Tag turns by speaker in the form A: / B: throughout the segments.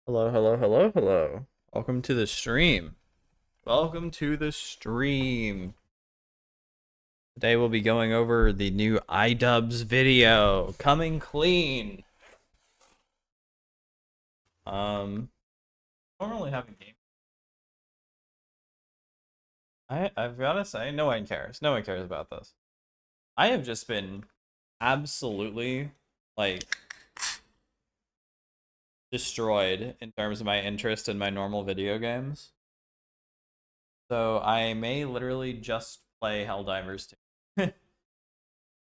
A: Hello, hello, hello, hello. Welcome to the stream. Welcome to the stream. Today we'll be going over the new IDubbbz video, coming clean. I don't really have a game. I've gotta say, no one cares. No one cares about this. I have just been absolutely like destroyed in terms of my interest in my normal video games. So I may literally just play Helldivers 2.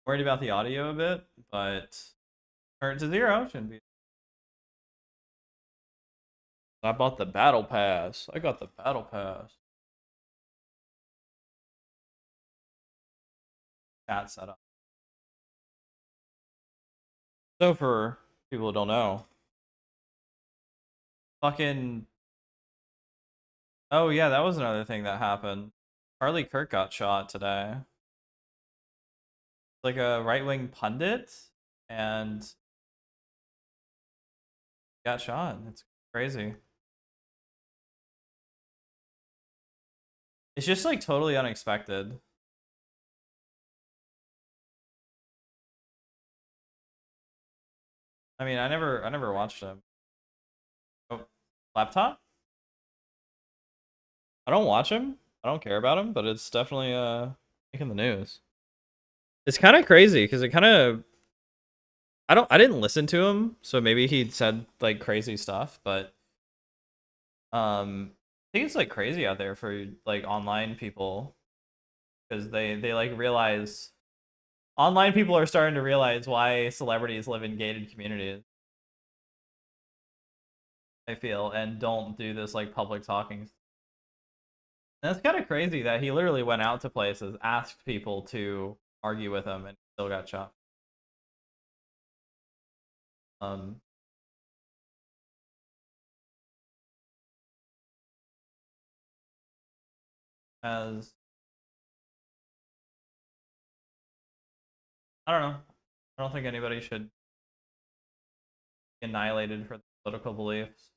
A: Worried about the audio a bit, but turn it to 0 shouldn't be. I bought the battle pass. I got the battle pass. Chat setup. So for people who don't know, fucking oh yeah, that was another thing that happened. Charlie Kirk got shot today. Like a right-wing pundit, and got shot. It's crazy. It's just like totally unexpected. I mean, I never watched him. Oh, laptop? I don't watch him. I don't care about him, but it's definitely making the news. It's kind of crazy because it kind of I didn't listen to him, so maybe he said like crazy stuff, but I think it's like crazy out there for like online people because they like realize online people are starting to realize why celebrities live in gated communities. I feel and don't do this like public talking. And that's kind of crazy that he literally went out to places, asked people to argue with him, and still got shot. Um, as I don't know, I don't think anybody should be annihilated for their political beliefs.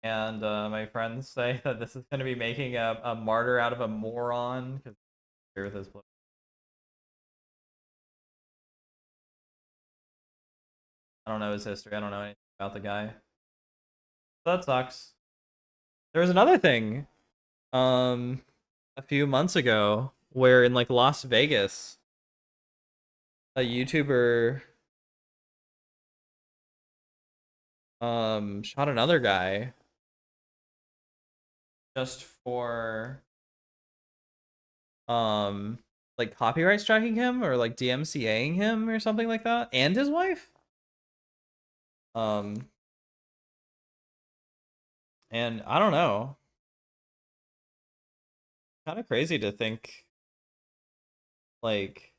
A: And my friends say that this is going to be making a martyr out of a moron because with his I don't know his history. I don't know anything about the guy. So that sucks. There was another thing um a few months ago where in like Las Vegas a YouTuber shot another guy just for um like copyright striking him or like DMCAing him or something like that and his wife. Um and I don't know. Kind of crazy to think like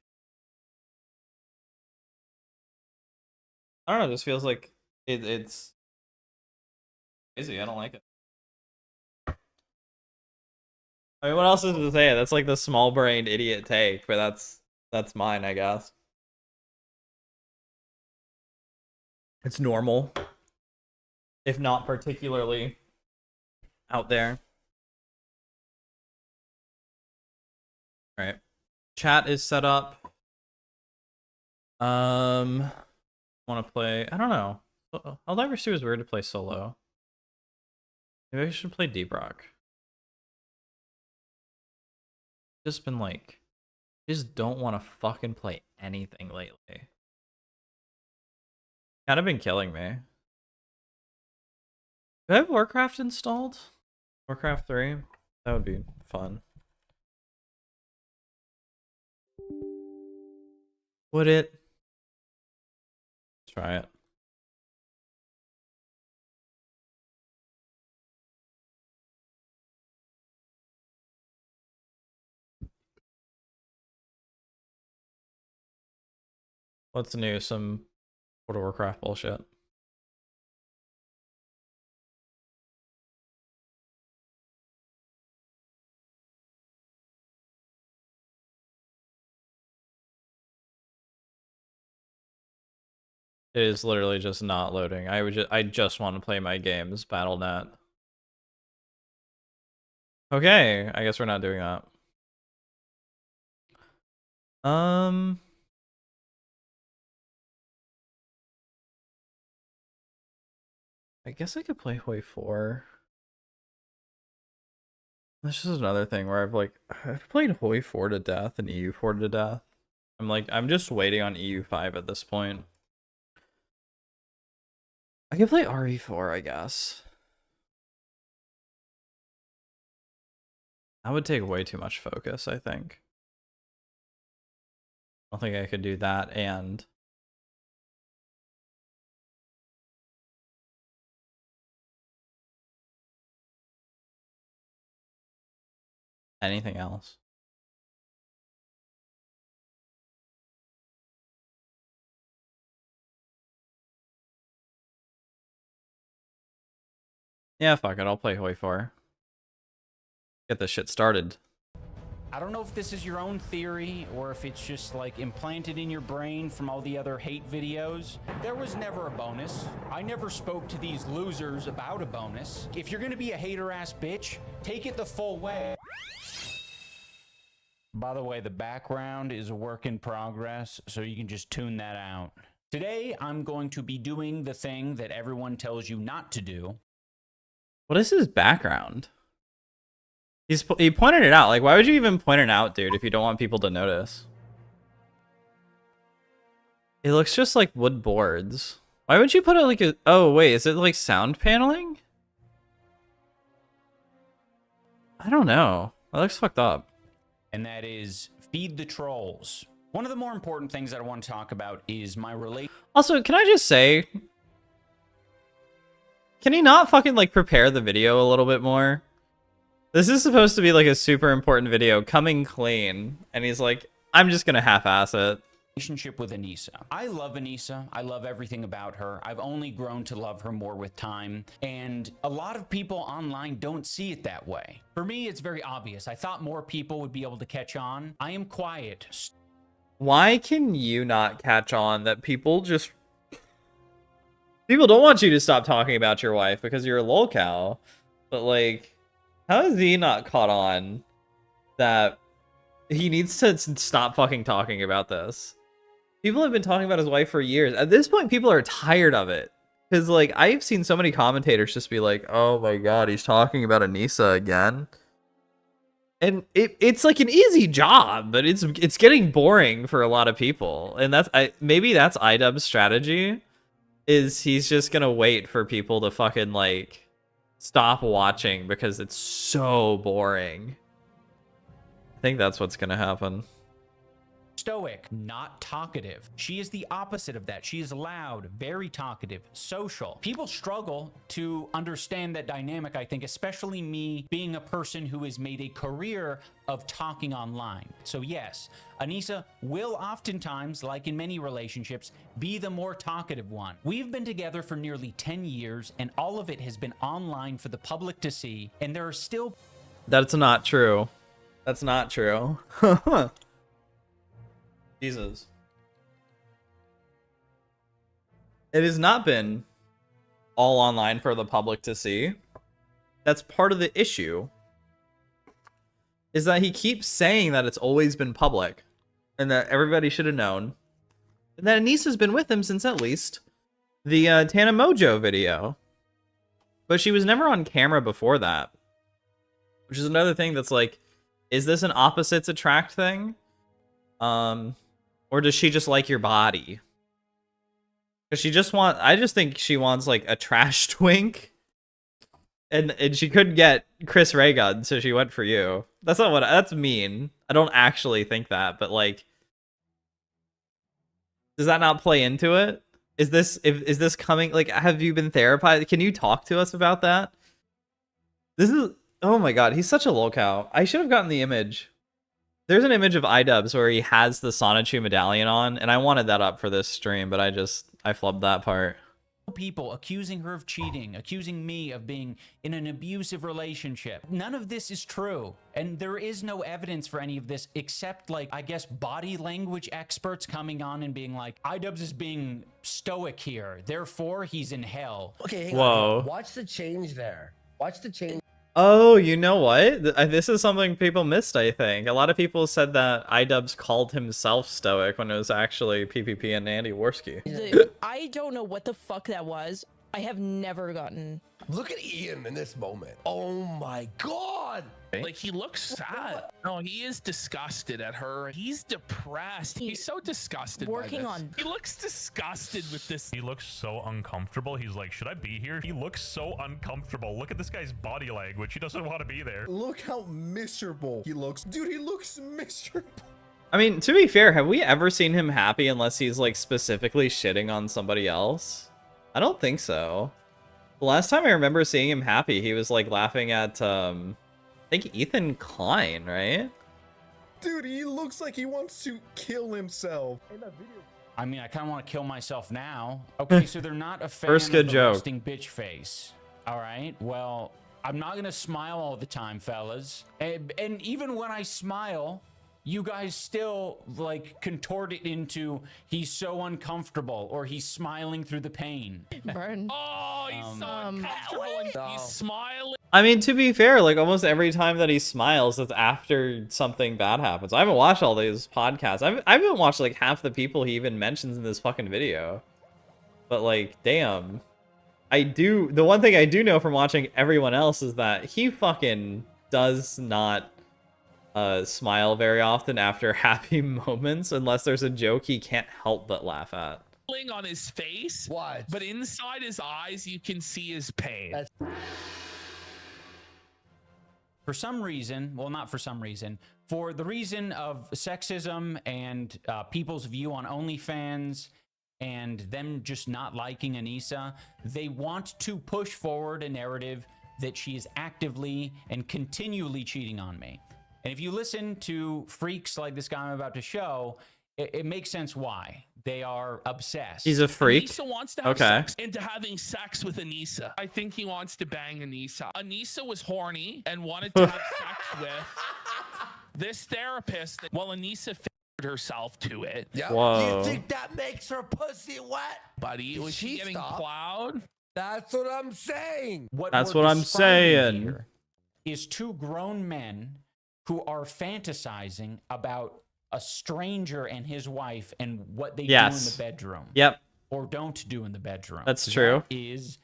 A: I don't know, it just feels like it's crazy. I don't like it. I mean, what else is to say? That's like the small-brained idiot take, but that's mine, I guess. It's normal, if not particularly out there. All right. Chat is set up. Want to play? I don't know. Helldivers 2 is weird to play solo. Maybe I should play Deep Rock. Just been like, just don't want to fucking play anything lately. Kind of been killing me. Do I have Warcraft installed? Warcraft 3? That would be fun. Would it? Try it. What's new? Some World of Warcraft bullshit. It is literally just not loading. I just want to play my games, Battle.net. Okay, I guess we're not doing that. I guess I could play Hoi 4. That's just another thing where I've played Hoi 4 to death and EU 4 to death. I'm just waiting on EU 5 at this point. I could play RE4, I guess. That would take way too much focus, I think. I don't think I could do that and... anything else. Yeah, fuck it, I'll play Hoi 4. Get this shit started.
B: I don't know if this is your own theory or if it's just like implanted in your brain from all the other hate videos. There was never a bonus. I never spoke to these losers about a bonus. If you're gonna be a hater ass bitch, take it the full way. By the way, the background is a work in progress, so you can just tune that out. Today, I'm going to be doing the thing that everyone tells you not to do.
A: What is his background? He pointed it out. Like, why would you even point it out, dude, if you don't want people to notice? It looks just like wood boards. Why would you put it like a... oh, wait, is it like sound paneling? I don't know. That looks fucked up.
B: And that is Feed the Trolls. One of the more important things that I want to talk about is my relationship.
A: Also, can I just say... can he not fucking, like, prepare the video a little bit more? This is supposed to be, like, a super important video, coming clean. And he's like, I'm just gonna half-ass it.
B: Relationship with Anissa. I love Anissa. I love everything about her. I've only grown to love her more with time. And a lot of people online don't see it that way. For me, it's very obvious. I thought more people would be able to catch on. I am quiet.
A: Why can you not catch on that people just... people don't want you to stop talking about your wife because you're a lolcow. But, like, how is he not caught on that he needs to stop fucking talking about this? People have been talking about his wife for years. At this point, people are tired of it. Because, like, I've seen so many commentators just be like, oh my god, he's talking about Anissa again. And it's like an easy job, but it's getting boring for a lot of people. And maybe that's IDubbbz's strategy, is he's just gonna wait for people to fucking, like, stop watching because it's so boring. I think that's what's gonna happen.
B: Stoic, not talkative. She is the opposite of that. She is loud, very talkative, social. People struggle to understand that dynamic, I think, especially me being a person who has made a career of talking online. So yes, Anissa will oftentimes, like in many relationships, be the more talkative one. We've been together for nearly 10 years, and all of it has been online for the public to see, and there are still...
A: that's not true. That's not true. Jesus. It has not been all online for the public to see. That's part of the issue. Is that he keeps saying that it's always been public. And that everybody should have known. And that Anissa's been with him since at least the Tana Mojo video. But she was never on camera before that. Which is another thing that's like, is this an opposites attract thing? Or does she just like your body? Because I just think she wants, like, a trash twink. And she couldn't get Chris Ray Gun, so she went for you. That's mean. I don't actually think that, but, like, does that not play into it? Is this coming, like, have you been therapized? Can you talk to us about that? This is, oh my god, he's such a lolcow. I should have gotten the image. There's an image of IDubbbz where he has the Sonichu medallion on, and I wanted that up for this stream, but I flubbed that part.
B: people accusing her of cheating, accusing me of being in an abusive relationship. None of this is true. And there is no evidence for any of this except, like, I guess body language experts coming on and being like, IDubbbz is being stoic here, therefore he's in hell.
C: Okay, hang
A: Whoa.
C: on. Watch the change there. Watch the change.
A: Oh, you know what? This is something people missed, I think. A lot of people said that IDubbbz called himself stoic when it was actually PPP and Andy Worski.
D: I don't know what the fuck that was. I have never gotten.
C: Look at Ian in this moment. Oh my god.
E: Like, he looks sad. No, he is disgusted at her. He's depressed. He's so disgusted
D: Working
E: by this.
D: on.
E: He looks disgusted with this.
F: He looks so uncomfortable. He's like, should I be here? He looks so uncomfortable. Look at this guy's body language. He doesn't want to be there.
G: Look how miserable he looks. Dude, he looks miserable.
A: I mean, to be fair, have we ever seen him happy unless he's like specifically shitting on somebody else? I don't think so. The last time I remember seeing him happy, he was like laughing at I think Ethan Klein, right?
G: Dude, he looks like he wants to kill himself.
B: I mean, I kind of want to kill myself now. Okay, so they're not a fan
A: First good
B: of the
A: joke.
B: resting bitch face. All right, well, I'm not going to smile all the time, fellas. And even when I smile, you guys still like contort it into he's so uncomfortable or he's smiling through the pain.
D: Burn.
E: Oh, he's so uncomfortable and he's smiling.
A: I mean, to be fair, like almost every time that he smiles, it's after something bad happens. I haven't watched all these podcasts. I haven't watched like half the people he even mentions in this fucking video. But like, damn. The one thing I do know from watching everyone else is that he fucking does not smile very often after happy moments unless there's a joke he can't help but laugh at.
E: On his face.
C: What?
E: But inside his eyes, you can see his pain.
C: That's
B: For some reason, well, not for some reason, for the reason of sexism and people's view on OnlyFans and them just not liking Anissa, they want to push forward a narrative that she is actively and continually cheating on me. And if you listen to freaks like this guy I'm about to show, it makes sense why. They are obsessed.
A: He's a freak.
E: Anissa wants to have
A: Okay.
E: sex into having sex with Anissa. I think he wants to bang Anissa. Anissa was horny and wanted to have sex with this therapist. Well, Anissa figured herself to it.
C: yeah.
A: Whoa.
C: Do you think that makes her pussy wet?
E: Buddy,
C: Did
E: was she
C: she
E: getting
C: stop?
E: plowed?
C: That's what I'm saying.
A: That's
B: we're
A: what I'm
B: describing
A: saying.
B: here is two grown men who are fantasizing about a stranger and his wife and what they do in
A: Yes.
B: the bedroom.
A: Yep.
B: Or don't do in the bedroom.
A: That's true.
B: That is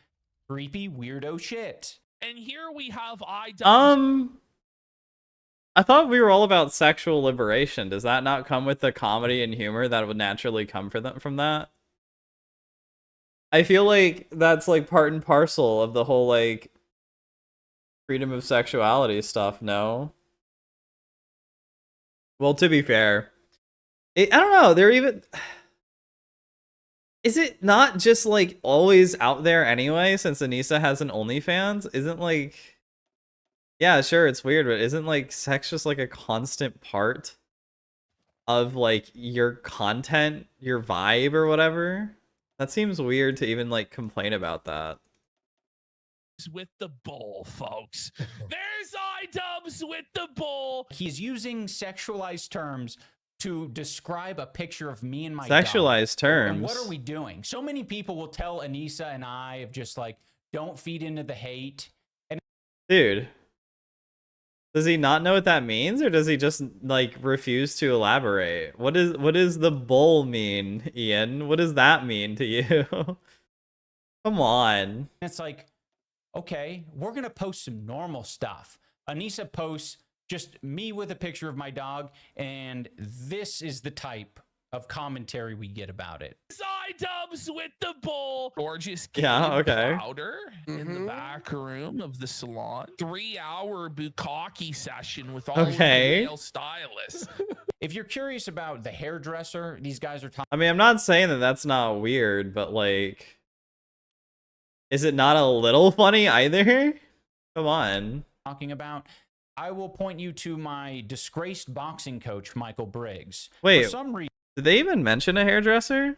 B: creepy weirdo shit.
E: And here we have IDubbbz.
A: I thought we were all about sexual liberation. Does that not come with the comedy and humor that would naturally come from that? I feel like that's like part and parcel of the whole like freedom of sexuality stuff, no? Well, to be fair, I don't know, they're even... Is it not just like always out there anyway, since Anissa has an OnlyFans? Isn't like... Yeah, sure, it's weird, but isn't like sex just like a constant part of like your content, your vibe or whatever? That seems weird to even like complain about that.
E: With the bull, folks. There's IDubbbz with the bull.
B: He's using sexualized terms to describe a picture of me and my
A: Sexualized
B: dog.
A: terms.
B: And what are we doing? So many people will tell Anissa and I of just like, don't feed into the hate. And
A: Dude. Does he not know what that means, or does he just like refuse to elaborate? What does the bull mean, Ian? What does that mean to you? Come on.
B: it's like, okay, we're going to post some normal stuff. Anissa posts just me with a picture of my dog, and this is the type of commentary we get about it.
E: There's IDubbbz with the bull. Gorgeous
A: Yeah, okay.
E: powder in the back room of the salon. 3-hour bukkake session with all
A: Okay.
E: of the male stylists.
B: If you're curious about the hairdresser, these guys are
A: I mean, I'm not saying that that's not weird, but like, is it not a little funny either? Come on.
B: talking about, I will point you to my disgraced boxing coach, Michael Briggs.
A: Wait.
B: For some reason,
A: Did they even mention a hairdresser?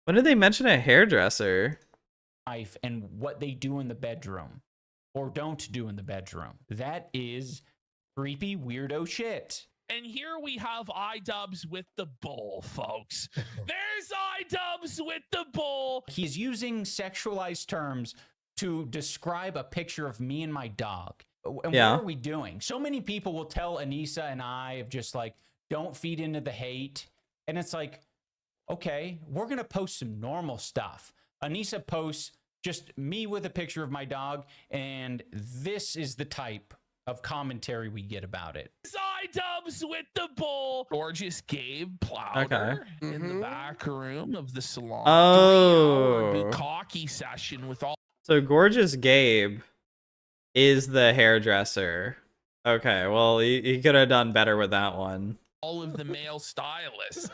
A: When did they mention a hairdresser?
B: life and what they do in the bedroom or don't do in the bedroom. That is creepy weirdo shit.
E: And here we have IDubbbz with the bull, folks. There's IDubbbz with the bull.
B: He's using sexualized terms to describe a picture of me and my dog. And
A: Yeah.
B: what are we doing? So many people will tell Anissa and I of just like, don't feed into the hate. And it's like, okay, we're going to post some normal stuff. Anissa posts just me with a picture of my dog, and this is the type of commentary we get about it.
E: There's IDubbbz with the bull. Gorgeous Gabe Plowder in the back room of the salon.
A: Oh.
E: 3-hour bukkake session with all
A: So Gorgeous Gabe is the hairdresser. Okay, well, he could have done better with that one.
E: of the male stylists.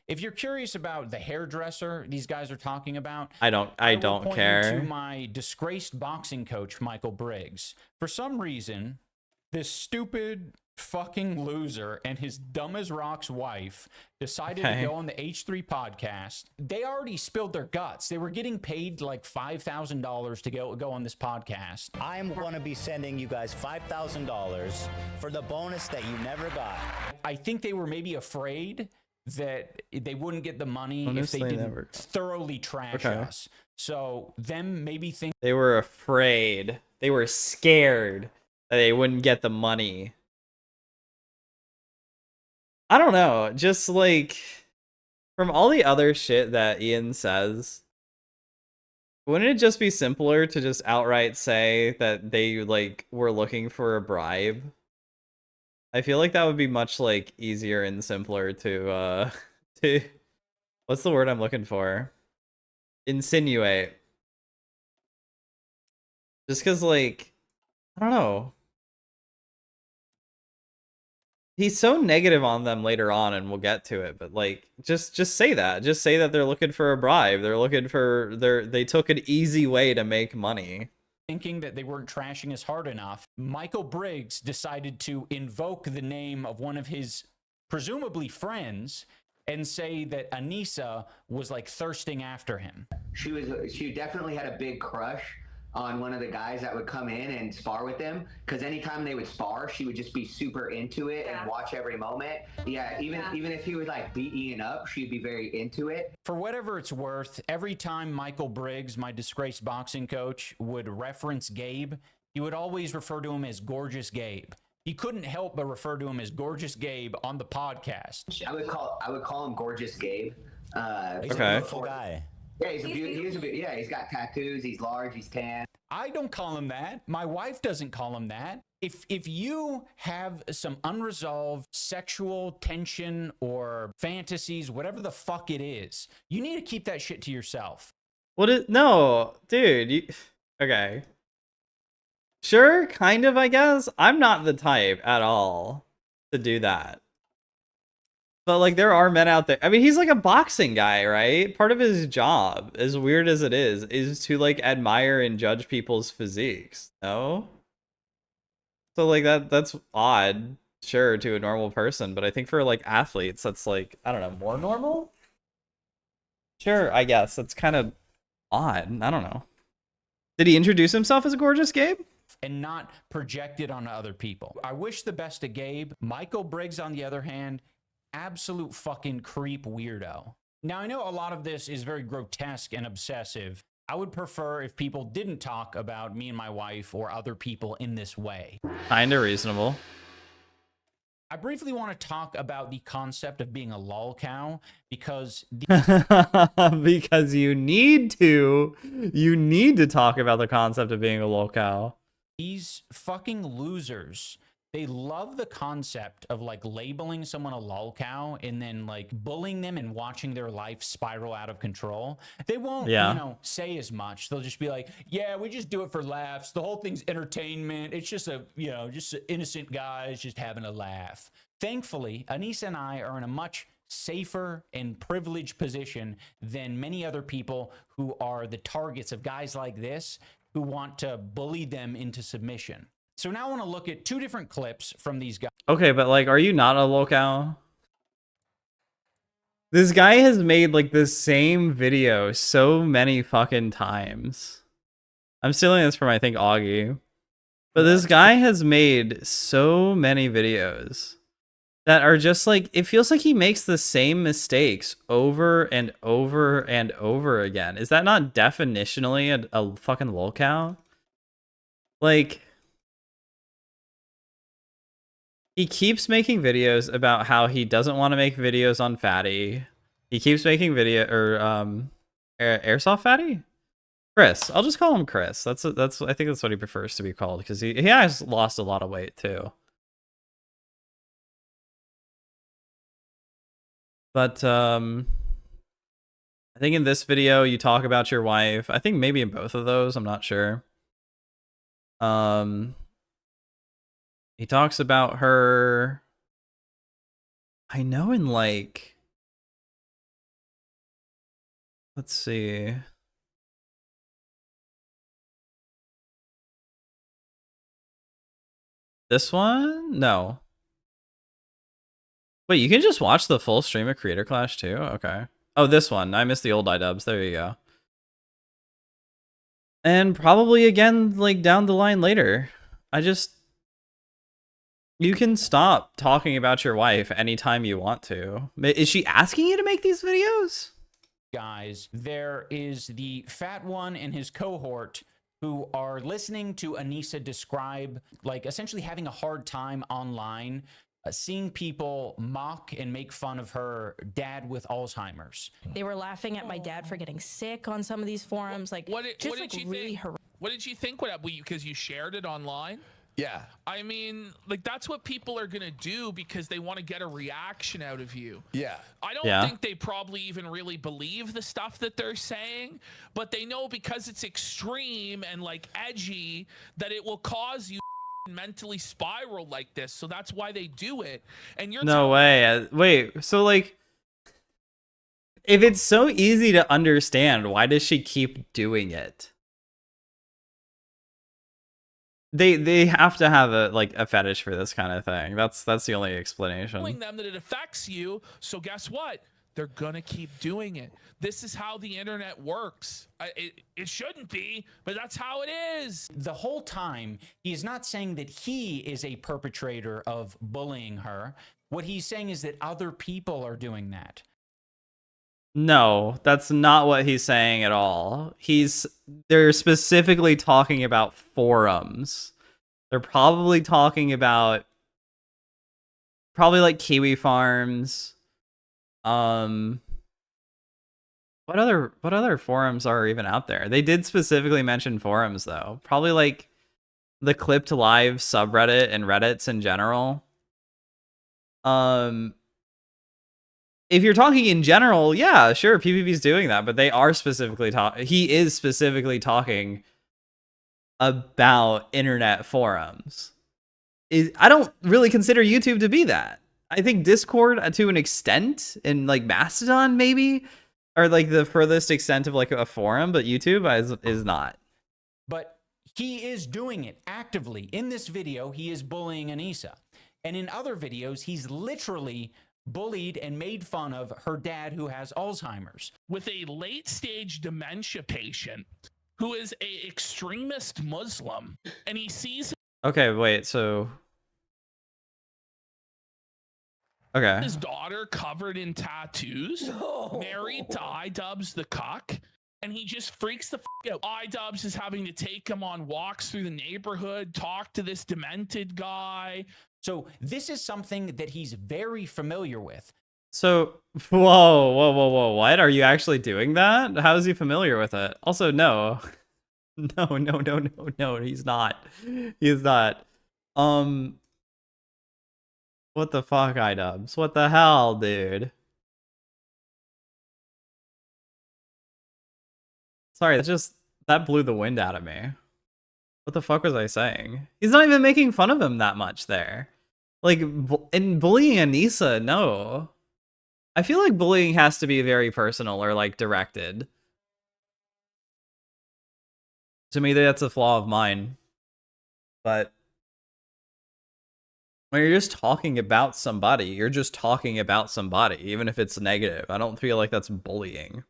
B: If you're curious about the hairdresser these guys are talking about,
A: I don't
B: will point you
A: care.
B: to my disgraced boxing coach, Michael Briggs. For some reason, this stupid fucking loser and his dumb as rocks wife decided to go on the H3 podcast. They already spilled their guts. They were getting paid like $5,000 to go on this podcast.
H: I'm going to be sending you guys $5,000 for the bonus that you never got.
B: I think they were maybe afraid that they wouldn't get the money
A: Bonus
B: if they
A: they
B: didn't
A: never got.
B: thoroughly trash us. So them maybe think
A: They were afraid. They were scared that they wouldn't get the money. I don't know. Just like from all the other shit that Ian says, wouldn't it just be simpler to just outright say that they like were looking for a bribe? I feel like that would be much like easier and simpler to what's the word I'm looking for? Insinuate. Just cuz like I don't know. He's so negative on them later on, and we'll get to it, but like just say that. Just say that they're looking for a bribe. They're looking for they took an easy way to make money.
B: thinking that they weren't trashing us hard enough. Michael Briggs decided to invoke the name of one of his presumably friends and say that Anissa was like thirsting after him.
I: She definitely had a big crush on one of the guys that would come in and spar with them, because anytime they would spar, she would just be super into it and watch every moment. Even if he would like beat Ian up, she'd be very into it.
B: For whatever it's worth, every time Michael Briggs, my disgraced boxing coach, would reference Gabe, he would always refer to him as Gorgeous Gabe. He couldn't help but refer to him as Gorgeous Gabe on the podcast.
I: I would call him Gorgeous Gabe.
H: He's
A: Okay.
H: a beautiful guy.
I: Yeah, he's got tattoos. He's large. He's tan.
B: I don't call him that. My wife doesn't call him that. If you have some unresolved sexual tension or fantasies, whatever the fuck it is, you need to keep that shit to yourself.
A: What is no, dude, okay. Sure, kind of, I guess. I'm not the type at all to do that. But like there are men out there. I mean, he's like a boxing guy, right? Part of his job, as weird as it is to like admire and judge people's physiques. No? So like that's odd, sure, to a normal person, but I think for like athletes that's like, I don't know, more normal? Sure, I guess. That's kind of odd. I don't know. Did he introduce himself as a Gorgeous Gabe?
B: And not project it on other people. I wish the best to Gabe. Michael Briggs, on the other hand, absolute fucking creep weirdo. Now, I know a lot of this is very grotesque and obsessive. I would prefer if people didn't talk about me and my wife or other people in this way.
A: Kinda reasonable.
B: I briefly want to talk about the concept of being a lol cow because
A: Because you need to talk about the concept of being a lolcow.
B: these fucking losers, they love the concept of like labeling someone a lol cow and then like bullying them and watching their life spiral out of control. They won't, say as much. They'll just be like, yeah, we just do it for laughs. The whole thing's entertainment. It's just just innocent guys just having a laugh. Thankfully, Anissa and I are in a much safer and privileged position than many other people who are the targets of guys like this who want to bully them into submission. So now I want to look at two different clips from these guys.
A: Okay, but like, are you not a lolcow? This guy has made like the same video so many fucking times. I'm stealing this from, I think, Augie. But this guy has made so many videos that are just like, it feels like he makes the same mistakes over and over and over again. Is that not definitionally a fucking lolcow? Like, he keeps making videos about how he doesn't want to make videos on Fatty. He keeps making Airsoft Fatty? Chris. I'll just call him Chris. I think that's what he prefers to be called, because he has lost a lot of weight too. But I think in this video you talk about your wife. I think maybe in both of those, I'm not sure. He talks about her, I know, in like, let's see. This one? No. Wait, you can just watch the full stream of Creator Clash too? Okay. Oh, this one. I missed the old IDubbbz. There you go. And probably again, like, down the line later. You can stop talking about your wife anytime you want to. Is she asking you to make these videos?
B: Guys, there is the fat one and his cohort who are listening to Anissa describe, like, essentially having a hard time online, seeing people mock and make fun of her dad with Alzheimer's.
D: They were laughing at my dad for getting sick on some of these forums. Like,
E: What did you
D: really
E: think? What did you think? Because you shared it online?
C: Yeah.
E: I mean, like, that's what people are gonna do because they want to get a reaction out of you.
C: Yeah.
E: I don't think they probably even really believe the stuff that they're saying, but they know because it's extreme and like edgy that it will cause you mentally spiral like this. So that's why they do it. And you're
A: No way. Wait, so like, if it's so easy to understand, why does she keep doing it? They have to have a fetish for this kind of thing. That's the only explanation.
E: telling them that it affects you. So guess what? They're gonna keep doing it. This is how the internet works. It shouldn't be, but that's how it is.
B: The whole time, he is not saying that he is a perpetrator of bullying her. What he's saying is that other people are doing that.
A: No, that's not what he's saying at all. They're specifically talking about forums. They're probably talking about like Kiwi Farms. What other forums are even out there? They did specifically mention forums though. Probably like the Clipped Live subreddit and Reddits in general. If you're talking in general, yeah, sure, PvP's doing that, but they are specifically he is specifically talking about internet forums. I don't really consider YouTube to be that. I think Discord to an extent, and like Mastodon maybe, are like the furthest extent of like a forum, but YouTube is not.
B: But he is doing it actively. In this video, he is bullying Anissa. And in other videos, he's literally bullied and made fun of her dad who has Alzheimer's.
E: With a late stage dementia patient who is a extremist Muslim, and he sees
A: Okay, wait, so okay,
E: his daughter covered in tattoos, married to IDubbbz the cuck, and he just freaks the f out. IDubbbz is having to take him on walks through the neighborhood, talk to this demented guy.
B: So this is something that he's very familiar with.
A: so whoa, what? Are you actually doing that? How is he familiar with it? Also, no, he's not. He's not. What the fuck, IDubbbz? What the hell, dude? Sorry, that blew the wind out of me. What the fuck was I saying? He's not even making fun of him that much there. Like, in bullying Anissa, no. I feel like bullying has to be very personal or like directed. To me, that's a flaw of mine. But When you're just talking about somebody, you're just talking about somebody, even if it's negative. I don't feel like that's bullying.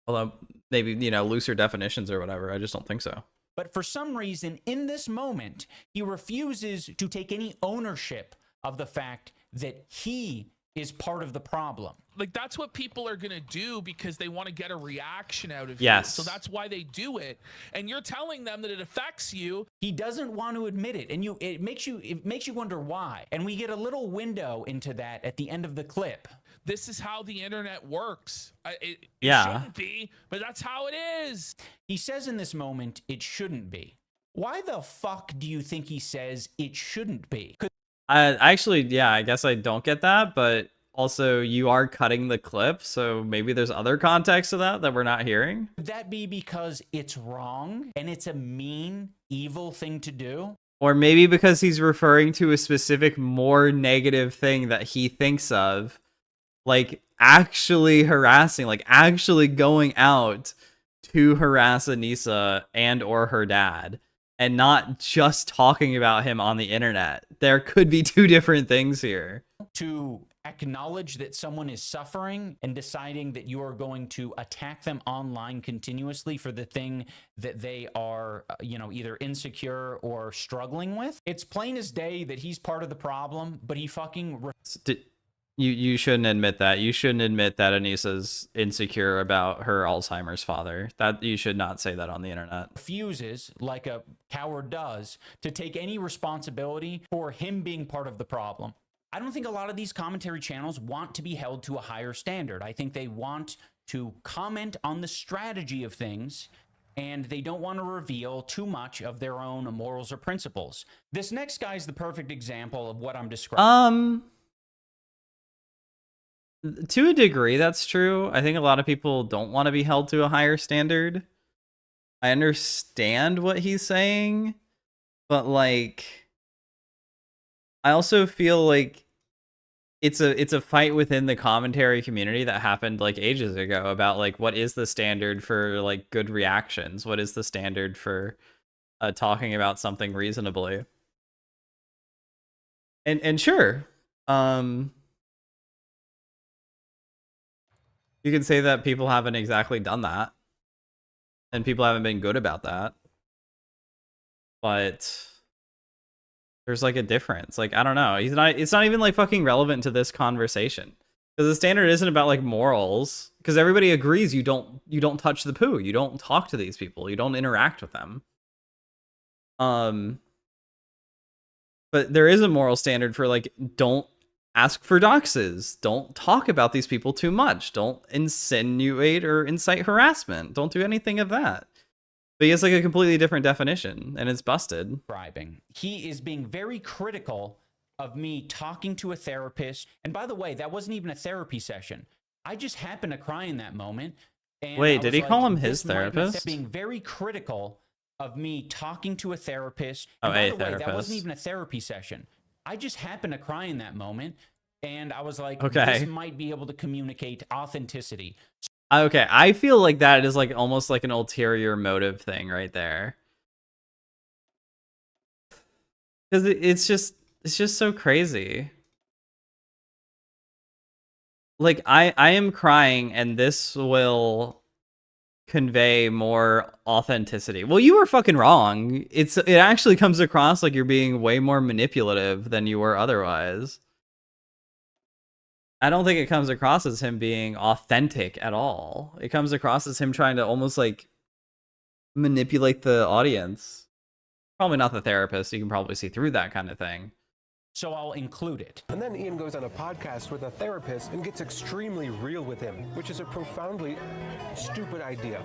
A: Although maybe, you know, looser definitions or whatever. I just don't think so.
B: But for some reason, in this moment, he refuses to take any ownership of the fact that he is part of the problem.
E: Like, that's what people are gonna do because they want to get a reaction out of
A: Yes.
E: you. So that's why they do it. And you're telling them that it affects you.
B: He doesn't want to admit it, and it makes you wonder why. And we get a little window into that at the end of the clip.
E: This is how the internet works. It
A: Yeah.
E: shouldn't be, but that's how it is.
B: He says in this moment, it shouldn't be. Why the fuck do you think he says it shouldn't be?
A: Actually, yeah, I guess I don't get that, but also you are cutting the clip, so maybe there's other context to that we're not hearing.
B: Could that be because it's wrong and it's a mean, evil thing to do?
A: Or maybe because he's referring to a specific more negative thing that he thinks of, like actually harassing, like actually going out to harass Anissa and or her dad, and not just talking about him on the internet. There could be two different things here.
B: To acknowledge that someone is suffering and deciding that you are going to attack them online continuously for the thing that they are, you know, either insecure or struggling with. It's plain as day that he's part of the problem, but he fucking...
A: You shouldn't admit that. You shouldn't admit that Anissa's insecure about her Alzheimer's father. That you should not say that on the internet.
B: Refuses, like a coward does, to take any responsibility for him being part of the problem. I don't think a lot of these commentary channels want to be held to a higher standard. I think they want to comment on the strategy of things, and they don't want to reveal too much of their own morals or principles. This next guy is the perfect example of what I'm describing.
A: To a degree, that's true. I think a lot of people don't want to be held to a higher standard. I understand what he's saying, but like, I also feel like it's a fight within the commentary community that happened like ages ago about like what is the standard for like good reactions? What is the standard for talking about something reasonably? And sure, you can say that people haven't exactly done that, and people haven't been good about that. But there's like a difference. Like, I don't know. It's not even like fucking relevant to this conversation. Because the standard isn't about like morals. Because everybody agrees you don't touch the poo. You don't talk to these people. You don't interact with them. But there is a moral standard for like, don't ask for doxes. Don't talk about these people too much. Don't insinuate or incite harassment. Don't do anything of that. But he has like a completely different definition, and it's busted.
B: He is being very critical of me talking to a therapist. And by the way, that wasn't even a therapy session. I just happened to cry in that moment. And
A: wait, did he call him his therapist?
B: Being very critical of me talking to a therapist.
A: Oh,
B: and by
A: a
B: the way, that
A: therapist.
B: wasn't even a therapy session. I just happened to cry in that moment, and I was like,
A: okay,
B: this might be able to communicate authenticity.
A: Okay, I feel like that is like almost like an ulterior motive thing right there. Because it's just so crazy. Like, I am crying, and this will convey more authenticity. Well, you were fucking wrong. It actually comes across like you're being way more manipulative than you were otherwise. I don't think it comes across as him being authentic at all. It comes across as him trying to almost like manipulate the audience. Probably not the therapist. You can probably see through that kind of thing.
B: So I'll include it.
J: And then Ian goes on a podcast with a therapist and gets extremely real with him, which is a profoundly stupid idea.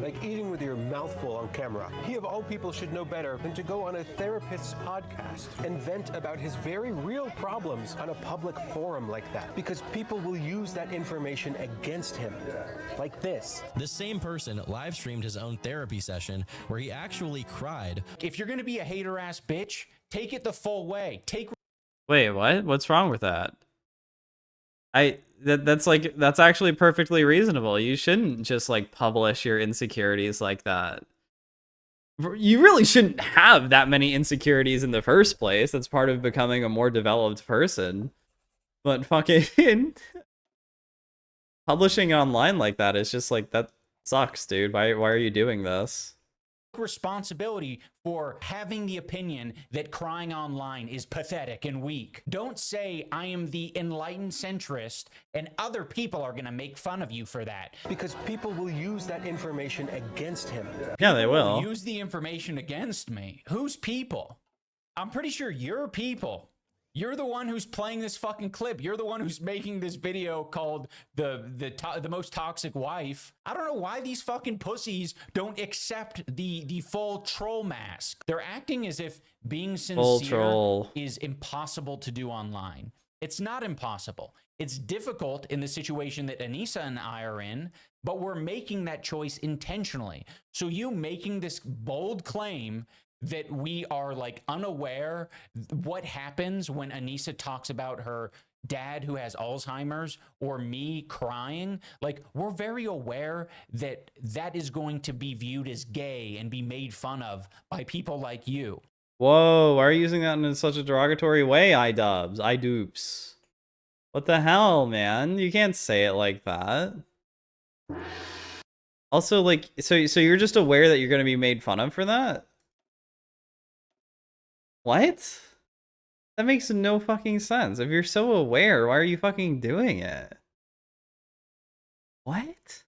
J: Like eating with your mouth full on camera. He of all people should know better than to go on a therapist's podcast and vent about his very real problems on a public forum like that. Because people will use that information against him. Like this.
K: The same person live streamed his own therapy session where he actually cried.
B: If you're going to be a hater ass bitch, take it the full way.
A: Wait, what? What's wrong with that? That's actually perfectly reasonable. You shouldn't just like publish your insecurities like that. you really shouldn't have that many insecurities in the first place. That's part of becoming a more developed person. But fucking publishing online like that is just like, that sucks, dude. Why are you doing this?
B: Responsibility for having the opinion that crying online is pathetic and weak. Don't say I am the enlightened centrist and other people are going to make fun of you for that.
J: Because people will use that information against him.
A: Yeah, they will.
B: Use the information against me. Who's people? I'm pretty sure you're people. You're the one who's playing this fucking clip. You're the one who's making this video called the most toxic wife. I don't know why these fucking pussies don't accept the full troll mask. They're acting as if being sincere is impossible to do online. It's not impossible. It's difficult in the situation that Anissa and I are in, but we're making that choice intentionally. So you making this bold claim that we are like unaware what happens when Anissa talks about her dad who has Alzheimer's or me crying, like we're very aware that that is going to be viewed as gay and be made fun of by people like you.
A: Whoa, why are you using that in such a derogatory way, IDubbbz? What the hell, man? You can't say it like that. Also, like, so you're just aware that you're going to be made fun of for that? What? That makes no fucking sense. If you're so aware, why are you fucking doing it? What?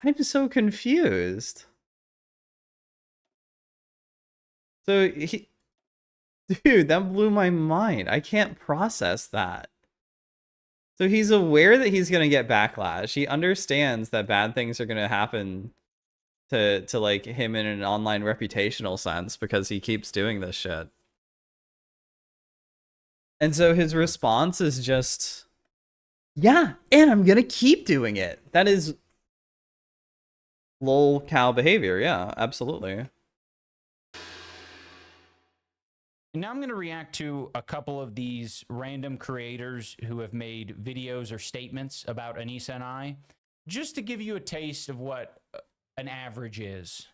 A: I'm so confused. So dude, that blew my mind. I can't process that. So he's aware that he's gonna get backlash. He understands that bad things are gonna happen to like him in an online reputational sense because he keeps doing this shit. And so his response is just, yeah, and I'm gonna keep doing it. That is lol cow behavior. Yeah, absolutely.
B: Now I'm going to react to a couple of these random creators who have made videos or statements about Anissa and I, just to give you a taste of what an average is.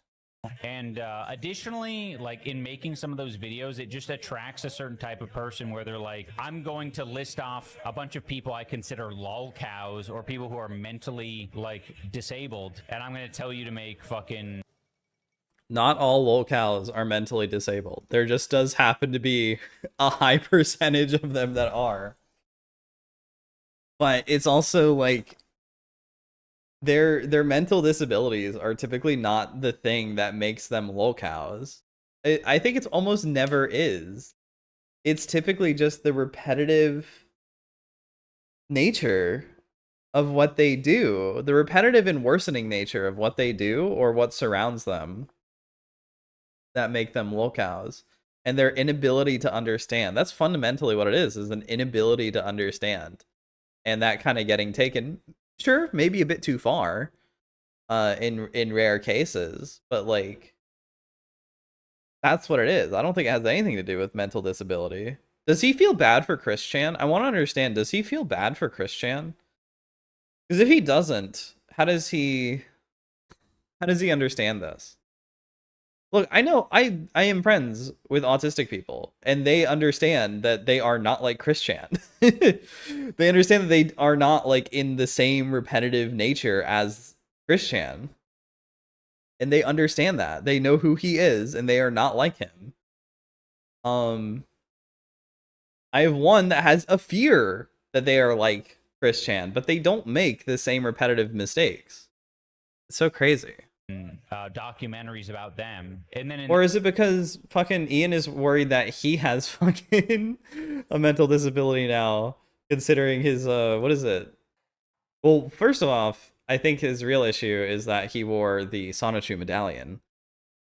B: And additionally, like in making some of those videos, it just attracts a certain type of person where they're like, I'm going to list off a bunch of people I consider lol cows or people who are mentally like disabled. And I'm going to tell you to make fucking...
A: Not all locals are mentally disabled. There just does happen to be a high percentage of them that are. But it's also like their mental disabilities are typically not the thing that makes them locals. I think it's almost never is. It's typically just the repetitive nature of what they do, the repetitive and worsening nature of what they do or what surrounds them that make them locals, and their inability to understand. That's fundamentally what it is an inability to understand. And that kind of getting taken, sure, maybe a bit too far in rare cases, but like that's what it is. I don't think it has anything to do with mental disability. Does he feel bad for Chris Chan? I want to understand, does he feel bad for Chris Chan? Because if he doesn't, how does he understand this? Look, I know I am friends with autistic people, and they understand that they are not like Chris Chan. They understand that they are not like in the same repetitive nature as Chris Chan. And they understand that. They know who he is, and they are not like him. I have one that has a fear that they are like Chris Chan, but they don't make the same repetitive mistakes. It's so crazy.
B: Documentaries about them, and then
A: or is it because fucking Ian is worried that he has fucking a mental disability now, considering his what is it? Well, first of all, I think his real issue is that he wore the Sonichu medallion.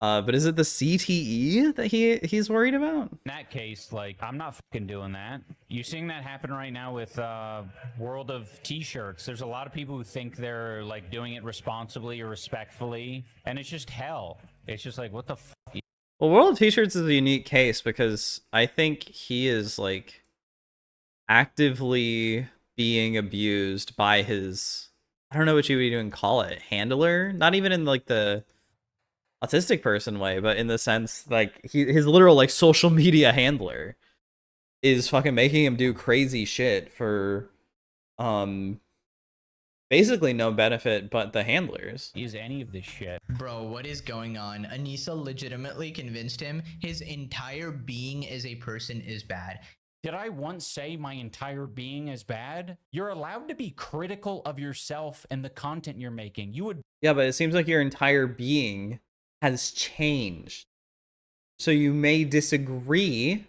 A: But is it the CTE that he's worried about?
B: In that case, like, I'm not fucking doing that. You seeing that happen right now with World of T-shirts? There's a lot of people who think they're like doing it responsibly or respectfully, and it's just hell. It's just like, what the fuck?
A: Well, World of T-shirts is a unique case because I think he is like actively being abused by his, I don't know what you would even call it, handler? Not even in like the autistic person way, but in the sense like his literal like social media handler is fucking making him do crazy shit for basically no benefit but the handlers.
B: Use any of this shit.
L: Bro, what is going on? Anissa legitimately convinced him his entire being as a person is bad.
B: Did I once say my entire being is bad? You're allowed to be critical of yourself and the content you're making. You would.
A: Yeah, but it seems like your entire being has changed. So you may disagree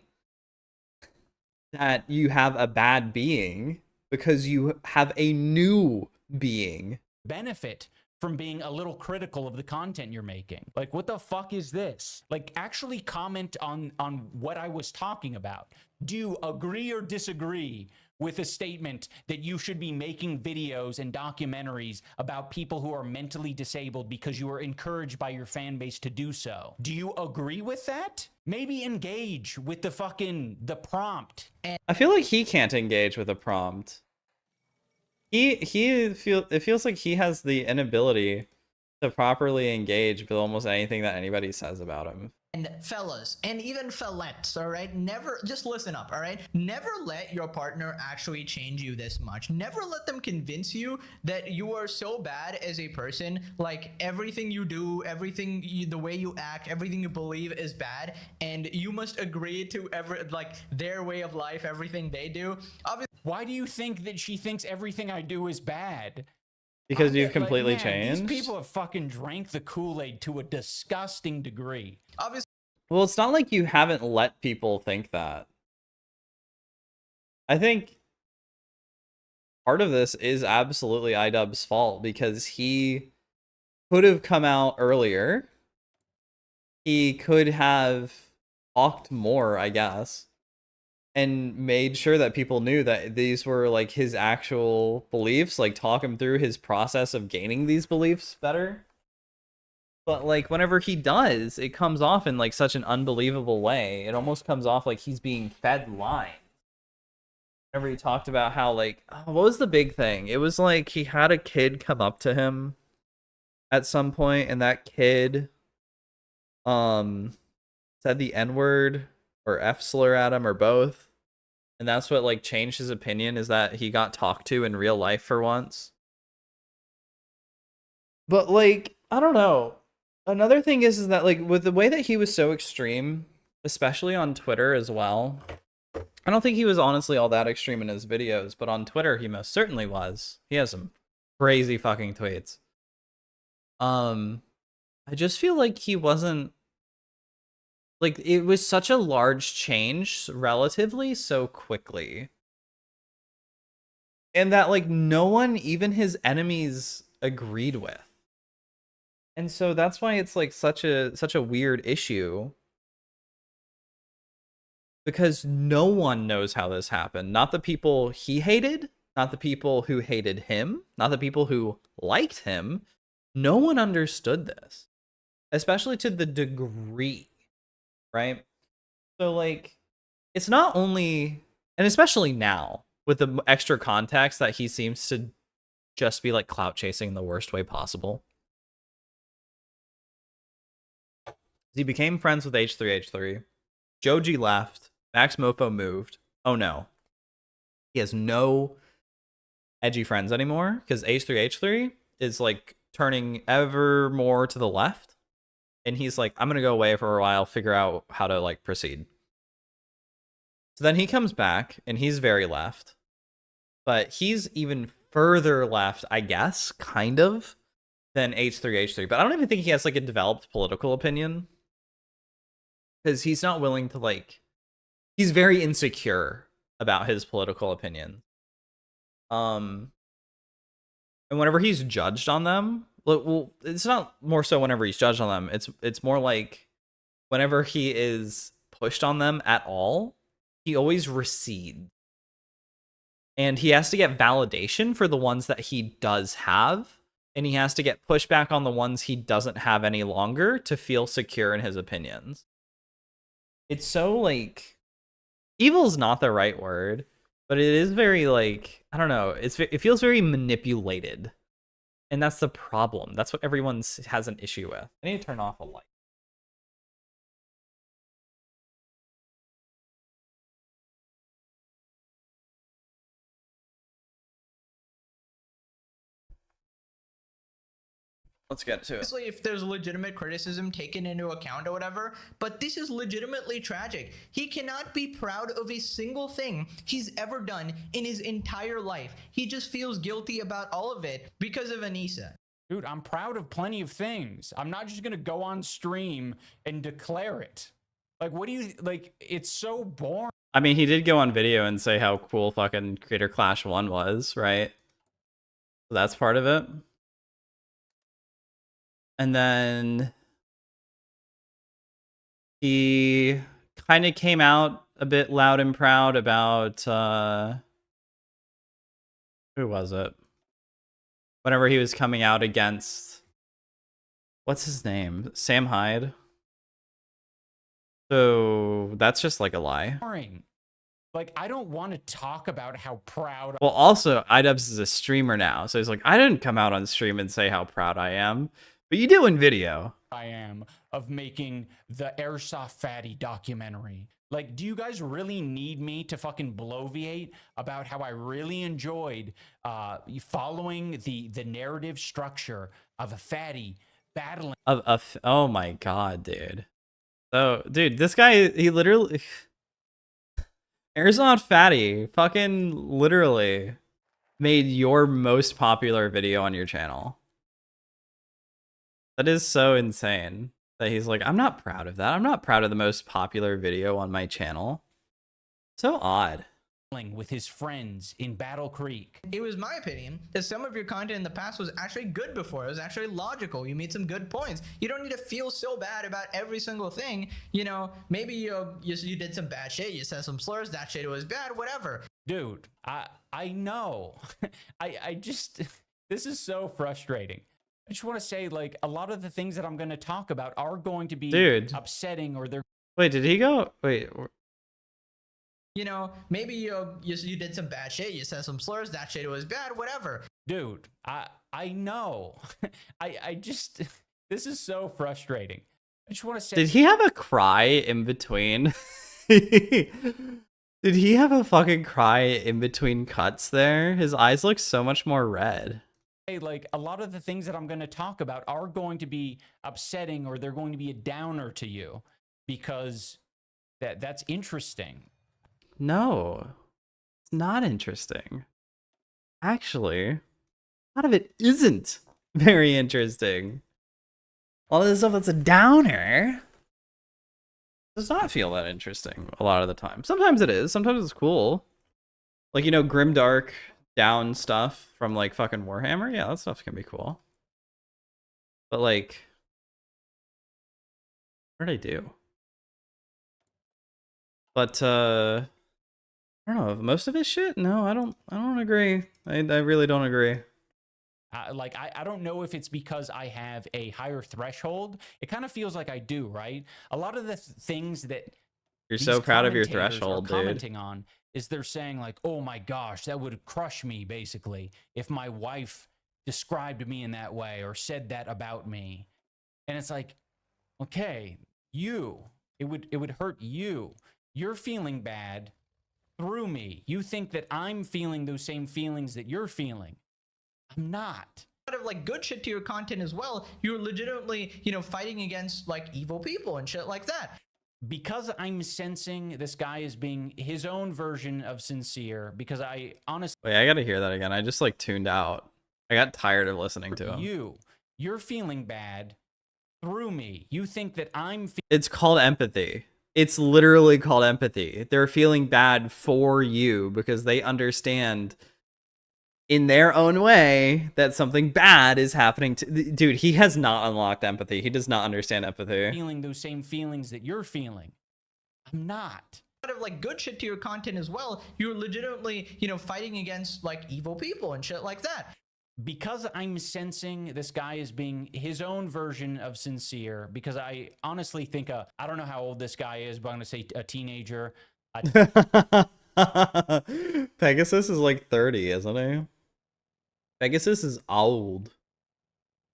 A: that you have a bad being because you have a new being.
B: Benefit from being a little critical of the content you're making. Like, what the fuck is this? Like, actually comment on what I was talking about. Do you agree or disagree with a statement that you should be making videos and documentaries about people who are mentally disabled because you are encouraged by your fan base to do so? Do you agree with that? Maybe engage with the prompt.
A: I feel like he can't engage with a prompt. It feels like he has the inability to properly engage with almost anything that anybody says about him.
L: And fellas, and even fellettes, all right? Never, just listen up, all right? Never let your partner actually change you this much. Never let them convince you that you are so bad as a person, like everything you do, the way you act, everything you believe is bad, and you must agree to their way of life, everything they do. Obviously,
B: why do you think that she thinks everything I do is bad?
A: Because you've completely changed?
B: These people have fucking drank the Kool-Aid to a disgusting degree.
L: Obviously.
A: Well, it's not like you haven't let people think that. I think part of this is absolutely IDubbbz's fault because he could have come out earlier. He could have talked more, I guess, and made sure that people knew that these were like his actual beliefs, like talk him through his process of gaining these beliefs better. But like whenever he does, it comes off in like such an unbelievable way. It almost comes off like he's being fed lines. Whenever he talked about how like, oh, what was the big thing? It was like he had a kid come up to him at some point, and that kid said the N-word or F slur at him or both. And that's what like changed his opinion, is that he got talked to in real life for once. But like, I don't know. Another thing is that like with the way that he was so extreme, especially on Twitter as well, I don't think he was honestly all that extreme in his videos, but on Twitter he most certainly was. He has some crazy fucking tweets. I just feel like he wasn't, like, it was such a large change relatively so quickly. And that like no one, even his enemies, agreed with. And so that's why it's like such a weird issue. Because no one knows how this happened. Not the people he hated, not the people who hated him, not the people who liked him. No one understood this. Especially to the degree, right? So like, it's not only, and especially now, with the extra context that he seems to just be like clout chasing in the worst way possible. He became friends with H3H3. Joji left. Max Mofo moved. Oh no. He has no edgy friends anymore because H3H3 is like turning ever more to the left. And he's like, I'm going to go away for a while, figure out how to like proceed. So then he comes back and he's very left. But he's even further left, I guess, kind of, than H3H3. But I don't even think he has like a developed political opinion. Because he's not willing to like, he's very insecure about his political opinion. And whenever he's judged on them, well, it's not more so whenever he's judged on them. It's more like whenever he is pushed on them at all, he always recedes. And he has to get validation for the ones that he does have. And he has to get pushback on the ones he doesn't have any longer to feel secure in his opinions. It's so like, evil is not the right word, but it is very like, I don't know, it feels very manipulated. And that's the problem. That's what everyone has an issue with. I need to turn off a light. Let's get to it.
L: Obviously, if there's legitimate criticism taken into account or whatever, but this is legitimately tragic. He cannot be proud of a single thing he's ever done in his entire life. He just feels guilty about all of it because of Anissa.
B: Dude, I'm proud of plenty of things. I'm not just gonna go on stream and declare it. Like, what do you, like, it's so boring.
A: I mean, he did go on video and say how cool fucking Creator Clash 1 was, right? So that's part of it. And then he kind of came out a bit loud and proud about, who was it? Whenever he was coming out against, what's his name? Sam Hyde. So that's just like a lie.
B: Boring. Like, I don't want to talk about how proud.
A: Well, also, IDubbbz is a streamer now. So he's like, I didn't come out on stream and say how proud I am. But you do in video.
B: I am of making the Airsoft Fatty documentary. Like, do you guys really need me to fucking bloviate about how I really enjoyed following the narrative structure of a fatty battling?
A: Oh my god, dude. So, dude, this guy, he literally... Airsoft Fatty fucking literally made your most popular video on your channel. That is so insane that he's like, I'm not proud of that. I'm not proud of the most popular video on my channel. So odd.
B: With his friends in Battle Creek.
L: It was my opinion that some of your content in the past was actually good before. It was actually logical. You made some good points. You don't need to feel so bad about every single thing. You know, maybe you did some bad shit. You said some slurs. That shit was bad. Whatever.
B: Dude, I know. I just, this is so frustrating. I just want to say, like, a lot of the things that I'm going to talk about are going to be upsetting, or they're...
A: Wait, did he go? Wait.
L: You know, maybe you did some bad shit. You said some slurs. That shit was bad. Whatever.
B: Dude, I know. I just... This is so frustrating. I just want to say...
A: Did he have a cry in between? Did he have a fucking cry in between cuts there? His eyes look so much more red.
B: Like, a lot of the things that I'm going to talk about are going to be upsetting, or they're going to be a downer to you, because that's interesting.
A: No, it's not interesting. Actually, a lot of it isn't very interesting. All of this stuff that's a downer does not feel that interesting a lot of the time. Sometimes it is. Sometimes it's cool. Like, you know, grimdark down stuff from like fucking Warhammer. Yeah, that stuff can be cool. But like, what did I do? But I don't know. Most of his shit? No, I don't agree. I really don't agree.
B: Like, I don't know if it's because I have a higher threshold. It kind of feels like I do, right? A lot of the things that
A: you're so proud of your threshold, dude.
B: Commenting on is they're saying like, oh my gosh, that would crush me, basically, if my wife described me in that way or said that about me. And it's like, okay, it would hurt you. You're feeling bad through me. You think that I'm feeling those same feelings that you're feeling. I'm not.
L: Of like good shit to your content as well. You're legitimately, you know, fighting against like evil people and shit like that.
B: Because I'm sensing this guy as being his own version of sincere, because I honestly...
A: Wait, I gotta hear that again. I just like tuned out. I got tired of listening to him.
B: You're feeling bad through me. You think that I'm...
A: It's called empathy. It's literally called empathy. They're feeling bad for you because they understand in their own way that something bad is happening to... Dude, he has not unlocked empathy. He does not understand empathy.
B: Feeling those same feelings that you're feeling. I'm not.
L: Of like good shit to your content as well. You're legitimately, you know, fighting against like evil people and shit like that.
B: Because I'm sensing this guy as being his own version of sincere, because I honestly think I don't know how old this guy is, but I'm going to say a teenager.
A: Pegasus is like 30, isn't he? Pegasus is old.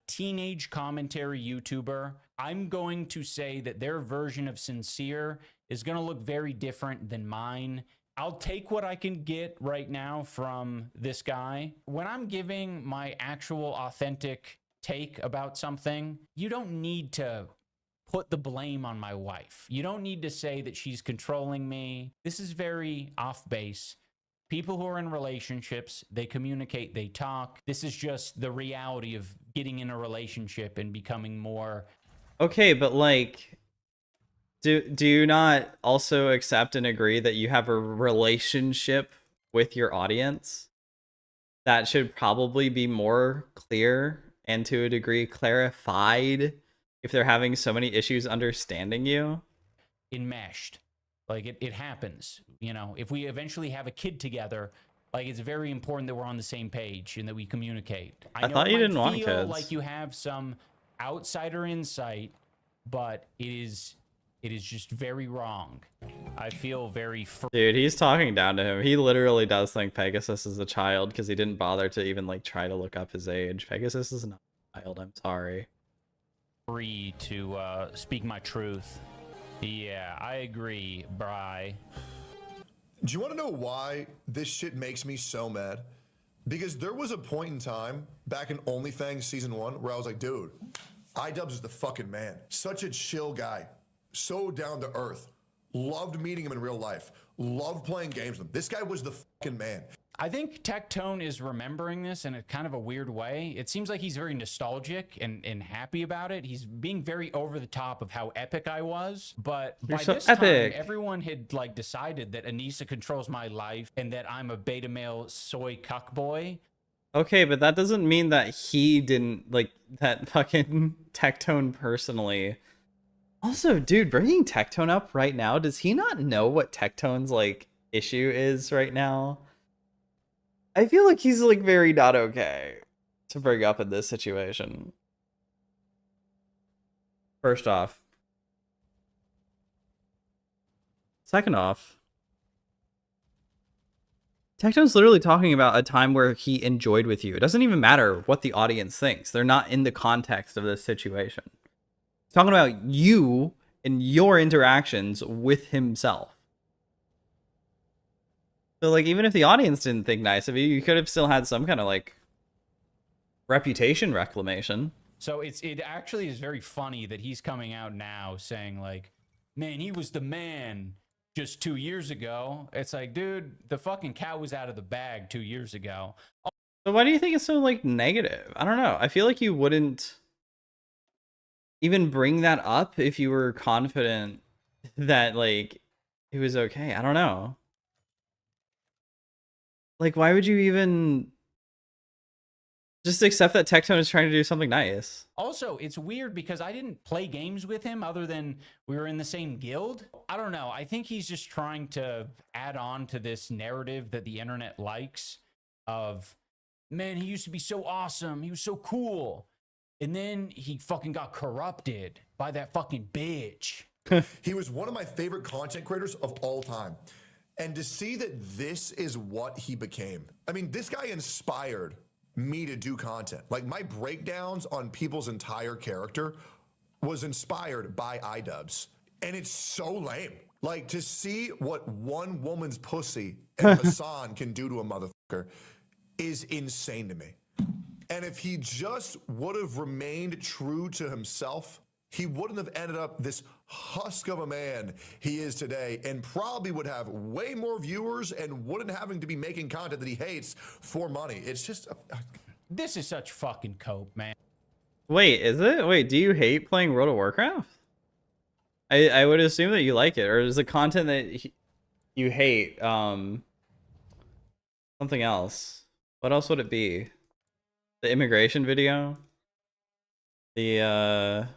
B: teenage commentary YouTuber, I'm going to say that their version of sincere is going to look very different than mine. I'll take what I can get right now from this guy. When I'm giving my actual authentic take about something, you don't need to put the blame on my wife. You don't need to say that she's controlling me. This is very off base. People who are in relationships, they communicate, they talk. This is just the reality of getting in a relationship and becoming more.
A: Okay, but like, do you not also accept and agree that you have a relationship with your audience that should probably be more clear and to a degree clarified if they're having so many issues understanding you?
B: Enmeshed. Like it happens, you know, if we eventually have a kid together, like it's very important that we're on the same page and that we communicate.
A: I thought you didn't want
B: feel
A: kids.
B: like you have some outsider insight, but it is just very wrong. I feel very
A: Dude, he's talking down to him. He literally does think Pegasus is a child because he didn't bother to even like try to look up his age. Pegasus is not a child, I'm sorry.
B: free to speak my truth. Yeah, I agree, Bri.
M: Do you want to know why this shit makes me so mad? Because there was a point in time back in OnlyFans season 1 where I was like, dude, IDubbbz is the fucking man. Such a chill guy. So down to earth. Loved meeting him in real life. Loved playing games with him. This guy was the fucking man.
B: I think Tectone is remembering this in a kind of a weird way. It seems like he's very nostalgic and happy about it. He's being very over the top of how epic I was. But
A: You're
B: by
A: so
B: this
A: epic.
B: time, everyone had like decided that Anissa controls my life and that I'm a beta male soy cuck boy.
A: Okay, but that doesn't mean that he didn't, like, that fucking Tectone personally. Also, dude, bringing Tectone up right now, does he not know what Tectone's, like, issue is right now? I feel like he's, like, very not okay to bring up in this situation. First off. Second off. Tectone's literally talking about a time where he enjoyed with you. It doesn't even matter what the audience thinks. They're not in the context of this situation. He's talking about you and your interactions with himself. So, like, even if the audience didn't think nice of you, you could have still had some kind of, like, reputation reclamation.
B: So it actually is very funny that he's coming out now saying like, man, he was the man just 2 years ago. It's like, dude, the fucking cat was out of the bag 2 years ago.
A: So why do you think it's so, like, negative? I don't know. I feel like you wouldn't even bring that up if you were confident that, like, it was okay. I don't know. Like, why would you even just accept that Tectone is trying to do something nice?
B: Also, it's weird because I didn't play games with him other than we were in the same guild. I don't know. I think he's just trying to add on to this narrative that the internet likes of, man, he used to be so awesome. He was so cool. And then he fucking got corrupted by that fucking bitch.
M: He was one of my favorite content creators of all time. And to see that this is what he became. I mean, this guy inspired me to do content. Like, my breakdowns on people's entire character was inspired by IDubbbz. And it's so lame. Like, to see what one woman's pussy and Hassan can do to a motherfucker is insane to me. And if he just would have remained true to himself, he wouldn't have ended up this husk of a man he is today, and probably would have way more viewers and wouldn't having to be making content that he hates for money. It's just
B: This is such fucking cope, man.
A: Wait, is it? Wait, do you hate playing World of Warcraft? I would assume that you like it, or is the content that you hate something else? What else would it be? The immigration video? The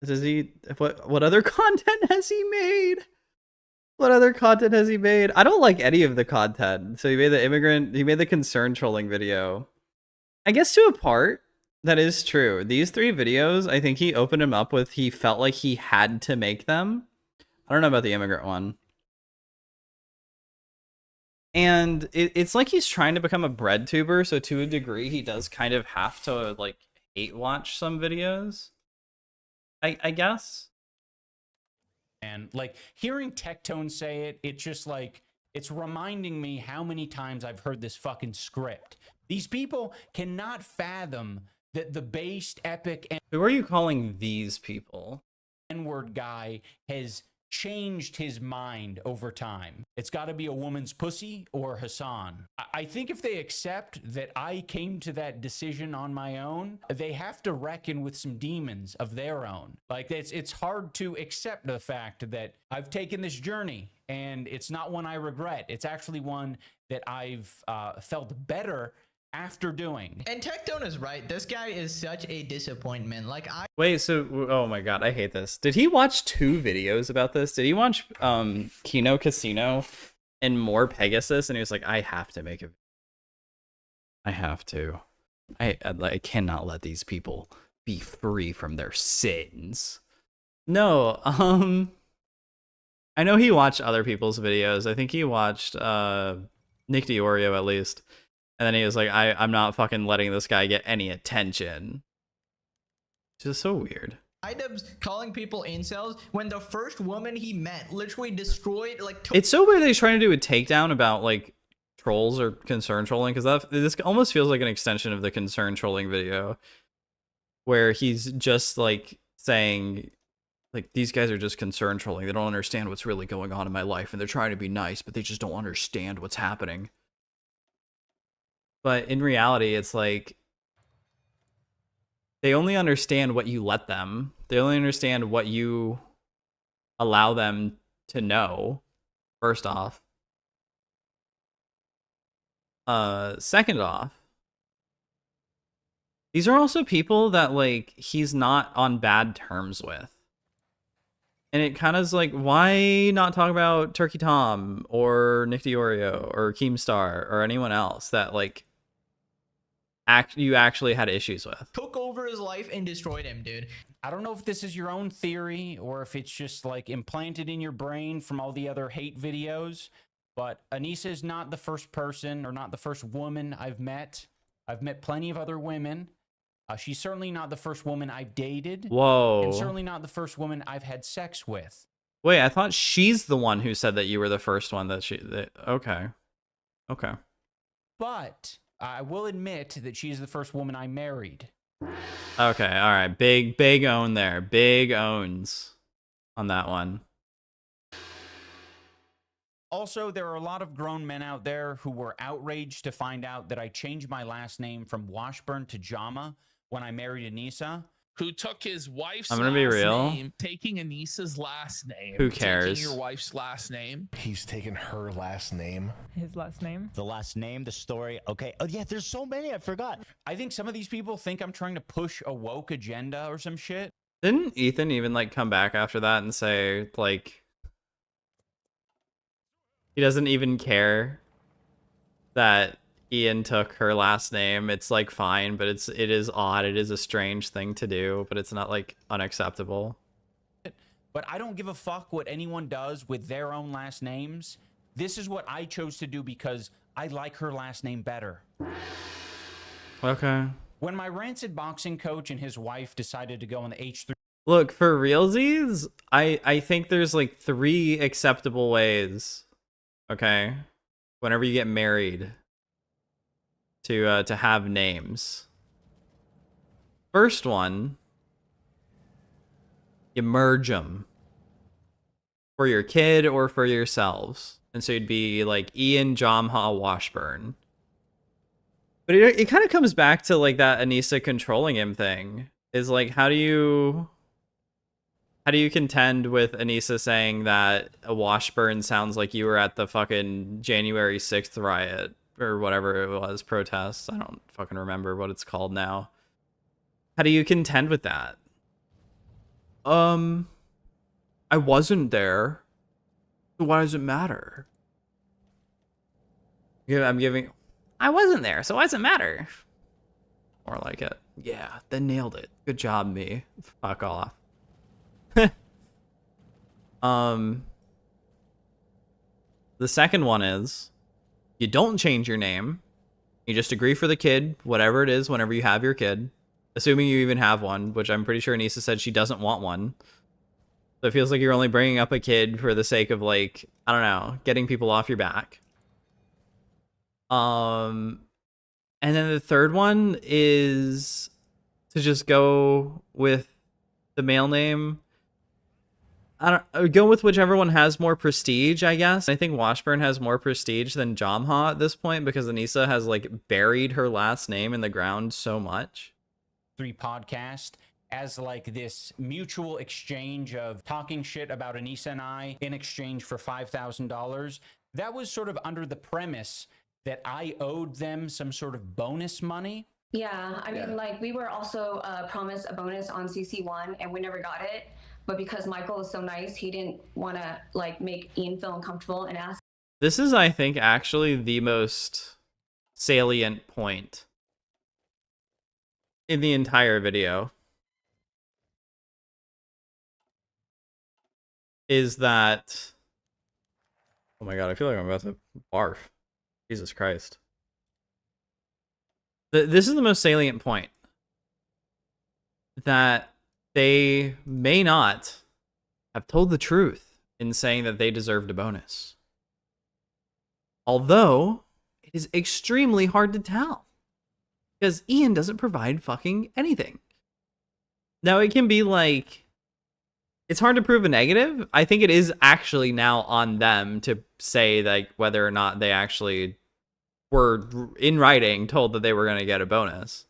A: does he what other content has he made? What other content has he made? I don't like any of the content. So he made the concern trolling video. I guess to a part, that is true. These 3 videos, I think he opened them up with he felt like he had to make them. I don't know about the immigrant one. And it's like he's trying to become a bread tuber, so to a degree he does kind of have to like hate watch some videos. I guess.
B: And like hearing Tectone say it, it's just like it's reminding me how many times I've heard this fucking script. These people cannot fathom that the based epic and
A: who are you calling these people?
B: N-word guy has changed his mind over time. It's got to be a woman's pussy or Hassan. I think if they accept that I came to that decision on my own, they have to reckon with some demons of their own. Like it's hard to accept the fact that I've taken this journey and it's not one I regret. It's actually one that I've felt better after doing.
L: And Tectone is right. This guy is such a disappointment. Like
A: Wait, so oh my god, I hate this. Did he watch 2 videos about this? Did he watch Kino Casino and more Pegasus? And he was like, I have to make a. I have to. I cannot let these people be free from their sins. No, I know he watched other people's videos. I think he watched Nick DiOrio at least. And then he was like, I'm not fucking letting this guy get any attention. It's just so weird.
L: IDubbbz calling people incels when the first woman he met literally destroyed like.
A: It's so weird that he's trying to do a takedown about like trolls or concern trolling, because this almost feels like an extension of the concern trolling video, where he's just like saying like these guys are just concern trolling. They don't understand what's really going on in my life, and they're trying to be nice, but they just don't understand what's happening. But in reality, it's like they only understand what you let them. They only understand what you allow them to know, first off. Second off, these are also people that like he's not on bad terms with. And it kind of is like, why not talk about Turkey Tom or Nick DiOrio or Keemstar or anyone else that like you actually had issues with?
L: Took over his life and destroyed him, dude.
B: I don't know if this is your own theory or if it's just like implanted in your brain from all the other hate videos, but Anissa is not the first person or not the first woman I've met. I've met plenty of other women. She's certainly not the first woman I've dated.
A: Whoa.
B: And certainly not the first woman I've had sex with.
A: Wait, I thought she's the one who said that you were the first one okay. Okay.
B: But I will admit that she's the first woman I married.
A: Okay, all right. Big own there. Big owns on that one.
B: Also, there are a lot of grown men out there who were outraged to find out that I changed my last name from Washburn to Jama when I married Anissa.
E: Who took his wife's
A: I'm gonna be real.
E: name, taking Anissa's last name.
A: Who cares?
E: Taking your wife's last name.
C: He's taken her last name.
N: His last name?
H: The last name, the story. Okay. Oh, yeah, there's so many. I forgot.
B: I think some of these people think I'm trying to push a woke agenda or some shit.
A: Didn't Ethan even like come back after that and say like he doesn't even care that Ian took her last name? It's like fine, but it is odd. It is a strange thing to do, but it's not like unacceptable.
B: But I don't give a fuck what anyone does with their own last names. This is what I chose to do because I like her last name better.
A: Okay.
B: When my rancid boxing coach and his wife decided to go on the H3.
A: Look, for realsies, I think there's like 3 acceptable ways, okay, whenever you get married, to have names. First one, you merge them for your kid or for yourselves, and so you'd be like Ian Jamha Washburn. But it kind of comes back to like that Anissa controlling him thing. Is like, how do you contend with Anissa saying that a Washburn sounds like you were at the fucking January 6th riot or whatever it was, protest? I don't fucking remember what it's called now. How do you contend with that? I wasn't there. So why does it matter? Yeah, I wasn't there, so why does it matter? More like it. Yeah, they nailed it. Good job, me. Fuck off. The second one is You don't change your name. You just agree for the kid, whatever it is, whenever you have your kid. Assuming you even have one, which I'm pretty sure Anissa said she doesn't want one. So it feels like you're only bringing up a kid for the sake of, like, I don't know, getting people off your back. And then the third one is to just go with the male name. I would go with whichever one has more prestige, I guess. I think Washburn has more prestige than Jamha at this point because Anissa has, like, buried her last name in the ground so much.
B: Podcast as like this mutual exchange of talking shit about Anissa and I in exchange for $5,000. That was sort of under the premise that I owed them some sort of bonus money.
N: Yeah, I mean, like, we were also promised a bonus on CC1 and we never got it. But because Michael was so nice, he didn't want to, like, make Ian feel uncomfortable and ask.
A: This is, I think, actually the most salient point in the entire video. Is that... Oh my god, I feel like I'm about to barf. Jesus Christ. This is the most salient point. That they may not have told the truth in saying that they deserved a bonus. Although, it is extremely hard to tell. Because Ian doesn't provide fucking anything. Now, it can be like... It's hard to prove a negative. I think it is actually now on them to say, like, whether or not they actually were, in writing, told that they were going to get a bonus.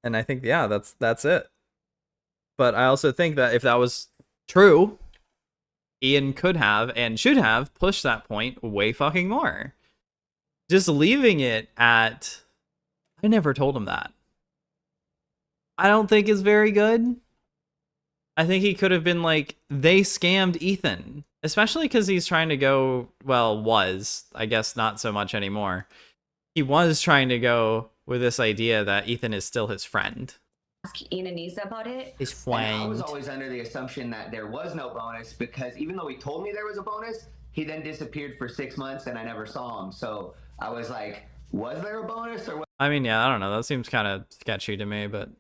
A: And I think, yeah, that's it. But I also think that if that was true, Ian could have and should have pushed that point way fucking more. Just leaving it at, I never told him that, I don't think is very good. I think he could have been like, they scammed Ethan. Especially because he's trying to go, well, was, I guess not so much anymore. He was trying to go with this idea that Ethan is still his friend.
N: Ask Ian and Nisa about it.
A: His
I: And I
A: friend.
I: was always under the assumption that there was no bonus because even though he told me there was a bonus, he then disappeared for 6 months and I never saw him. So I was like, was there a bonus or what?
A: I mean, yeah, I don't know. That seems kind of sketchy to me, but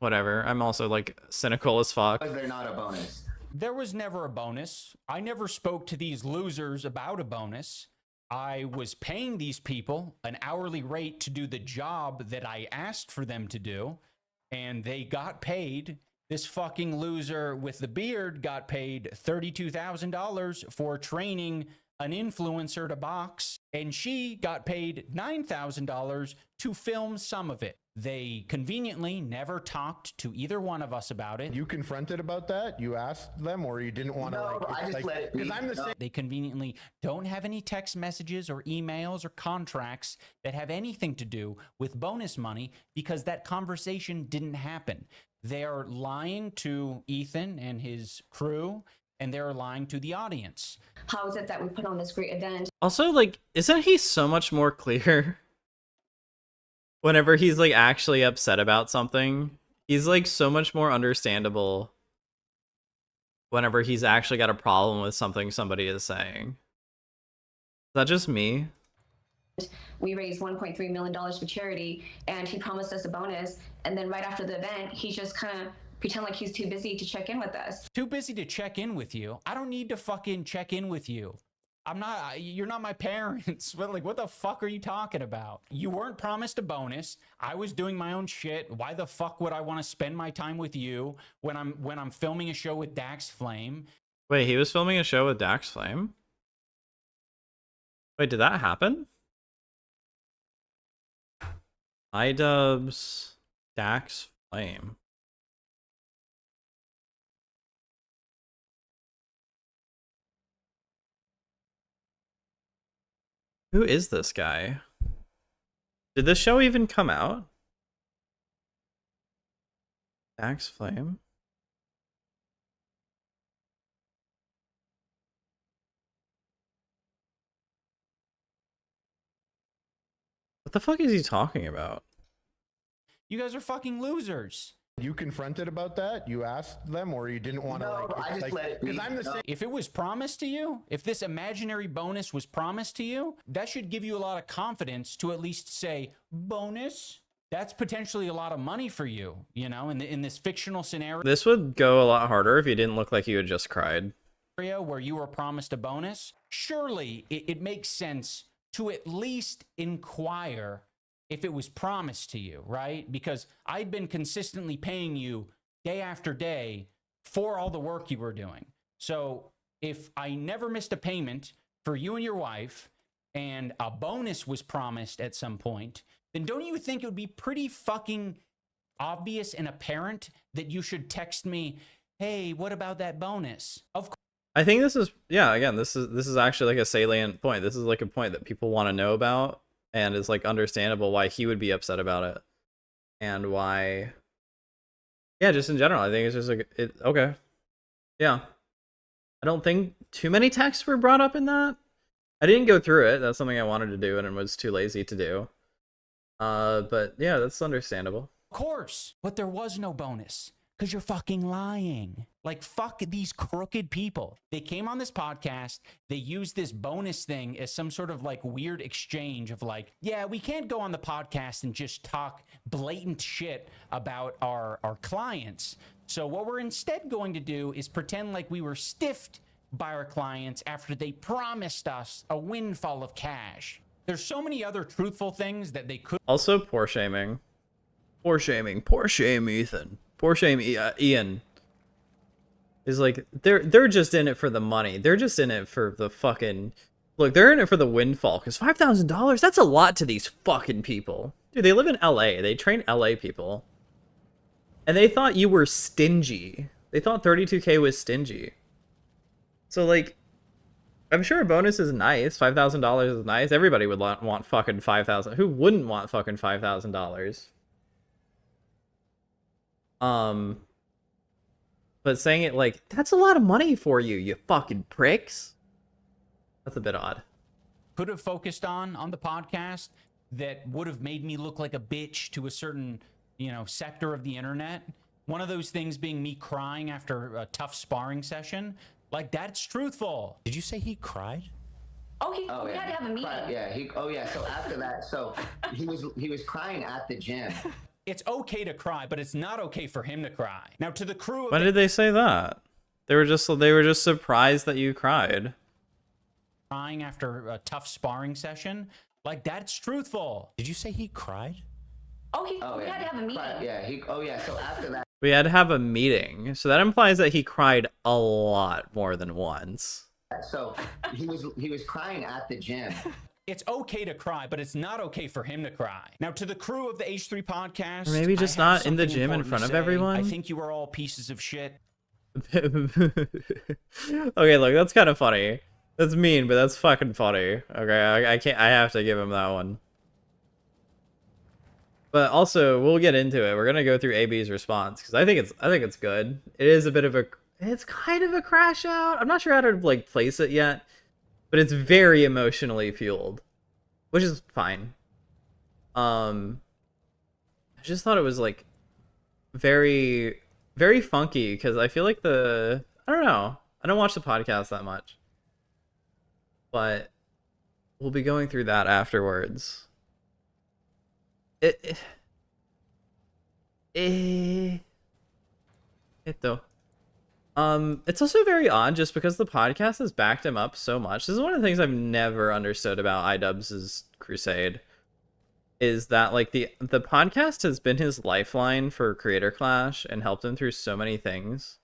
A: whatever. I'm also, like, cynical as fuck.
I: Was there not a bonus?
B: There was never a bonus. I never spoke to these losers about a bonus. I was paying these people an hourly rate to do the job that I asked for them to do, and they got paid. This fucking loser with the beard got paid $32,000 for training an influencer to box, and she got paid $9,000 to film some of it. They conveniently never talked to either one of us about it.
O: You confronted about that? You asked them, or you didn't want to?
I: No,
O: like,
I: I just let it be.
O: Because I'm the same.
B: They conveniently don't have any text messages or emails or contracts that have anything to do with bonus money because that conversation didn't happen. They are lying to Ethan and his crew, and they're lying to the audience.
N: How is it that we put on this great event?
A: Also, like, isn't he so much more clear whenever he's, like, actually upset about something? He's, like, so much more understandable whenever he's actually got a problem with something somebody is saying. Is that just me?
N: We raised $1.3 million for charity, and he promised us a bonus. And then right after the event, he just kind of pretend like he's too busy to check in with us.
B: Too busy to check in with you? I don't need to fucking check in with you. I'm not, you're not my parents. But like, what the fuck are you talking about? You weren't promised a bonus. I was doing my own shit. Why the fuck would I want to spend my time with you when I'm filming a show with Dax Flame?
A: Wait, he was filming a show with Dax Flame? Wait, did that happen? IDubbbz, Dax Flame. Who is this guy? Did this show even come out? Dax Flame? What the fuck is he talking about?
B: You guys are fucking losers.
O: You confronted about that? You asked them, or you didn't want to?
I: No, I just let it be.
O: Because I'm the same.
B: If it was promised to you, if this imaginary bonus was promised to you, that should give you a lot of confidence to at least say, bonus? That's potentially a lot of money for you, you know, in this fictional scenario.
A: This would go a lot harder if you didn't look like you had just cried.
B: Where you were promised a bonus. Surely it makes sense to at least inquire if it was promised to you, right? Because I'd been consistently paying you day after day for all the work you were doing. So if I never missed a payment for you and your wife and a bonus was promised at some point, then don't you think it would be pretty fucking obvious and apparent that you should text me, hey, what about that bonus? Of course.
A: I think this is, yeah, again, this is actually like a salient point. This is like a point that people want to know about. And it's like understandable why he would be upset about it, and why, yeah, just in general, I think it's just like okay, yeah. I don't think too many texts were brought up in that. I didn't go through it. That's something I wanted to do and was too lazy to do. But yeah, that's understandable.
B: Of course, but there was no bonus because you're fucking lying. Like, fuck these crooked people. They came on this podcast. They used this bonus thing as some sort of like weird exchange of like, yeah, we can't go on the podcast and just talk blatant shit about our clients. So what we're instead going to do is pretend like we were stiffed by our clients after they promised us a windfall of cash. There's so many other truthful things that they could.
A: Also, poor shaming. Poor shaming. Poor shame, Ethan. Poor shame, Ian. Is like they're just in it for the money. They're just in it for the fucking look. They're in it for the windfall because $5,000. That's a lot to these fucking people, dude. They live in LA. They train LA people, and they thought you were stingy. They thought 32K was stingy. So like, I'm sure a bonus is nice. $5,000 is nice. Everybody would want fucking 5,000. Who wouldn't want fucking $5,000? But saying it like, that's a lot of money for you, you fucking pricks. That's a bit odd.
B: Could have focused on the podcast that would have made me look like a bitch to a certain, you know, sector of the internet. One of those things being me crying after a tough sparring session. Like, that's truthful.
K: Did you say he cried?
N: Oh, we had to have a meeting.
I: Yeah, so after that, so he was crying at the gym.
B: It's okay to cry, but it's not okay for him to cry. Now, to the crew of
A: When did they say that? They were just surprised that you cried.
B: Crying after a tough sparring session, like, that's truthful.
K: Did you say he cried?
N: We had to have a meeting.
I: So after that.
A: We had to have a meeting, so that implies that he cried a lot more than once.
I: So he was crying at the gym.
B: It's okay to cry, but it's not okay for him to cry. Now, to the crew of the H3 podcast,
A: Or maybe just not in the gym in front of everyone.
B: I think you are all pieces of shit.
A: Okay, look, that's kind of funny. That's mean, but that's fucking funny. Okay, I can't. I have to give him that one. But also, we'll get into it. We're gonna go through AB's response because I think it's good. It is a bit of a. It's kind of a crash out. I'm not sure how to like place it yet. But it's very emotionally fueled, which is fine. I just thought it was like very, very funky because I feel like I don't know. I don't watch the podcast that much, but we'll be going through that afterwards. It's also very odd just because the podcast has backed him up so much. This is one of the things I've never understood about IDubbbz's crusade, is that like the podcast has been his lifeline for Creator Clash and helped him through so many things.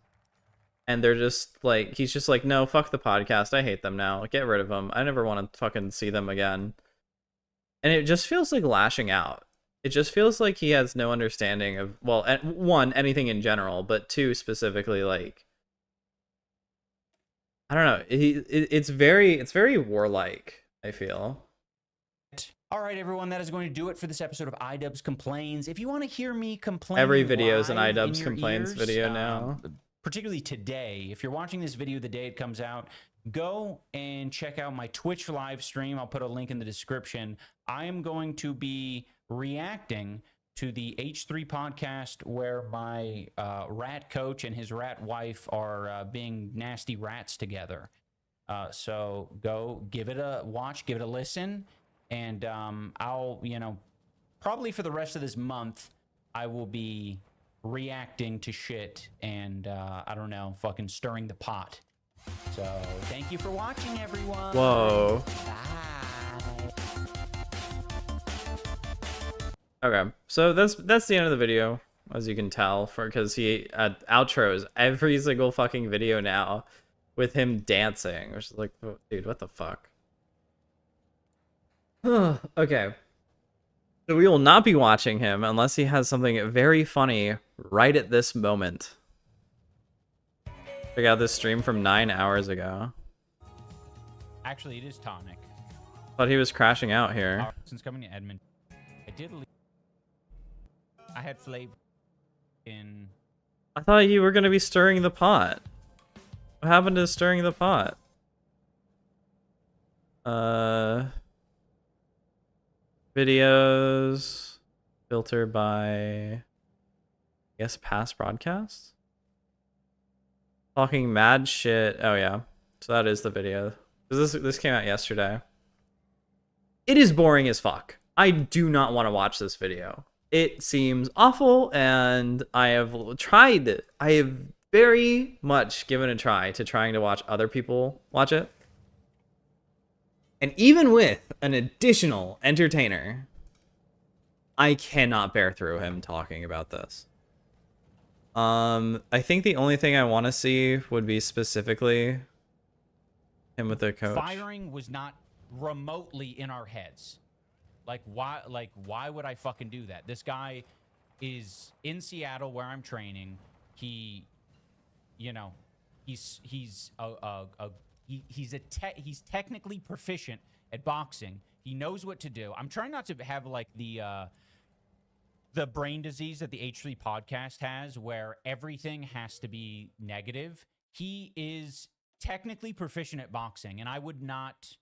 A: And they're just like, he's just like, no, fuck the podcast. I hate them now. Get rid of them. I never want to fucking see them again. And it just feels like lashing out. It just feels like he has no understanding of, well, one, anything in general, but two, specifically, like, I don't know. It's very warlike, I feel.
B: All right, everyone, that is going to do it for this episode of IDubbbz Complains. If you want to hear me complain,
A: every video is an IDubbbz Complains video now.
B: Particularly today, if you're watching this video the day it comes out, go and check out my Twitch live stream. I'll put a link in the description. I am going to be reacting to the H3 podcast where my rat coach and his rat wife are being nasty rats together. So go give it a watch, give it a listen, and I'll, you know, probably for the rest of this month, I will be reacting to shit and I don't know, fucking stirring the pot. So thank you for watching, everyone.
A: Whoa.
B: Bye.
A: Okay, so that's the end of the video, as you can tell, because he outros every single fucking video now with him dancing, which is like, oh, dude, what the fuck? Okay, so we will not be watching him unless he has something very funny right at this moment. Check out this stream from 9 hours ago.
B: Actually, it is tonic.
A: Thought he was crashing out here.
B: Since coming to Edmonton, I did leave. I had flavor in.
A: I thought you were gonna be stirring the pot. What happened to stirring the pot? Videos filtered by, I guess, past broadcasts. Talking mad shit. Oh yeah, so that is the video. This came out yesterday. It is boring as fuck. I do not want to watch this video. It seems awful, and I have very much given a try to trying to watch other people watch it. And even with an additional entertainer, I cannot bear through him talking about this. I think the only thing I want to see would be specifically him with the coach.
B: Firing was not remotely in our heads. Like why would I fucking do that? This guy is in Seattle where I'm training. He, you know, he's technically proficient at boxing. He knows what to do. I'm trying not to have like the brain disease that the H3 podcast has, where everything has to be negative. He is technically proficient at boxing, and I would not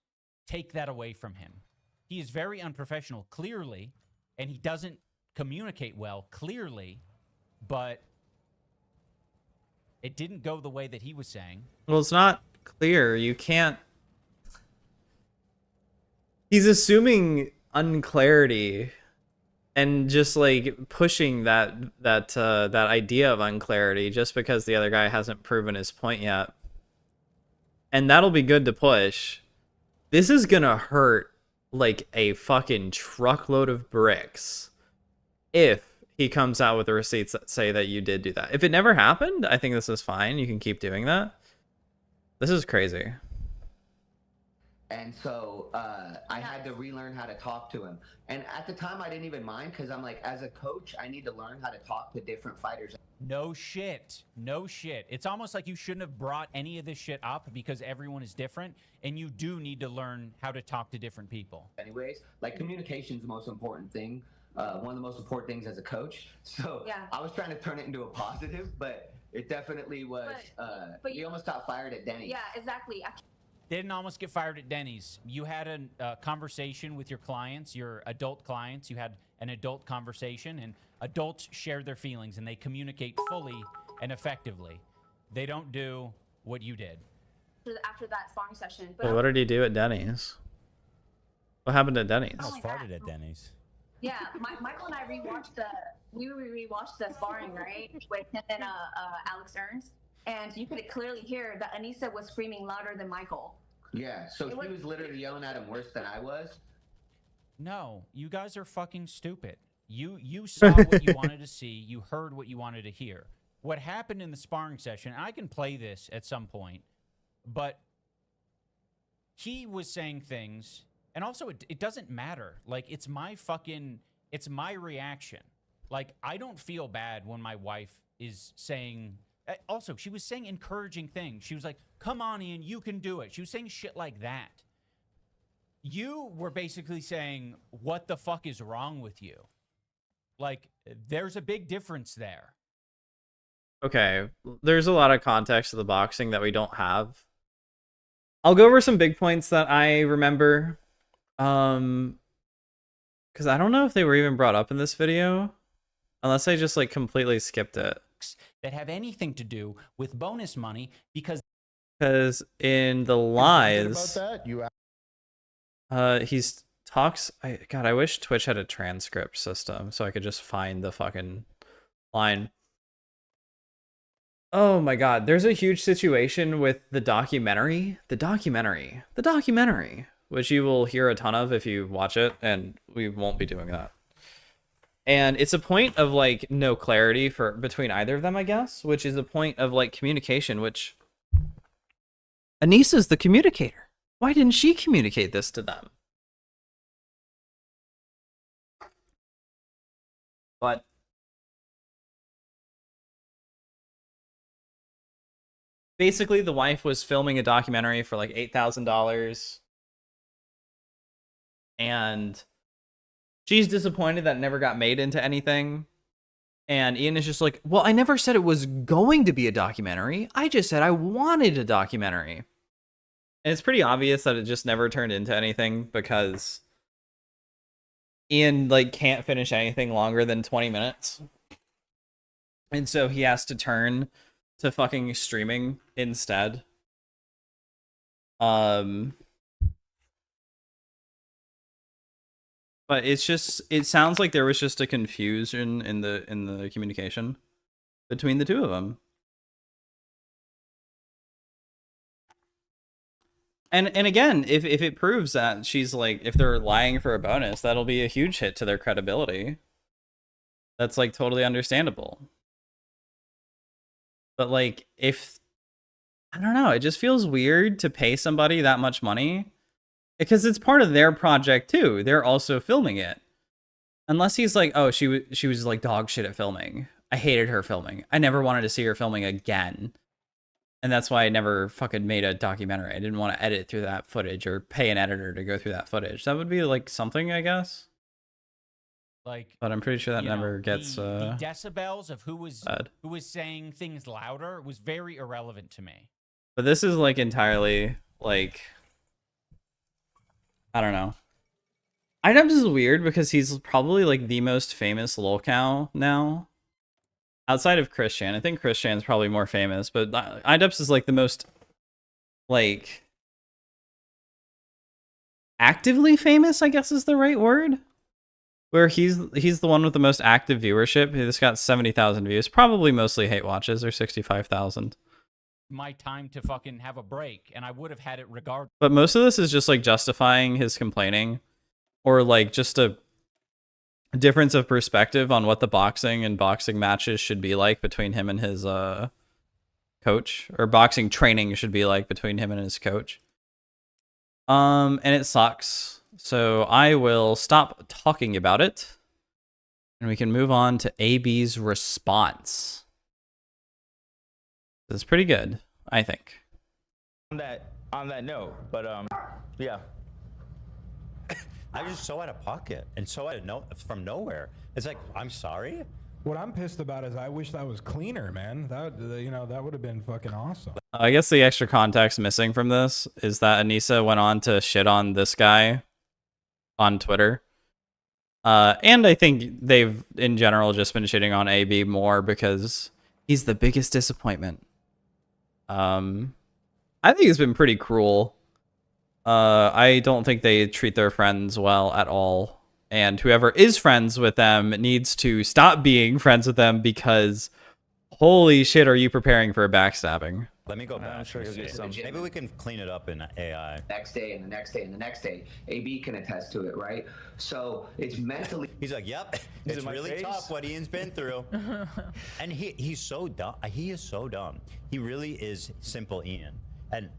B: take that away from him. He is very unprofessional, clearly, and he doesn't communicate well, clearly, but it didn't go the way that he was saying.
A: Well, it's not clear. You can't... He's assuming unclarity and just like pushing that idea of unclarity just because the other guy hasn't proven his point yet. And that'll be good to push. This is gonna hurt like a fucking truckload of bricks if he comes out with the receipts that say that you did do that. If it never happened, I think this is fine. You can keep doing that. This is crazy.
I: And so I had to relearn how to talk to him. And at the time, I didn't even mind because I'm like, as a coach, I need to learn how to talk to different fighters.
B: No shit. No shit. It's almost like you shouldn't have brought any of this shit up because everyone is different, and you do need to learn how to talk to different people.
I: Anyways, like communication is the most important thing. One of the most important things as a coach. So yeah. I was trying to turn it into a positive, but it definitely was. But he almost got fired at Denny's.
N: Yeah, exactly.
B: Didn't almost get fired at Denny's. You had a conversation with your clients, your adult clients. You had an adult conversation, and adults share their feelings, and they communicate fully and effectively. They don't do what you did.
N: After that sparring session.
A: But what did he do at Denny's? What happened at Denny's?
K: I almost farted at Denny's.
N: Yeah, Michael and I rewatched the sparring, right, with him and Alex Ernst. And you could clearly hear that Anissa was screaming louder than Michael.
I: Yeah, so he was literally yelling at him worse than I was.
B: No, you guys are fucking stupid. You saw what you wanted to see. You heard what you wanted to hear. What happened in the sparring session, and I can play this at some point, but he was saying things, and also it doesn't matter. Like, it's my reaction. Like, I don't feel bad when my wife is saying... Also, she was saying encouraging things. She was like, come on, Ian, you can do it. She was saying shit like that. You were basically saying, what the fuck is wrong with you? Like, there's a big difference there.
A: Okay, there's a lot of context to the boxing that we don't have. I'll go over some big points that I remember. Because I don't know if they were even brought up in this video. Unless I just like completely skipped it.
B: that have anything to do with bonus money because
A: in the
O: About
A: lies,
O: that, you
A: he's talks. God, I wish Twitch had a transcript system so I could just find the fucking line. Oh my God, there's a huge situation with the documentary, which you will hear a ton of if you watch it, and we won't be doing that. And it's a point of like no clarity between either of them, I guess, which is a point of like communication, which Anissa's the communicator. Why didn't she communicate this to them? But basically, the wife was filming a documentary for like $8,000, and she's disappointed that it never got made into anything. And Ian is just like, well, I never said it was going to be a documentary. I just said I wanted a documentary. And it's pretty obvious that it just never turned into anything because Ian like can't finish anything longer than 20 minutes. And so he has to turn to fucking streaming instead. But it's just, it sounds like there was just a confusion in the communication between the two of them. And again, if it proves that she's like, if they're lying for a bonus, that'll be a huge hit to their credibility. That's like totally understandable. But like, if, I don't know, it just feels weird to pay somebody that much money. Because it's part of their project too. They're also filming it. Unless he's like, oh, she was like dog shit at filming. I hated her filming. I never wanted to see her filming again. And that's why I never fucking made a documentary. I didn't want to edit through that footage or pay an editor to go through that footage. That would be like something, I guess.
B: like,
A: But I'm pretty sure that
B: you
A: never
B: know,
A: gets
B: the decibels of who was
A: said.
B: saying things louder was very irrelevant to me.
A: But this is like entirely like, I don't know. IDubbbz is weird because he's probably like the most famous lolcow now. Outside of Christian. I think Christian's probably more famous, but IDubbbz is like the most like actively famous, I guess is the right word. Where he's the one with the most active viewership. He's got 70,000 views, probably mostly hate watches, or 65,000.
B: My time to fucking have a break, and I would have had it regardless.
A: But most of this is just like justifying his complaining, or like just a difference of perspective on what the boxing and boxing matches should be like between him and his coach, or boxing training should be like between him and his coach. And it sucks. So I will stop talking about it, and we can move on to AB's response. It's pretty good, I think.
P: On that note, but yeah.
H: I was just so out of pocket and so from nowhere. It's like, I'm sorry.
Q: What I'm pissed about is I wish that was cleaner, man. That that would have been fucking awesome.
A: I guess the extra context missing from this is that Anissa went on to shit on this guy on Twitter. And I think they've, in general, just been shitting on AB more because he's the biggest disappointment. I think it's been pretty cruel. I don't think they treat their friends well at all. And whoever is friends with them needs to stop being friends with them because holy shit, are you preparing for a backstabbing?
H: Let me go back.
I: I'm sure he'll get some.
H: Maybe we can clean it up in AI.
I: Next day and the next day and the next day. AB can attest to it, right? So it's mentally.
H: He's like, yep, it's really tough what Ian's been through. And he's so dumb. He is so dumb. He really is simple Ian. And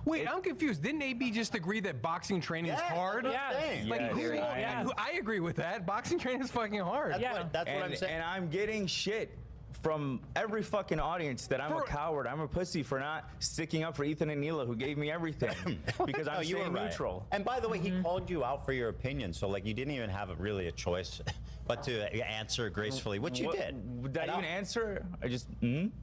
J: Wait, I'm confused. Didn't AB just agree that boxing training is hard?
P: Yeah.
J: Like,
P: Yeah.
J: I agree with that. Boxing training is fucking hard.
H: That's what I'm saying.
P: And I'm getting shit from every fucking audience that I'm a coward. I'm a pussy for not sticking up for Ethan and Neela, who gave me everything because I'm
H: you were
P: staying
H: right.
P: neutral.
H: And by the way, he called you out for your opinion, so like you didn't even have really a choice but to answer gracefully, which you did.
P: Did I even answer? I just.
H: And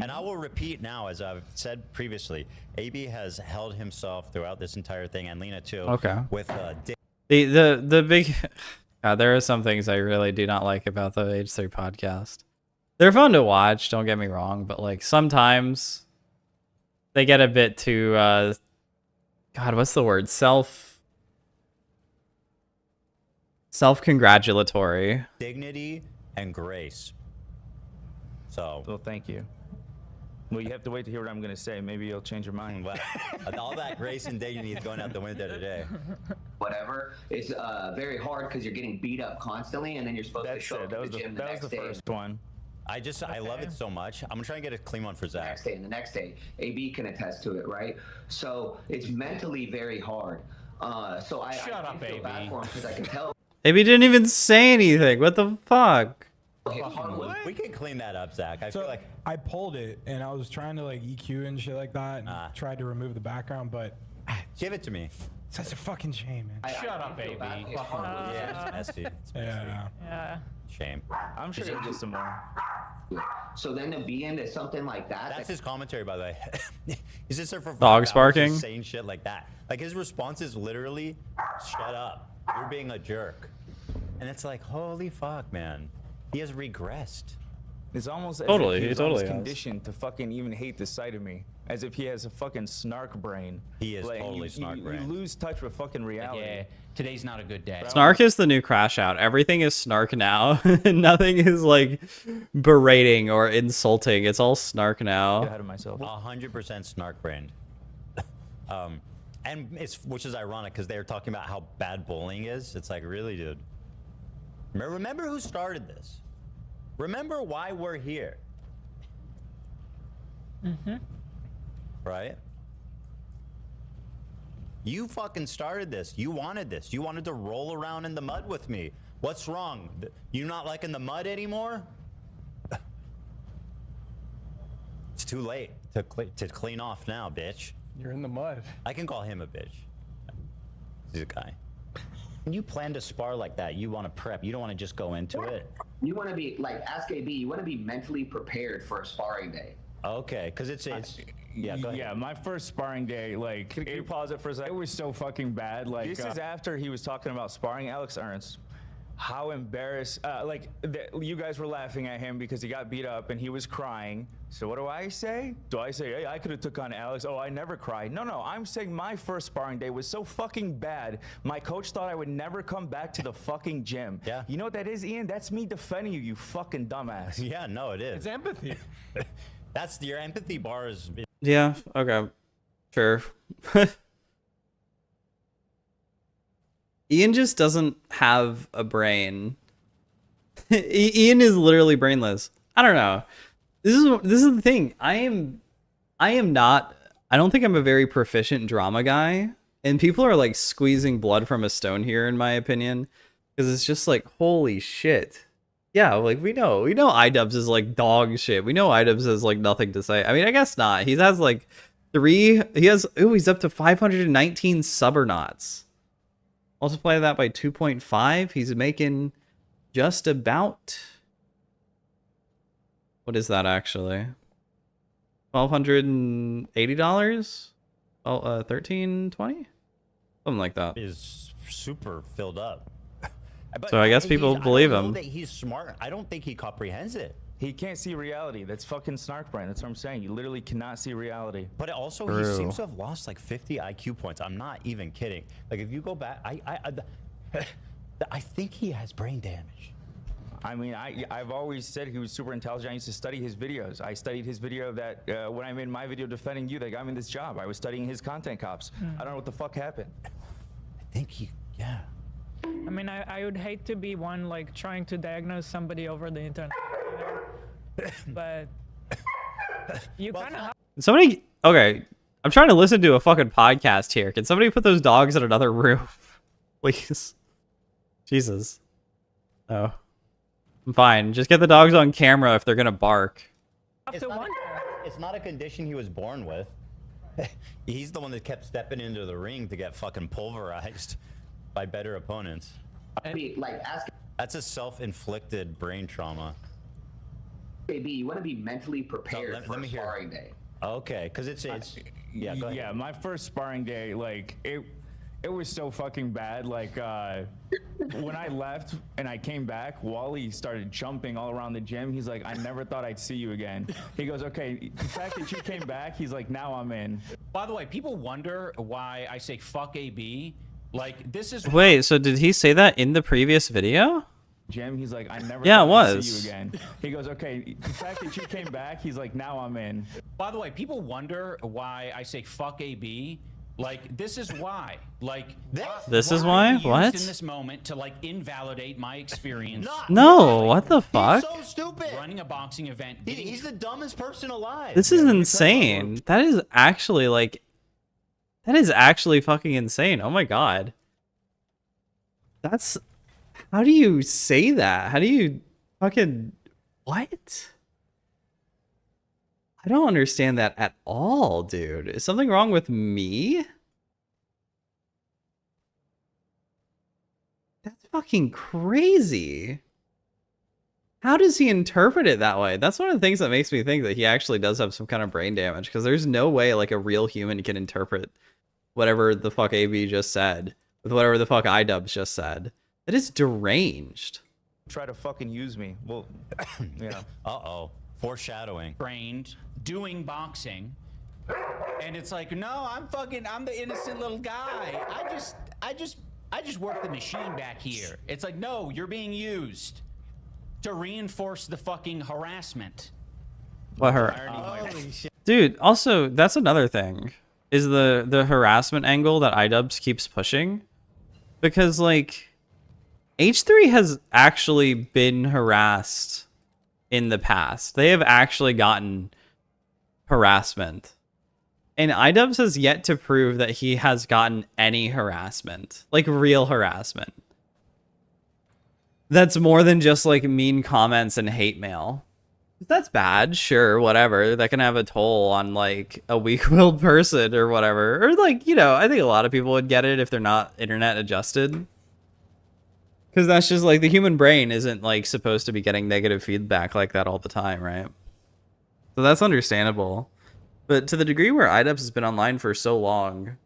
H: I will repeat now, as I've said previously, AB has held himself throughout this entire thing, and Lena too.
A: Okay.
H: With
A: the big. There are some things I really do not like about the H3 podcast. They're fun to watch, don't get me wrong, but like sometimes they get a bit too God, what's the word? Self-congratulatory.
H: Dignity and grace. So.
P: Well, thank you. Well, you have to wait to hear what I'm going to say. Maybe you'll change your mind.
H: Well, all that grace and dignity is going out the window today.
I: Whatever. It's very hard because you're getting beat up constantly, and then you're supposed to show up to the gym the next day.
P: First one.
H: I love it so much. I'm trying to get a clean one for Zach.
I: Next day and the next day. AB can attest to it, right? So it's mentally very hard. So I feel bad for him because I can tell.
A: AB didn't even say anything. What the fuck?
H: We can clean that up, Zach. I feel like
Q: I pulled it and I was trying to like EQ and shit like that and tried to remove the background, but
H: give it to me.
Q: Such a fucking shame, man.
B: Shut up, baby.
H: Yeah, it's messy. It's messy.
D: Yeah.
H: Shame.
P: I'm sure you'll get some more.
I: So then to be into something like that.
H: That's his commentary, by the way. He's just there for
A: dogs barking,
H: saying shit like that. Like his response is literally, "Shut up, you're being a jerk," and it's like, holy fuck, man. He has regressed.
P: It's almost as
A: totally.
P: if
A: He
P: he's
A: totally
P: conditioned to fucking even hate the sight of me, as if he has a fucking snark brain.
H: He is totally snark brain.
P: You lose touch with fucking reality.
B: Yeah, today's not a good day.
A: Snark is the new crash out. Everything is snark now. Nothing is like berating or insulting. It's all snark now.
P: Get ahead of myself.
H: 100% snark brained. And which is ironic because they're talking about how bad bullying is. It's like, really, dude. Remember who started this. Remember why we're here. Right? You fucking started this. You wanted this. You wanted to roll around in the mud with me. What's wrong? You not liking the mud anymore? It's too late to clean off now, bitch.
O: You're in the mud.
H: I can call him a bitch. He's a guy. When you plan to spar like that, you want to prep. You don't want to just go into it.
I: You want to be like, ask AB. You want to be mentally prepared for a sparring day.
H: Okay, because it's yeah. Go ahead.
P: Yeah, my first sparring day, like, can you pause it for a second? It was so fucking bad. Like, this is after he was talking about sparring Alex Ernst. How embarrassed! You guys were laughing at him because he got beat up and he was crying. So what do I say? Do I say, hey, I could have took on Alex? Oh, I never cried. No, I'm saying my first sparring day was so fucking bad. My coach thought I would never come back to the fucking gym.
H: Yeah.
P: You know what that is, Ian? That's me defending you, you fucking dumbass.
H: Yeah, no, it is.
O: It's empathy.
H: That's your empathy bar is.
A: Yeah. Okay. Sure. Ian just doesn't have a brain. Ian is literally brainless. I don't know. This is the thing. I don't think I'm a very proficient drama guy, and people are like squeezing blood from a stone here, in my opinion, because it's just like, holy shit. Yeah, like we know IDubbbz is like dog shit. We know IDubbbz has like nothing to say. I mean, I guess not. He has like he's up to 519 subbernauts. Multiply that by 2.5. He's making just about, what is that actually? $1,280? Well, $1,320? Something like that.
H: Is super filled up. But
A: so I guess people believe him.
H: I don't know that he's smart. I don't think he comprehends it.
P: He can't see reality. That's fucking snark brain. That's what I'm saying. You literally cannot see reality.
H: But also, he seems to have lost like 50 IQ points. I'm not even kidding. Like, if you go back, I think he has brain damage.
P: I mean, I've always said he was super intelligent. I used to study his videos. I studied his video that when I made my video defending you, that got me this job. I was studying his content cops. I don't know what the fuck happened.
H: I think yeah.
R: I mean, I would hate to be one like trying to diagnose somebody over the internet, but you kind of.
A: Somebody, okay, I'm trying to listen to a fucking podcast here. Can somebody put those dogs in another room, please? Jesus. Oh, I'm fine. Just get the dogs on camera if they're gonna bark.
H: It's not a condition he was born with. He's the one that kept stepping into the ring to get fucking pulverized by better opponents. That's a self-inflicted brain trauma.
I: AB, you want to be mentally prepared for a sparring day.
H: Okay, because it's yeah. Go ahead.
P: Yeah, my first sparring day, like It was so fucking bad. Like, when I left and I came back, Wally started jumping all around the gym. He's like, I never thought I'd see you again. He goes, okay, the fact that you came back, he's like, now I'm in.
B: By the way, people wonder why I say fuck AB. Like, this is...
A: Wait, so did he say that in the previous video?
P: Jim, he's like, I never
A: Yeah,
P: thought
A: it
P: I'd
A: was.
P: see you again. He goes, okay, the fact that you came back, he's like, now I'm in.
B: By the way, people wonder why I say fuck AB. Like, this is why. Like,
A: This is why?
B: used
A: What?
B: in this moment to, like, invalidate my experience.
A: No, what the fuck?
H: He's so stupid.
B: Running a boxing event.
H: He's the dumbest person alive.
A: This is insane. That is actually like, that is actually fucking insane. Oh my god. That's, how do you say that? How do you fucking, what? I don't understand that at all, dude. Is something wrong with me? That's fucking crazy. How does he interpret it that way? That's one of the things that makes me think that he actually does have some kind of brain damage, because there's no way like a real human can interpret whatever the fuck AB just said with whatever the fuck IDubbbz just said. That is deranged.
P: Try to fucking use me. Well, yeah.
H: Uh-oh. Foreshadowing.
B: Trained, doing boxing. And it's like, no, I'm the innocent little guy. I just work the machine back here. It's like, no, you're being used to reinforce the fucking harassment.
A: What Dude, also, that's another thing. Is the harassment angle that IDubbbz keeps pushing. Because, like, H3 has actually been harassed in the past. They have actually gotten harassment. And IDubbbz has yet to prove that he has gotten any harassment. Like, real harassment. That's more than just, like, mean comments and hate mail. That's bad, sure, whatever. That can have a toll on, like, a weak-willed person or whatever. Or, like, you know, I think a lot of people would get it if they're not internet adjusted. Because that's just, like, the human brain isn't, like, supposed to be getting negative feedback like that all the time, right? So that's understandable. But to the degree where IDubbbz has been online for so long,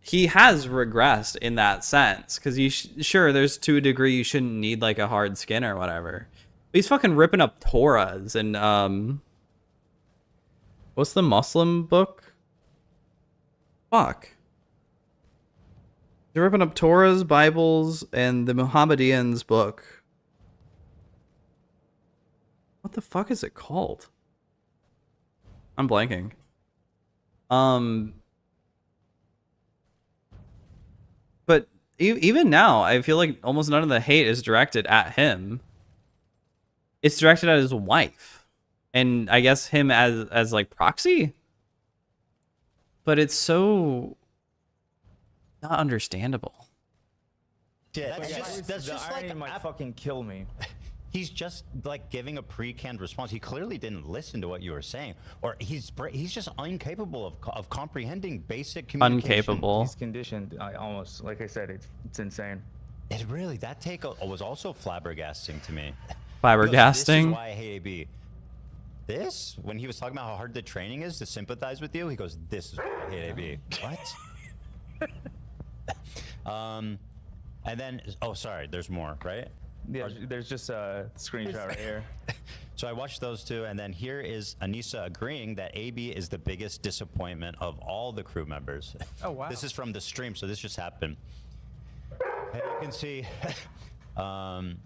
A: he has regressed in that sense. Because sure, there's to a degree you shouldn't need, like, a hard skin or whatever. But he's fucking ripping up Torahs and, what's the Muslim book? Fuck. They're ripping up Torahs, Bibles, and the Mohammedans book. What the fuck is it called? I'm blanking. But even now, I feel like almost none of the hate is directed at him. It's directed at his wife. And I guess him as like proxy. But it's so not understandable.
H: Yeah, that's just like
P: might fucking kill me.
H: He's just like giving a pre-canned response. He clearly didn't listen to what you were saying, or he's just incapable of comprehending basic communication.
A: Incapable.
P: He's conditioned. I almost, like I said, it's insane.
H: It really, that take was also flabbergasting to me.
A: Flabbergasting?
H: This is why I hate AB. This, when he was talking about how hard the training is to sympathize with you, he goes, "This is why I hate AB." What? And then, oh, sorry, there's more, right?
P: Yeah, there's just a screenshot right here.
H: So I watched those two, and then here is Anissa agreeing that AB is the biggest disappointment of all the crew members.
B: Oh, wow.
H: This is from the stream, so this just happened. And you can see, you want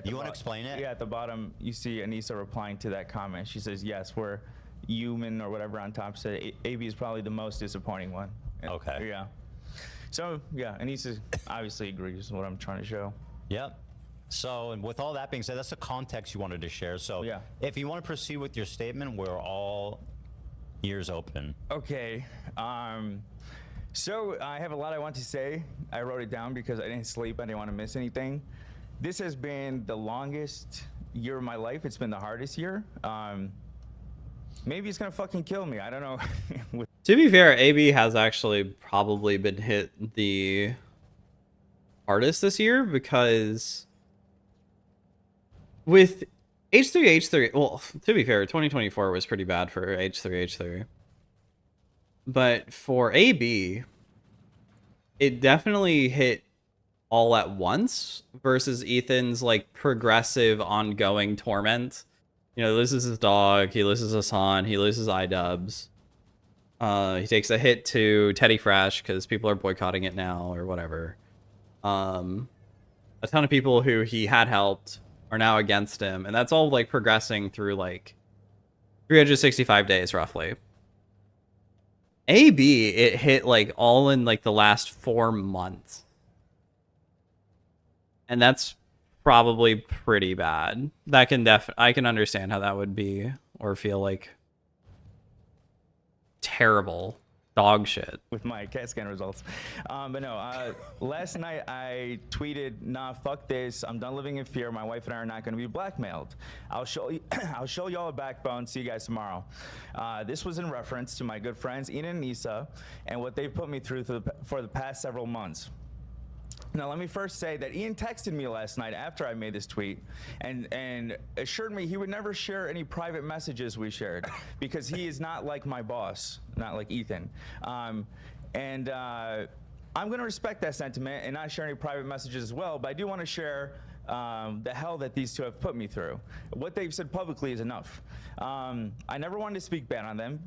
H: to explain it?
P: Yeah, at the bottom, you see Anissa replying to that comment. She says, yes, we're human or whatever on top. Said AB is probably the most disappointing one.
H: Okay.
P: Yeah. So, yeah, Anissa obviously agrees with what I'm trying to show.
H: Yep. So, and with all that being said, that's the context you wanted to share. So,
P: yeah,
H: if you want to proceed with your statement, we're all ears open.
P: Okay. So I have a lot I want to say. I wrote it down because I didn't sleep. I didn't want to miss anything. This has been the longest year of my life. It's been the hardest year. Maybe it's gonna fucking kill me. I don't know.
A: To be fair, AB has actually probably been hit the hardest this year, because with H3H3, well, to be fair, 2024 was pretty bad for H3H3. But for AB, it definitely hit all at once versus Ethan's like progressive ongoing torment. You know, he loses his dog, he loses Hassan, he loses IDubbbz. He takes a hit to Teddy Fresh because people are boycotting it now or whatever. A ton of people who he had helped are now against him, and that's all like progressing through like 365 days roughly. AB, it hit like all in like the last 4 months. And that's probably pretty bad. That can I can understand how that would be or feel like terrible dog shit
P: with my CAT scan results. But no, last night I tweeted, "Nah, fuck this. I'm done living in fear. My wife and I are not going to be blackmailed. I'll show you, I'll show y'all a backbone. See you guys tomorrow." This was in reference to my good friends Ian and Nisa and what they put me through for the past several months. Now, let me first say that Ian texted me last night after I made this tweet and assured me he would never share any private messages we shared because he is not like my boss, not like Ethan. I'm going to respect that sentiment and not share any private messages as well, but I do want to share the hell that these two have put me through. What they've said publicly is enough. I never wanted to speak bad on them.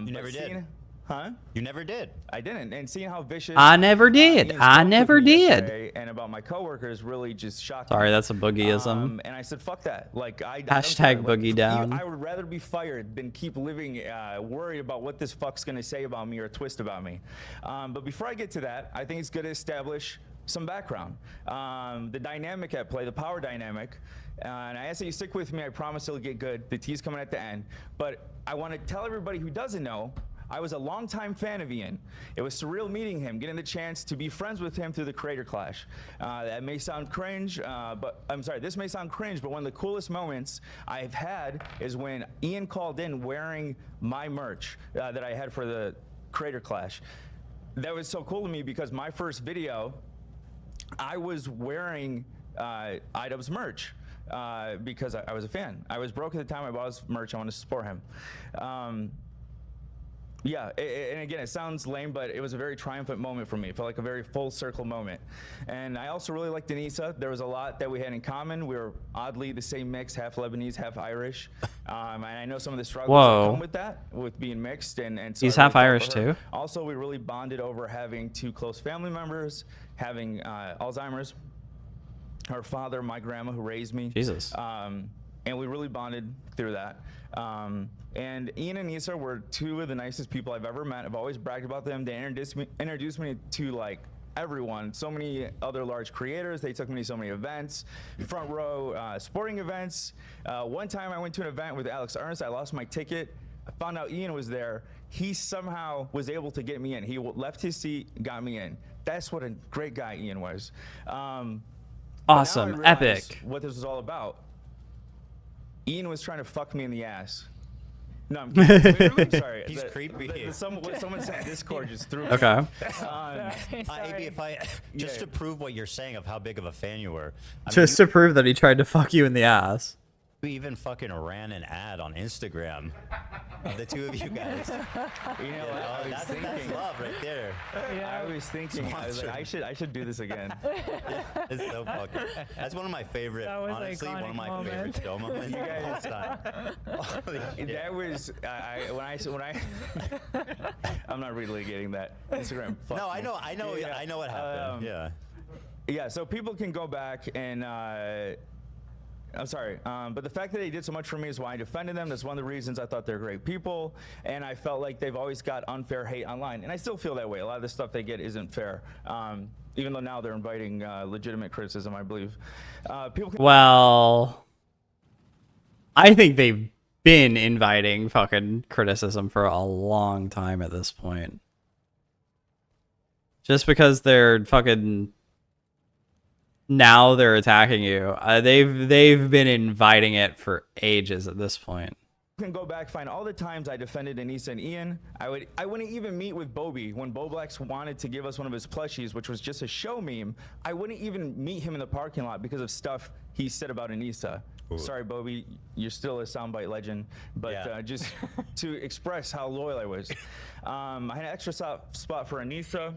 H: You never did.
P: Huh?
H: You never did.
P: I didn't. And seeing how vicious
A: I never did. I never did.
P: And about my coworkers really just shocked
A: Sorry,
P: me.
A: that's a boogieism.
P: And I said, fuck that. Like,
A: Hashtag boogie down.
P: I would rather be fired than keep living worried about what this fuck's going to say about me or twist about me. But before I get to that, I think it's good to establish some background. The dynamic at play, the power dynamic. And I ask that you stick with me. I promise it'll get good. The tea's coming at the end. But I want to tell everybody who doesn't know, I was a longtime fan of Ian. It was surreal meeting him, getting the chance to be friends with him through the Creator Clash. That may sound cringe, this may sound cringe, but one of the coolest moments I've had is when Ian called in wearing my merch that I had for the Creator Clash. That was so cool to me because my first video, I was wearing IDubbbz merch. Because I was a fan. I was broke at the time. I bought his merch. I wanted to support him. Yeah, and again, it sounds lame, but it was a very triumphant moment for me. It felt like a very full circle moment. And I also really liked Anissa. There was a lot that we had in common. We were oddly the same mix, half Lebanese, half Irish. And I know some of the struggles that come with that, with being mixed. And so
A: he's half Irish too.
P: Also, we really bonded over having 2 close family members, having Alzheimer's. Her father, my grandma who raised me.
A: Jesus.
P: And we really bonded through that. And Ian and Nisa were 2 of the nicest people I've ever met. I've always bragged about them. They introduced me to like everyone, so many other large creators. They took me to so many events, front row sporting events. One time I went to an event with Alex Ernst. I lost my ticket. I found out Ian was there. He somehow was able to get me in. He left his seat, got me in. That's what a great guy Ian was.
A: Awesome, epic.
P: What this was all about. Ian was trying to fuck me in the ass. No, I'm kidding. I'm sorry.
H: He's creepy.
P: What someone said in Discord just threw me.
A: Okay.
H: AB, if I just to prove what you're saying of how big of a fan you were.
A: Just to prove that he tried to fuck you in the ass.
H: We even fucking ran an ad on Instagram of the 2 of you guys.
P: You know,
H: that's love right there.
P: I was thinking, I was like, I should do this again.
H: Yeah, it's so fucking. That's one of my favorite. Honestly, one of my favorite show moments. You guys,
P: that was when I. I'm not really getting that Instagram.
H: No, I know what happened.
P: Yeah. So people can go back and. I'm sorry, but the fact that they did so much for me is why I defended them. That's one of the reasons I thought they're great people, and I felt like they've always got unfair hate online, and I still feel that way. A lot of the stuff they get isn't fair, even though now they're inviting legitimate criticism, I believe.
A: Well, I think they've been inviting fucking criticism for a long time at this point. Just because they're fucking... Now they're attacking you. They've been inviting it for ages at this point.
P: You can go back, find all the times I defended Anissa and Ian. I wouldn't even meet with Bobby when Boblax wanted to give us one of his plushies, which was just a show meme. I wouldn't even meet him in the parking lot because of stuff he said about Anissa. Ooh. Sorry, Bobby, you're still a soundbite legend, but just to express how loyal I was. I had an extra spot for Anissa.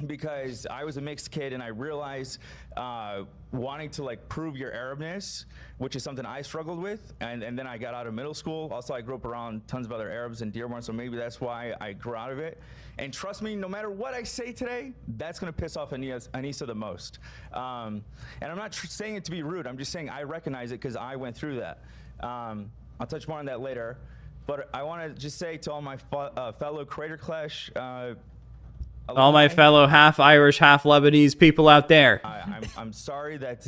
P: because I was a mixed kid and I realized wanting to like prove your Arabness, which is something I struggled with, and then I got out of middle school. Also, I grew up around tons of other Arabs in Dearborn, so maybe that's why I grew out of it. And trust me, no matter what I say today, that's gonna piss off Anissa the most. And I'm not saying it to be rude, I'm just saying I recognize it because I went through that. I'll touch more on that later, but I wanna just say to all my fellow Crater Clash
A: all my fellow half Irish, half Lebanese people out there.
P: I'm sorry that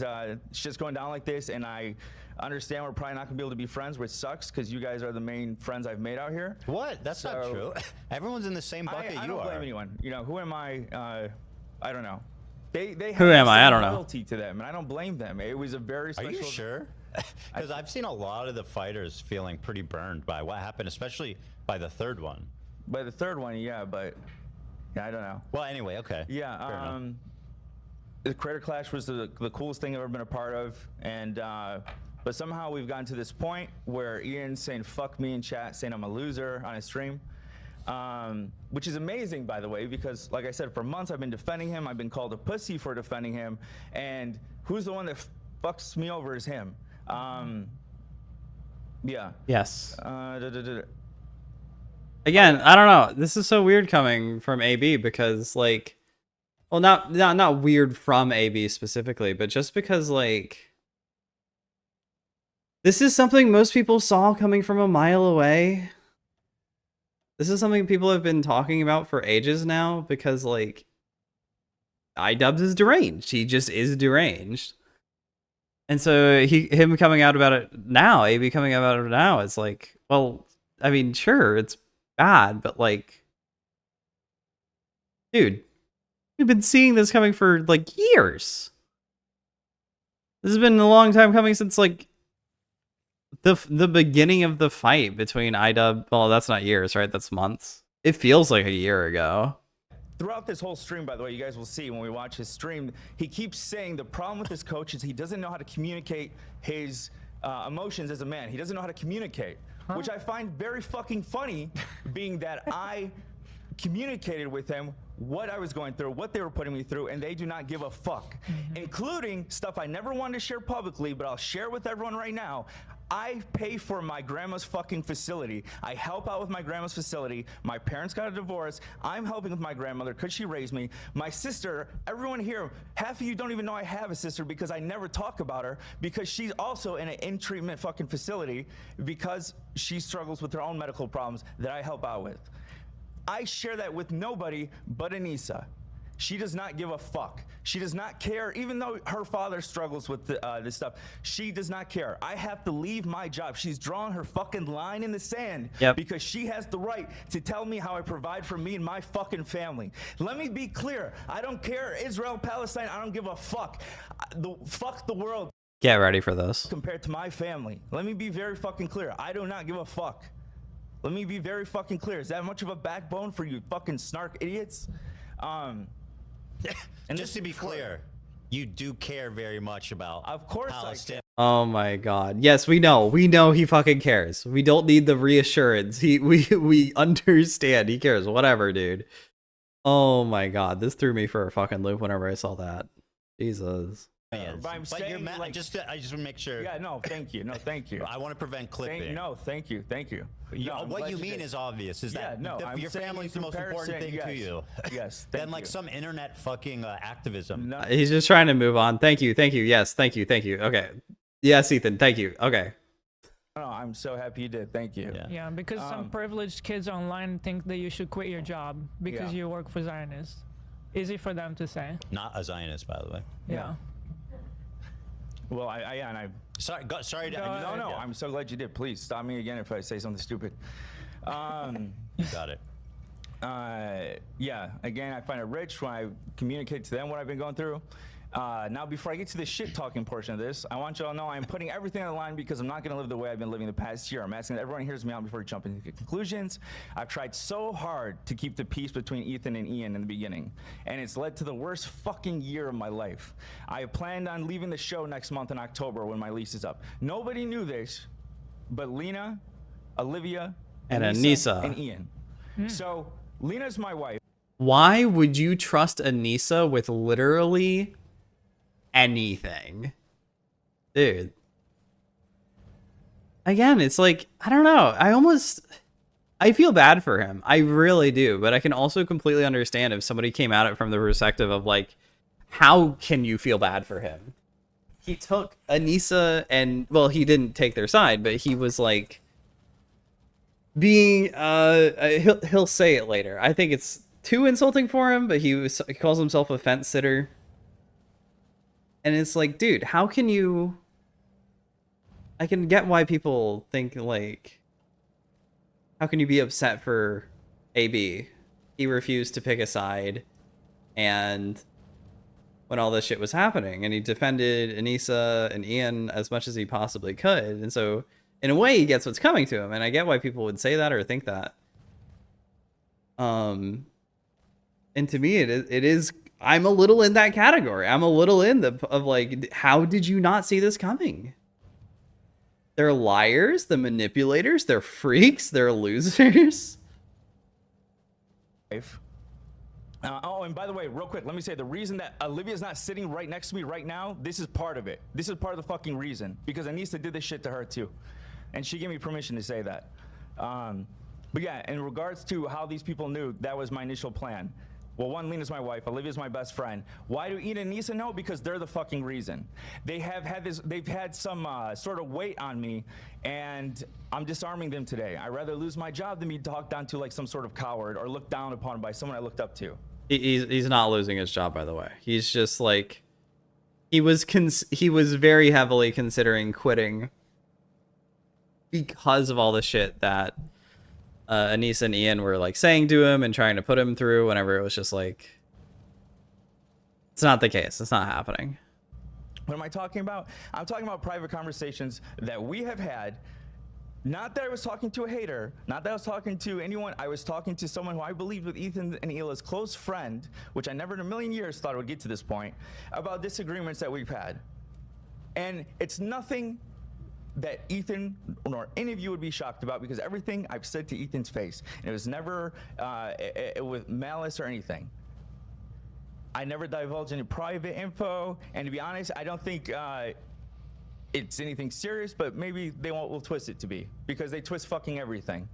P: it's just going down like this, and I understand we're probably not gonna be able to be friends, which sucks because you guys are the main friends I've made out here.
H: What? That's not true. Everyone's in the same bucket
P: I
H: you
P: don't
H: are.
P: blame anyone. You know, who am I? I don't know. They
A: Who am I? I don't know.
P: Loyalty to them, and I don't blame them. It was a very special.
H: Are you sure? Because I've seen a lot of the fighters feeling pretty burned by what happened, especially by the third one.
P: By the third one, yeah, but yeah, I don't know.
H: Well, anyway, okay.
P: Yeah, the Crater Clash was the coolest thing I've ever been a part of, and but somehow we've gotten to this point where Ian's saying fuck me in chat, saying I'm a loser on his stream, which is amazing, by the way, because like I said, for months I've been defending him. I've been called a pussy for defending him, and who's the one that fucks me over is him. Yeah.
A: Yes. Again, I don't know. This is so weird coming from AB because, like, well, not weird from AB specifically, but just because, like, this is something most people saw coming from a mile away. This is something people have been talking about for ages now because, like, IDubbbz is deranged. He just is deranged. And so him coming out about it now, AB coming out about it now, it's like, well, I mean, sure, it's bad, but like, dude, we've been seeing this coming for like years. This has been a long time coming since like the beginning of the fight between IDubbbz. Well, that's not years, right? That's months. It feels like a year ago.
P: Throughout this whole stream, by the way, you guys will see when we watch his stream, he keeps saying the problem with his coach is he doesn't know how to communicate his emotions as a man. He doesn't know how to communicate, which I find very fucking funny, being that I communicated with him what I was going through, what they were putting me through, and they do not give a fuck, including stuff I never wanted to share publicly, but I'll share with everyone right now. I pay for my grandma's fucking facility. I help out with my grandma's facility. My parents got a divorce. I'm helping with my grandmother because she raised me. My sister, everyone here, half of you don't even know I have a sister because I never talk about her because she's also in an in-treatment fucking facility because she struggles with her own medical problems that I help out with. I share that with nobody but Anissa. She does not give a fuck. She does not care, even though her father struggles with this stuff. She does not care. I have to leave my job. She's drawn her fucking line in the sand because she has the right to tell me how I provide for me and my fucking family. Let me be clear. I don't care. Israel, Palestine, I don't give a fuck. Fuck the world.
A: Get ready for this.
P: Compared to my family. Let me be very fucking clear. I do not give a fuck. Let me be very fucking clear. Is that much of a backbone for you fucking snark idiots?
H: And just to be clear, you do care very much about Palestine.
A: Oh my god. Yes, we know. We know he fucking cares. We don't need the reassurance. We understand. He cares. Whatever, dude. Oh my god. This threw me for a fucking loop whenever I saw that. Jesus.
H: But you're mad. I just want to make sure.
P: Yeah, no, thank you. No, thank you.
H: I want to prevent clickbait.
P: No, thank you. Thank you.
H: No, what you mean is obvious. Is that your family's the most important thing to you?
P: Yes.
H: Than like some internet fucking activism.
A: No. He's just trying to move on. Thank you. Thank you. Yes. Thank you. Thank you. Okay. Yes, Ethan. Thank you. Okay.
P: No, I'm so happy you did. Thank you.
R: Yeah, because some privileged kids online think that you should quit your job because you work for Zionists. Easy for them to say.
H: Not a Zionist, by the way.
R: Yeah.
P: Well, I
H: sorry.
P: No. I'm so glad you did. Please stop me again if I say something stupid.
H: You got it.
P: Yeah. Again, I find it rich when I communicate to them what I've been going through. Now, before I get to the shit talking portion of this, I want y'all to know I'm putting everything on the line because I'm not going to live the way I've been living the past year. I'm asking that everyone hears me out before we jump into conclusions. I've tried so hard to keep the peace between Ethan and Ian in the beginning, and it's led to the worst fucking year of my life. I planned on leaving the show next month in October when my lease is up. Nobody knew this, but Lena, Olivia,
A: and Anissa
P: and Ian. So Lena's my wife.
A: Why would you trust Anissa with literally anything? Dude. Again, it's like, I don't know. I feel bad for him. I really do. But I can also completely understand if somebody came at it from the perspective of like, how can you feel bad for him? He took Anissa and, well, he didn't take their side, but he was like being, he'll say it later. I think it's too insulting for him, but he calls himself a fence sitter. And it's like, dude, how can you, I can get why people think like, how can you be upset for AB? He refused to pick a side, and when all this shit was happening, and he defended Anissa and Ian as much as he possibly could. And so in a way he gets what's coming to him. And I get why people would say that or think that. And to me, it is, I'm a little in that category. I'm a little in of like, how did you not see this coming? They're liars, they're manipulators, they're freaks, they're losers.
P: Oh, and by the way, real quick, let me say the reason that Olivia's not sitting right next to me right now, this is part of it. This is part of the fucking reason. Because Anissa did this shit to her too. And she gave me permission to say that. But yeah, in regards to how these people knew, that was my initial plan. Well, one, Lena's my wife, Olivia's my best friend. Why do Ian and Anissa know? Because they're the fucking reason. They've had some sort of weight on me, and I'm disarming them today. I'd rather lose my job than be talked down to like some sort of coward or looked down upon by someone I looked up to.
A: He's not losing his job, by the way. He's just like, he was very heavily considering quitting because of all the shit that Anissa and Ian were like saying to him and trying to put him through whenever it was just like, it's not the case. It's not happening.
P: What am I talking about? I'm talking about private conversations that we have had. Not that I was talking to a hater, not that I was talking to anyone. I was talking to someone who I believed with Ethan and Hila's close friend, which I never in a million years thought it would get to this point, about disagreements that we've had. And it's nothing that Ethan nor any of you would be shocked about, because everything I've said to Ethan's face, and it was never with malice or anything. I never divulge any private info, and to be honest, I don't think it's anything serious, but maybe they will twist it to be, because they twist fucking everything.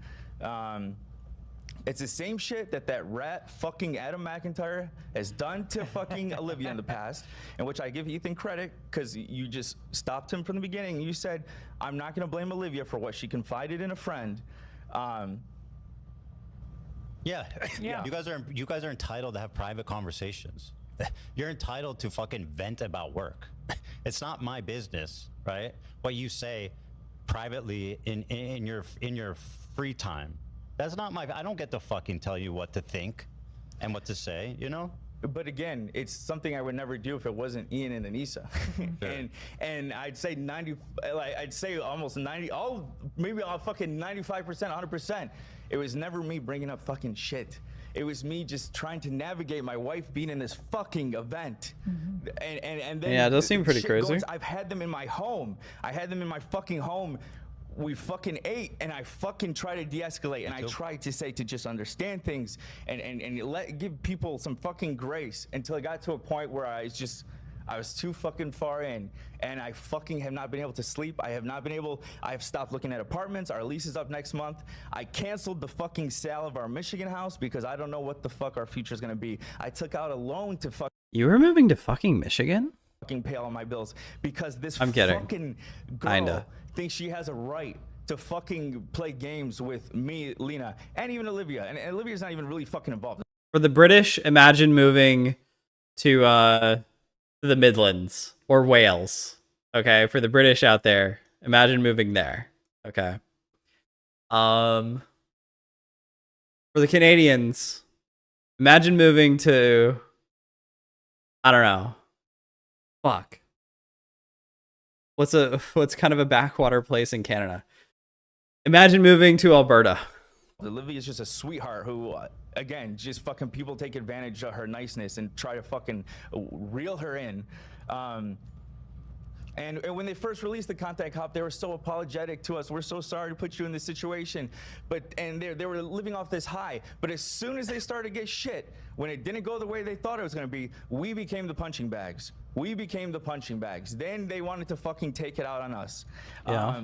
P: It's the same shit that rat fucking Adam McIntyre has done to fucking Olivia in the past, in which I give Ethan credit, because you just stopped him from the beginning. You said, I'm not gonna blame Olivia for what she confided in a friend.
H: Yeah. You guys are entitled to have private conversations. You're entitled to fucking vent about work. It's not my business, right? What you say privately in your free time. That's not my, I don't get to fucking tell you what to think and what to say, you know?
P: But again, it's something I would never do if it wasn't Ian and Anissa. Sure. and I'd say I'd say almost 90, maybe fucking 95%, 100%. It was never me bringing up fucking shit. It was me just trying to navigate my wife being in this fucking event. And then
A: yeah, it does seem pretty crazy.
P: I've had them in my home. I had them in my fucking home. We fucking ate, and I fucking try to de-escalate, and I try to say to just understand things and give people some fucking grace, until it got to a point where I was too fucking far in, and I fucking have not been able to sleep. I have stopped looking at apartments. Our lease is up next month. I canceled the fucking sale of our Michigan house because I don't know what the fuck our future is gonna be. I took out a loan to
A: You were moving to fucking Michigan?
P: Fucking pay all my bills because this
A: I'm kidding.
P: fucking girl thinks she has a right to fucking play games with me, Lena, and even Olivia. And Olivia's not even really fucking involved.
A: For the British, imagine moving to the Midlands or Wales. Okay, for the British out there, imagine moving there. Okay. For the Canadians, imagine moving to, I don't know. Fuck. What's kind of a backwater place in Canada? Imagine moving to Alberta.
P: Olivia's just a sweetheart who, again, just fucking people take advantage of her niceness and try to fucking reel her in. And when they first released the content cop, they were so apologetic to us. We're so sorry to put you in this situation. And they were living off this high. But as soon as they started to get shit, when it didn't go the way they thought it was going to be, we became the punching bags. We became the punching bags. Then they wanted to fucking take it out on us.
A: Yeah.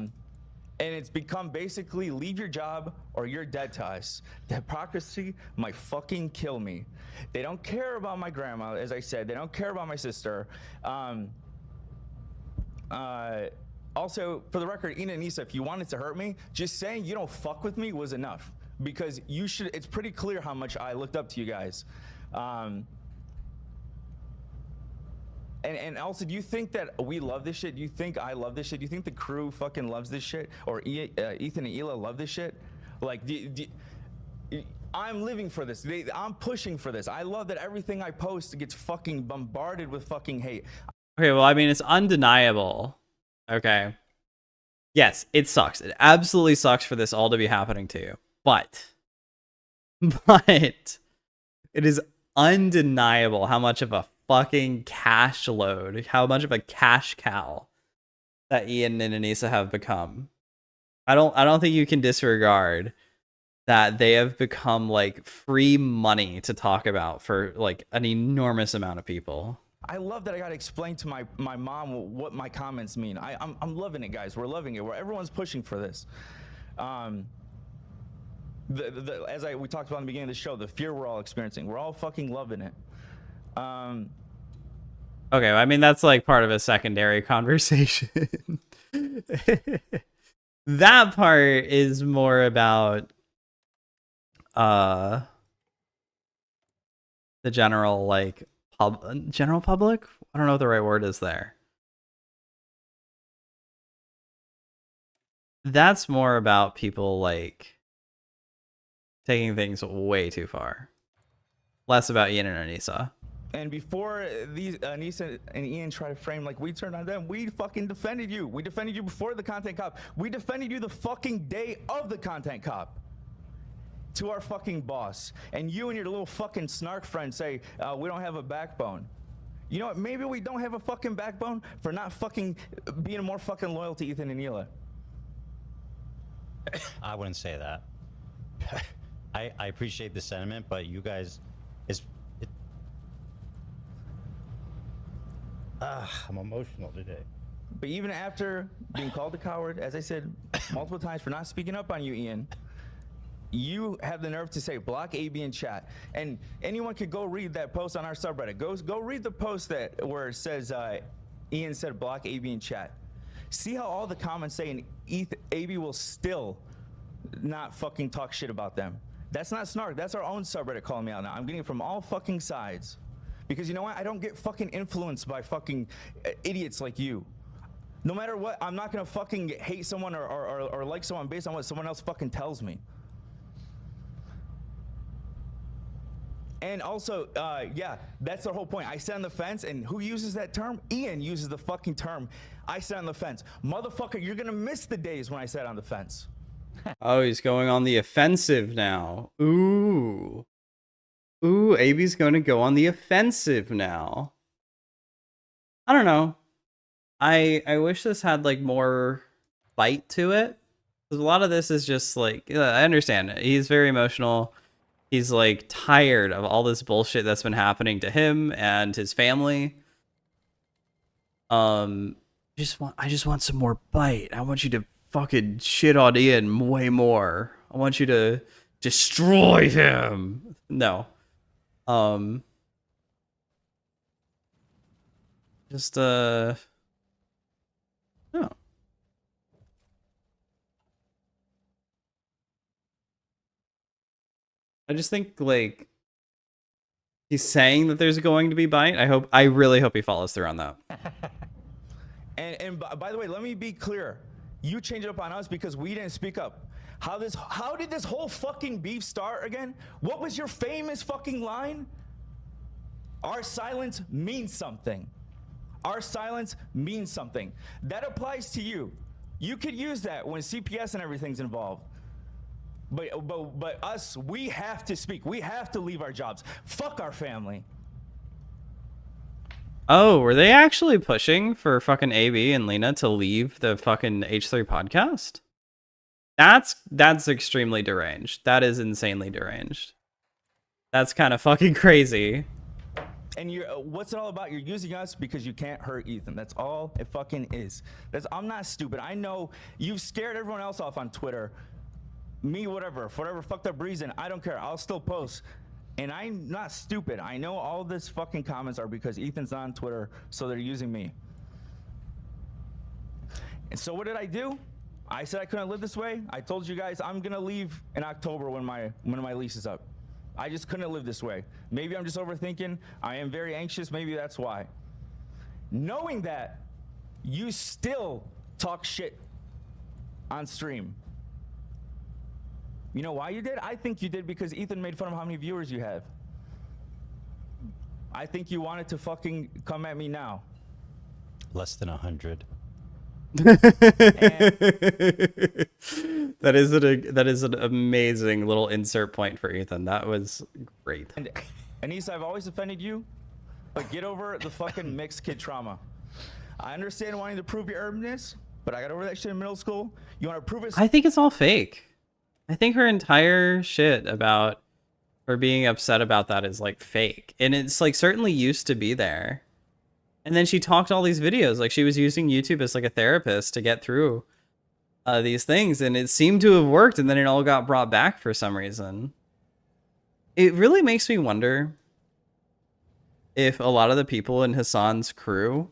P: And it's become basically leave your job or you're dead to us. The hypocrisy might fucking kill me. They don't care about my grandma, as I said. They don't care about my sister. Also, for the record, Ian and Issa, if you wanted to hurt me, just saying you don't fuck with me was enough. Because you should, it's pretty clear how much I looked up to you guys. And also, do you think that we love this shit? Do you think I love this shit? Do you think the crew fucking loves this shit? Or Ethan and Hila love this shit? Like, I'm living for this. I'm pushing for this. I love that everything I post gets fucking bombarded with fucking hate.
A: Okay, well, I mean, it's undeniable. Okay. Yes, it sucks. It absolutely sucks for this all to be happening to you. But it is undeniable how much of a fucking cash load, how much of a cash cow that Ian and Anissa have become. I don't think you can disregard that they have become like free money to talk about for like an enormous amount of people.
P: I love that I got to explain to my mom what my comments mean. I'm loving it, guys. We're loving it. Everyone's pushing for this. As we talked about in the beginning of the show, the fear we're all experiencing, we're all fucking loving it.
A: Okay, I mean, that's like part of a secondary conversation. That part is more about the general like general public. I don't know what the right word is there. That's more about people like taking things way too far. Less about Ian and Anissa.
P: And before these Anissa and Ian try to frame like we turned on them, we fucking defended you. We defended you before the content cop. We defended you the fucking day of the content cop to our fucking boss. And you and your little fucking snark friend say, we don't have a backbone. You know what? Maybe we don't have a fucking backbone for not fucking being more fucking loyal to Ethan and Hila.
H: I wouldn't say that. I appreciate the sentiment, but you guys, I'm emotional today.
P: But even after being called a coward, as I said multiple times for not speaking up on you, Ian, you have the nerve to say block AB in chat. And anyone could go read that post on our subreddit. Go read the post where it says Ian said block AB in chat. See how all the comments say and AB will still not fucking talk shit about them. That's not snark. That's our own subreddit calling me out now. I'm getting it from all fucking sides. Because you know what? I don't get fucking influenced by fucking idiots like you. No matter what, I'm not gonna fucking hate someone or like someone based on what someone else fucking tells me. And also, yeah, that's the whole point. I sit on the fence, and who uses that term? Ian uses the fucking term. I sit on the fence. Motherfucker, you're gonna miss the days when I sat on the fence.
A: Oh, he's going on the offensive now. Ooh. Ooh, AB's going to go on the offensive now. I don't know. I wish this had like more bite to it. Because a lot of this is just like, I understand it. He's very emotional. He's like tired of all this bullshit that's been happening to him and his family. I just want some more bite. I want you to fucking shit on Ian way more. I want you to destroy him. No. Just no. I just think like he's saying that there's going to be bite. I really hope he follows through on that.
P: And by the way, let me be clear. You changed it up on us because we didn't speak up. How did this whole fucking beef start again? What was your famous fucking line? Our silence means something. Our silence means something. That applies to you. You could use that when CPS and everything's involved. But us, we have to speak. We have to leave our jobs. Fuck our family.
A: Oh, were they actually pushing for fucking AB and Lena to leave the fucking H3 podcast? That's extremely deranged. That is insanely deranged. That's kind of fucking crazy.
P: And you're what's it all about? You're using us because you can't hurt Ethan. That's all it fucking is. I'm not stupid. I know you've scared everyone else off on Twitter. Me, whatever, for whatever fucked up reason, I don't care. I'll still post. And I'm not stupid. I know all this fucking comments are because Ethan's on Twitter, so they're using me. And so what did I do? I said I couldn't live this way. I told you guys I'm gonna leave in October when my lease is up. I just couldn't live this way. Maybe I'm just overthinking. I am very anxious. Maybe that's why. Knowing that, you still talk shit on stream. You know why you did? I think you did because Ethan made fun of how many viewers you have. I think you wanted to fucking come at me now.
H: Less than 100.
A: That is an amazing little insert point for Ethan. That was great.
P: And Anissa, I've always defended you, but get over the fucking mixed kid trauma. I understand wanting to prove your urban-ness, but I got over that shit in middle school. You want to prove it?
A: I think it's all fake. I think her entire shit about her being upset about that is like fake. And it's like certainly used to be there. And then she talked all these videos, like she was using YouTube as like a therapist to get through these things. And it seemed to have worked, and then it all got brought back for some reason. It really makes me wonder if a lot of the people in Hassan's crew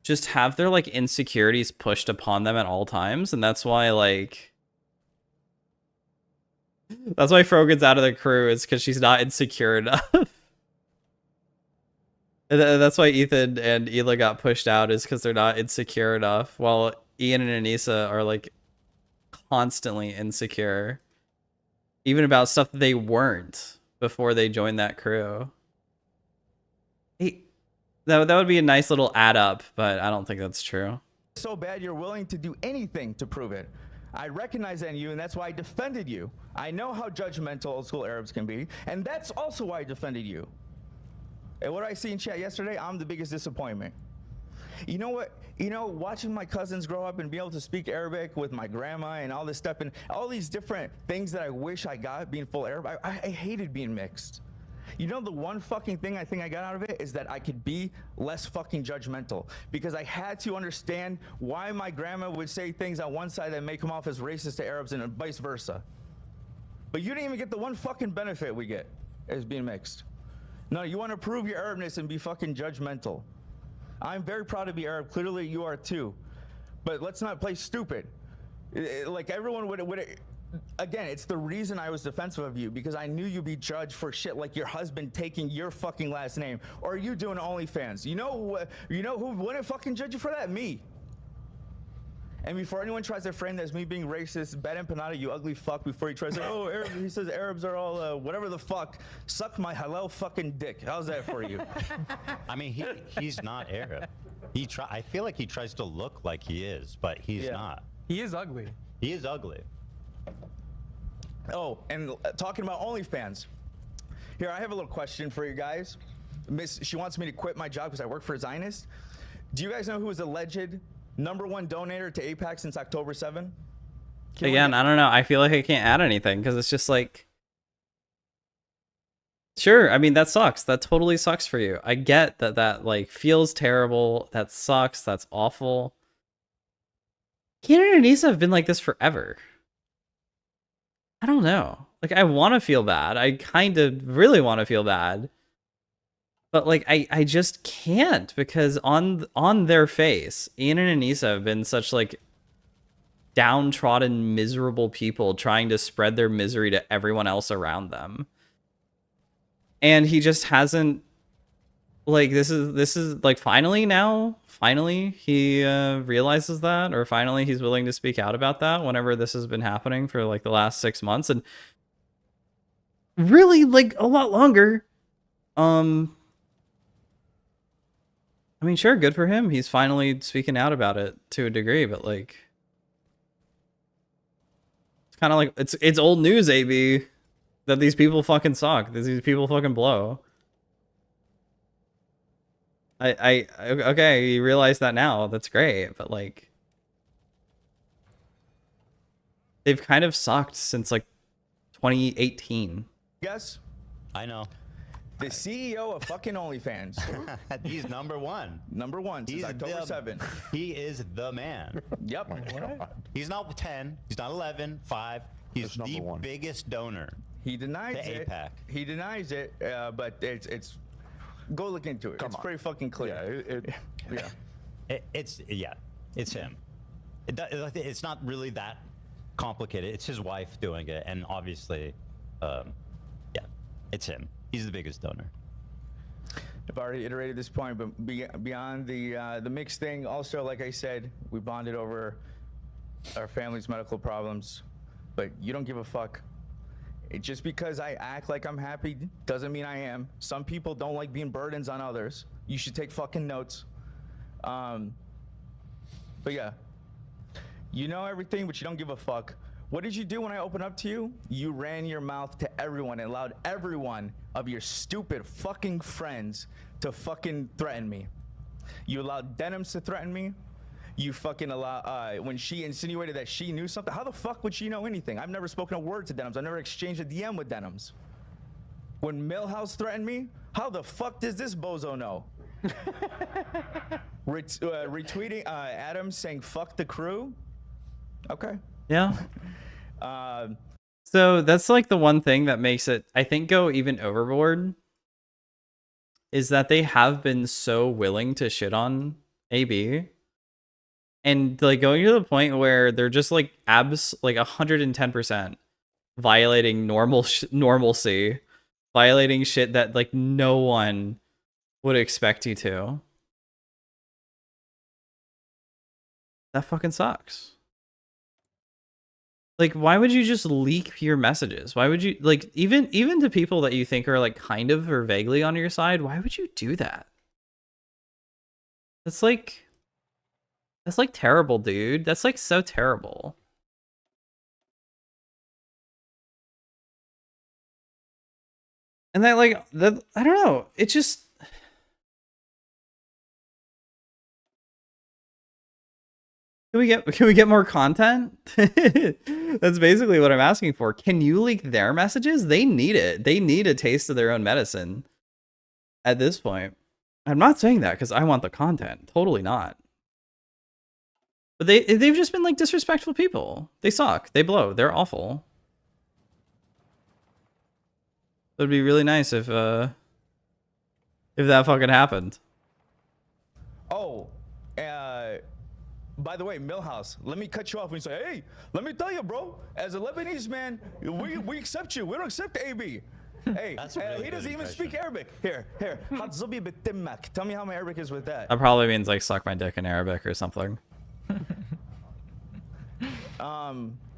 A: just have their like insecurities pushed upon them at all times. And that's why like... That's why Frogan's out of the crew, is because she's not insecure enough. That's why Ethan and Hila got pushed out, is because they're not insecure enough, while Ian and Anissa are like constantly insecure, even about stuff that they weren't before they joined that crew. Hey, that would be a nice little add up, but I don't think that's true.
P: So bad you're willing to do anything to prove it. I recognize that in you, and that's why I defended you. I know how judgmental old school Arabs can be, and that's also why I defended you. And what I see in chat yesterday, I'm the biggest disappointment. You know what? You know, watching my cousins grow up and be able to speak Arabic with my grandma and all this stuff and all these different things that I wish I got being full Arab, I hated being mixed. You know, the one fucking thing I think I got out of it is that I could be less fucking judgmental, because I had to understand why my grandma would say things on one side that make them off as racist to Arabs and vice versa. But you didn't even get the one fucking benefit we get as being mixed. No, you want to prove your Arabness and be fucking judgmental. I'm very proud to be Arab. Clearly you are too. But let's not play stupid. Like everyone would again, it's the reason I was defensive of you, because I knew you'd be judged for shit like your husband taking your fucking last name, or you doing OnlyFans. You know who wouldn't fucking judge you for that? Me. And before anyone tries to frame that as me being racist, bad empanada, you ugly fuck, before he tries to say, oh, Arab, he says Arabs are all whatever the fuck, suck my halal fucking dick. How's that for you?
H: I mean, he's not Arab. I feel like he tries to look like he is, but he's not.
Q: He is ugly.
H: He is ugly.
P: Oh, and talking about OnlyFans. Here, I have a little question for you guys. She wants me to quit my job because I work for a Zionist. Do you guys know who was the alleged #1 donator to AIPAC since October 7?
A: Again, I don't know. I feel like I can't add anything, because it's just like... Sure, I mean, that sucks. That totally sucks for you. I get that like feels terrible. That sucks. That's awful. Kenan and Anissa have been like this forever. I don't know. Like, I want to feel bad. I kind of really want to feel bad. But like, I just can't, because on their face, Ian and Anissa have been such like downtrodden, miserable people trying to spread their misery to everyone else around them. And he just hasn't, like, this is like, finally he realizes that, or finally he's willing to speak out about that whenever this has been happening for like the last 6 months, and really like a lot longer. I mean, sure, good for him. He's finally speaking out about it to a degree, but like, it's kind of like, it's old news, AB, that these people fucking suck. These people fucking blow. Okay, you realize that now. That's great, but like, they've kind of sucked since like 2018.
P: Yes,
H: I know.
P: the CEO of fucking OnlyFans.
H: He's number one.
P: Number one since October 7th.
H: He is the man.
P: Yep.
H: He's not 10. He's not 11. 5. He's the biggest donor.
P: He denies
H: to
P: it.
H: APAC.
P: He denies it, but it's go look into it. It's pretty fucking clear.
H: It's him. It's not really that complicated. It's his wife doing it, and obviously, it's him. He's the biggest donor.
P: I've already iterated this point, but beyond the mixed thing, also, like I said, we bonded over our family's medical problems, but you don't give a fuck. Just because I act like I'm happy doesn't mean I am. Some people don't like being burdens on others. You should take fucking notes. But yeah, you know everything, but you don't give a fuck. What did you do when I opened up to you? You ran your mouth to everyone and allowed every one of your stupid fucking friends to fucking threaten me. You allowed Denims to threaten me. You fucking allow, when she insinuated that she knew something, how the fuck would she know anything? I've never spoken a word to Denims. I've never exchanged a DM with Denims. When Millhouse threatened me, how the fuck does this bozo know? Retweeting Adam saying fuck the crew. Okay.
A: Yeah. So that's like the one thing that makes it, I think, go even overboard, is that they have been so willing to shit on AB, and like going to the point where they're just like like 110% violating normalcy, violating shit that like no one would expect you to. That fucking sucks. Like, why would you just leak your messages? Why would you, like, even to people that you think are like kind of or vaguely on your side, why would you do that? That's like terrible, dude. That's like so terrible. And that, like, I don't know. It just, Can we get more content? That's basically what I'm asking for. Can you leak their messages? They need it. They need a taste of their own medicine at this point. I'm not saying that because I want the content. Totally not. But they've just been like disrespectful people. They suck. They blow. They're awful. It would be really nice if that fucking happened.
P: Oh, by the way, Millhouse, let me cut you off and say, hey, let me tell you, bro, as a Lebanese man, we accept you. We don't accept AB. Hey, really he doesn't even speak Arabic. Here. Tell me how my Arabic is with that.
A: That probably means like suck my dick in Arabic or something.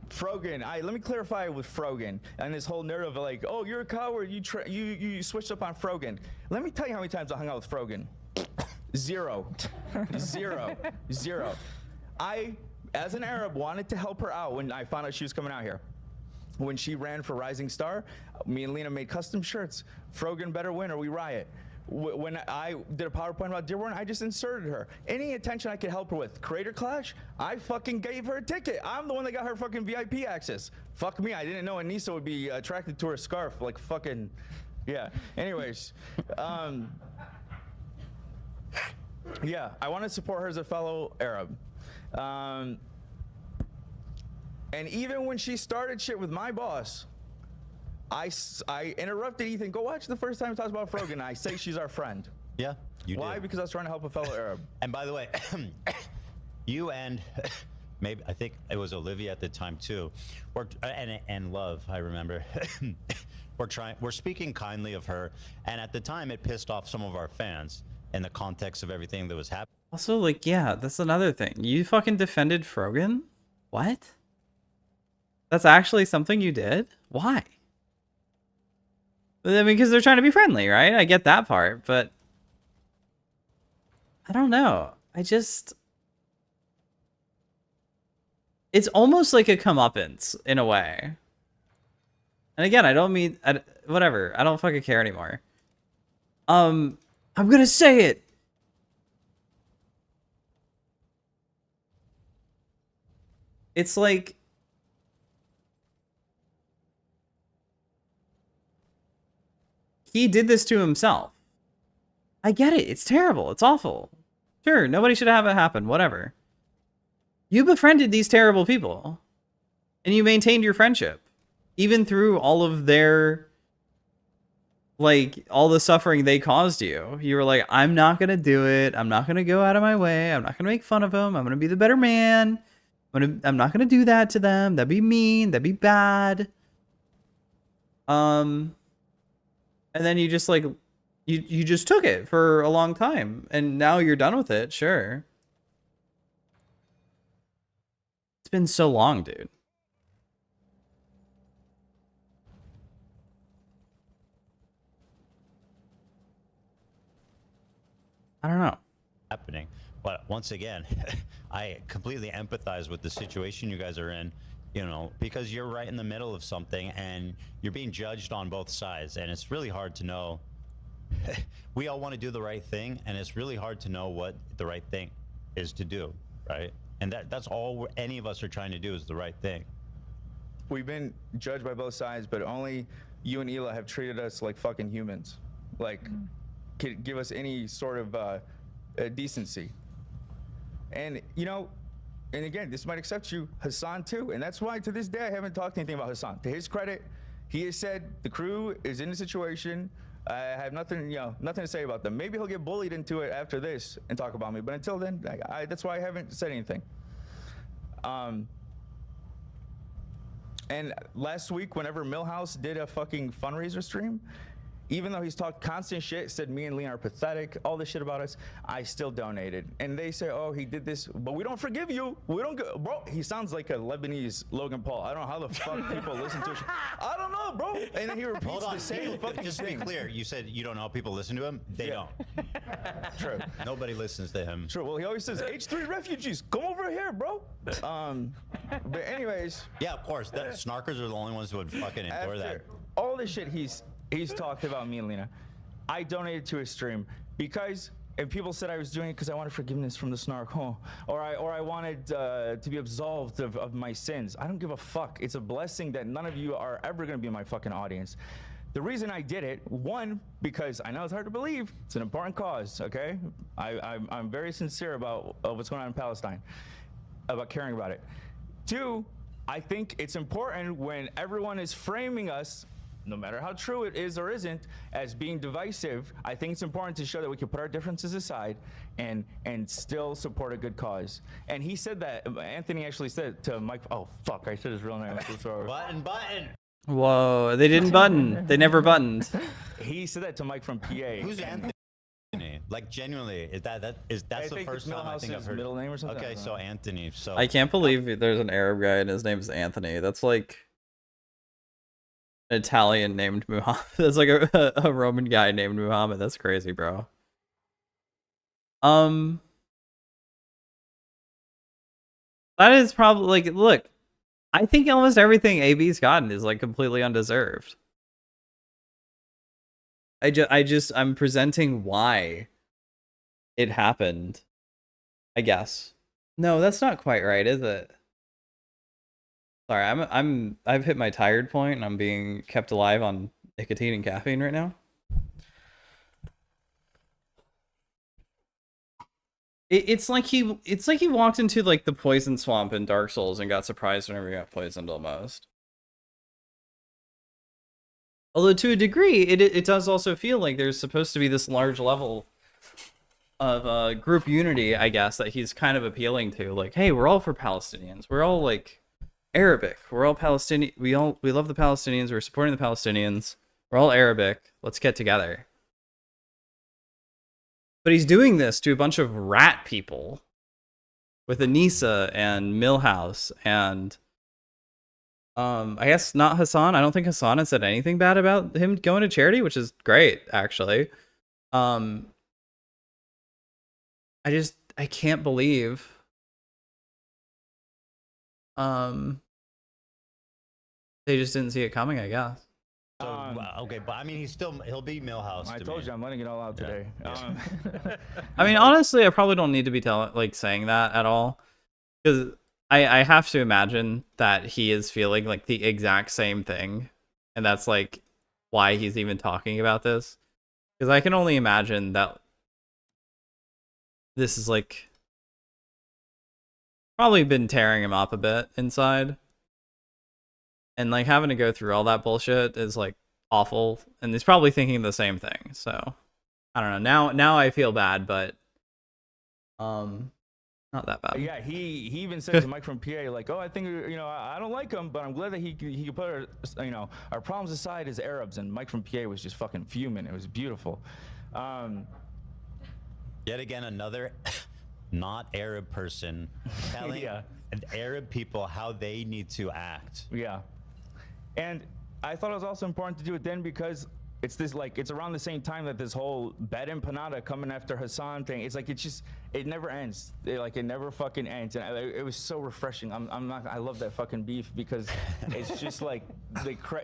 P: Frogan, let me clarify with Frogan and this whole narrative of like, oh, you're a coward. You switched up on Frogan. Let me tell you how many times I hung out with Frogan. Zero. I, as an Arab, wanted to help her out when I found out she was coming out here. When she ran for Rising Star, me and Lena made custom shirts. Frogan better win or we riot. When I did a PowerPoint about Dearborn, I just inserted her. Any attention I could help her with. Creator Clash, I fucking gave her a ticket. I'm the one that got her fucking VIP access. Fuck me, I didn't know Anissa would be attracted to her scarf. Like fucking, yeah. Anyways, yeah, I want to support her as a fellow Arab. And even when she started shit with my boss, I interrupted Ethan. Go watch the first time he talks about Frogan. I say she's our friend.
H: Yeah, you
P: Why?
H: did.
P: Because I was trying to help a fellow Arab.
H: And by the way, you and maybe I think it was Olivia at the time too, and Love, I remember. We're speaking kindly of her, and at the time it pissed off some of our fans in the context of everything that was happening.
A: Also, like, yeah, that's another thing. You fucking defended Frogan? What? That's actually something you did? Why? I mean, because they're trying to be friendly, right? I get that part, but I don't know. It's almost like a comeuppance in a way. And again, I don't mean, whatever. I don't fucking care anymore. I'm gonna say it. It's like he did this to himself. I get it. It's terrible. It's awful. Sure, nobody should have it happen. Whatever. You befriended these terrible people. And you maintained your friendship. Even through all of their... like, all the suffering they caused you. You were like, I'm not going to do it. I'm not going to go out of my way. I'm not going to make fun of them. I'm going to be the better man. I'm not going to do that to them. That'd be mean. That'd be bad. And then you just, like... You just took it for a long time, and now you're done with it, sure. It's been so long, dude. I don't know.
H: Happening. But once again, I completely empathize with the situation you guys are in, you know, because you're right in the middle of something and you're being judged on both sides, and it's really hard to know. We all want to do the right thing, and it's really hard to know what the right thing is to do, right? And that's all any of us are trying to do is the right thing.
P: We've been judged by both sides, but only you and Hila have treated us like fucking humans. Like, could give us any sort of decency. And, you know, and again, this might accept you, Hassan too, and that's why to this day I haven't talked anything about Hassan. To his credit, he has said the crew is in the situation. I have nothing, you know, nothing to say about them. Maybe he'll get bullied into it after this and talk about me. But until then, that's why I haven't said anything. And last week, whenever Millhouse did a fucking fundraiser stream, even though he's talked constant shit, said me and Leon are pathetic, all this shit about us, I still donated. And they say, oh, he did this, but we don't forgive you. We don't go, bro. He sounds like a Lebanese Logan Paul. I don't know how the fuck people listen to it. I don't know, bro. And then he repeats the same fucking
H: Just to be clear, you said you don't know how people listen to him? They don't.
P: True.
H: Nobody listens to him.
P: True. Well, he always says, H3 refugees, come over here, bro. But anyways.
H: Yeah, of course. Snarkers are the only ones who would fucking endure that.
P: All this shit he's talked about me and Lena, I donated to his stream because, and people said I was doing it because I wanted forgiveness from the snark, or I wanted to be absolved of my sins. I don't give a fuck. It's a blessing that none of you are ever gonna be in my fucking audience. The reason I did it, one, because I know it's hard to believe, it's an important cause, okay? I'm very sincere about what's going on in Palestine, about caring about it. Two, I think it's important when everyone is framing us, no matter how true it is or isn't, as being divisive. I think it's important to show that we can put our differences aside and still support a good cause. And he said that, Anthony actually said to Mike, oh fuck, I said his real name, I'm so sorry.
H: Button.
A: Whoa, they didn't button. They never buttoned.
H: He said that to Mike from PA. Who's Anthony? Like, genuinely, that's the first time I think I've heard
P: middle name or something.
H: Okay, so Anthony. So
A: I can't believe there's an Arab guy and his name is Anthony. That's like an Italian named Muhammad. That's like a Roman guy named Muhammad. That's crazy, bro. That is probably like, look, I think almost everything AB's gotten is like completely undeserved. I'm presenting why it happened, I guess. No, that's not quite right, is it? Sorry, I've hit my tired point and I'm being kept alive on nicotine and caffeine right now. It's like he walked into like the poison swamp in Dark Souls and got surprised whenever he got poisoned almost. Although to a degree, it does also feel like there's supposed to be this large level of group unity, I guess, that he's kind of appealing to. Like, hey, we're all for Palestinians. We're all like Arabic. We're all Palestinian. We love the Palestinians. We're supporting the Palestinians. We're all Arabic. Let's get together. But he's doing this to a bunch of rat people with Anissa and Millhouse and I guess not Hassan. I don't think Hassan has said anything bad about him going to charity, which is great, actually. I can't believe they just didn't see it coming, I guess.
H: So, okay, but I mean, he'll be Millhouse.
P: I told you I'm letting it all out today.
A: I mean, honestly, I probably don't need to be saying that at all, because I have to imagine that he is feeling like the exact same thing, and that's like why he's even talking about this. Because I can only imagine that this is like probably been tearing him up a bit inside, and like having to go through all that bullshit is like awful, and he's probably thinking the same thing. So I don't know. Now I feel bad, but not that bad.
P: Yeah, he even said to Mike from PA, like, oh, I think, you know, I don't like him, but I'm glad that he could put our, you know, our problems aside as Arabs. And Mike from PA was just fucking fuming. It was beautiful.
H: Yet again, another not Arab person telling Arab people how they need to act.
P: Yeah. And I thought it was also important to do it then because it's this, like, it's around the same time that this whole Bet Empanada coming after Hassan thing, it's like, it never ends. It never fucking ends. And it was so refreshing. I love that fucking beef because it's just like,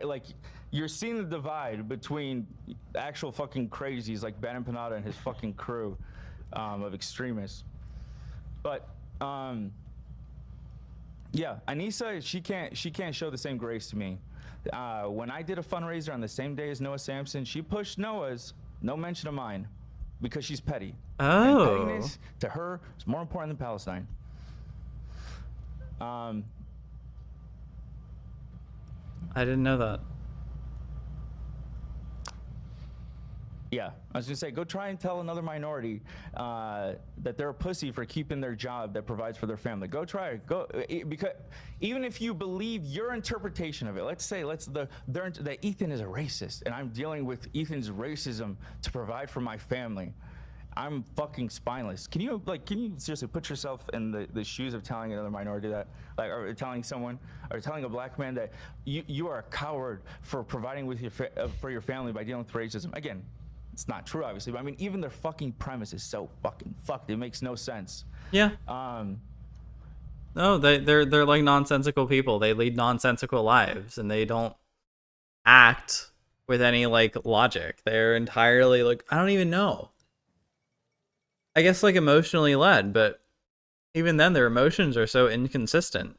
P: like, you're seeing the divide between actual fucking crazies like Bet Empanada and his fucking crew of extremists. But, yeah, Anissa, she can't show the same grace to me. When I did a fundraiser on the same day as Noah Samson, she pushed Noah's, no mention of mine, because she's petty.
A: Oh.
P: And pettiness to her is more important than Palestine.
A: I didn't know that.
P: Yeah, I was gonna say, go try and tell another minority that they're a pussy for keeping their job that provides for their family. Go try it. Because even if you believe your interpretation of it, let's say that Ethan is a racist, and I'm dealing with Ethan's racism to provide for my family. I'm fucking spineless. Can you seriously put yourself in the shoes of telling another minority that, like, or telling someone, or telling a black man that you are a coward for providing with for your family by dealing with racism? Again, it's not true, obviously, but I mean, even their fucking premise is so fucking fucked. It makes no sense.
A: Yeah. No, they're like nonsensical people. They lead nonsensical lives, and they don't act with any like logic. They're entirely like, I don't even know. I guess like emotionally led, but even then their emotions are so inconsistent.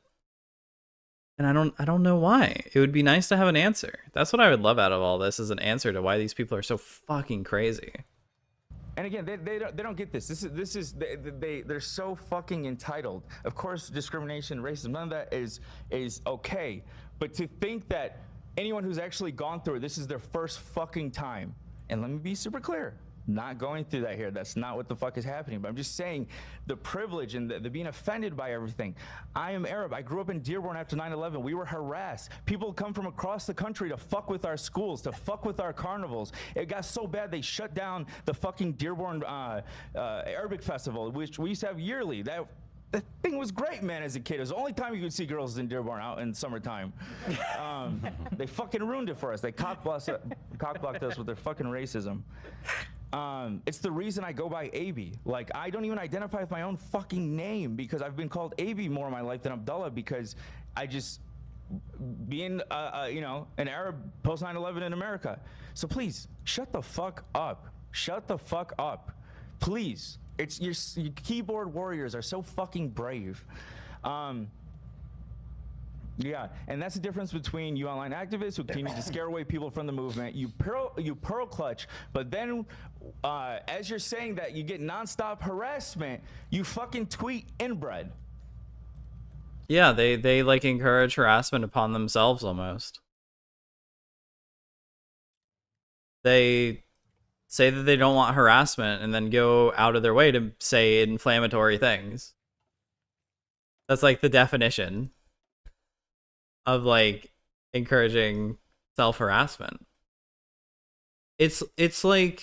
A: And I don't know why. It would be nice to have an answer. That's what I would love out of all this, is an answer to why these people are so fucking crazy.
P: And again, they don't get this. They're so fucking entitled. Of course, discrimination, racism, none of that is okay. But to think that anyone who's actually gone through it, this is their first fucking time. And let me be super clear. Not going through that here. That's not what the fuck is happening. But I'm just saying the privilege and the being offended by everything. I am Arab. I grew up in Dearborn after 9/11. We were harassed. People come from across the country to fuck with our schools, to fuck with our carnivals. It got so bad they shut down the fucking Dearborn Arabic Festival, which we used to have yearly. That thing was great, man, as a kid. It was the only time you could see girls in Dearborn out in summertime. They fucking ruined it for us. They cockblocked us with their fucking racism. It's the reason I go by AB. Like, I don't even identify with my own fucking name because I've been called AB more in my life than Abdullah, because I just, being, you know, an Arab post 9/11 in America. So please, shut the fuck up. Shut the fuck up. Please. It's your keyboard warriors are so fucking brave. Yeah, and that's the difference between you online activists who continue to scare away people from the movement. You pearl clutch, but then as you're saying that, you get nonstop harassment. You fucking tweet inbred.
A: Yeah, they like encourage harassment upon themselves almost. They say that they don't want harassment and then go out of their way to say inflammatory things. That's like the definition of like encouraging self-harassment. It's like,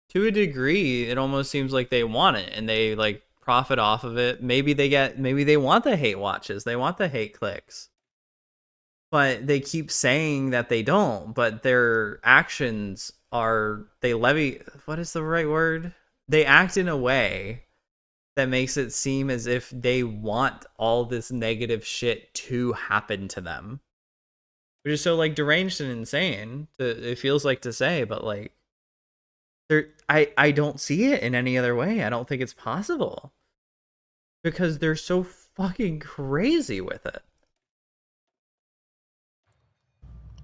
A: to a degree, it almost seems like they want it and they like profit off of it. Maybe they want the hate watches, they want the hate clicks, but they keep saying that they don't, but their actions are, what is the right word? They act in a way that makes it seem as if they want all this negative shit to happen to them, which is so like deranged and insane it feels like to say, but like I don't see it in any other way. I don't think it's possible, because they're so fucking crazy with it.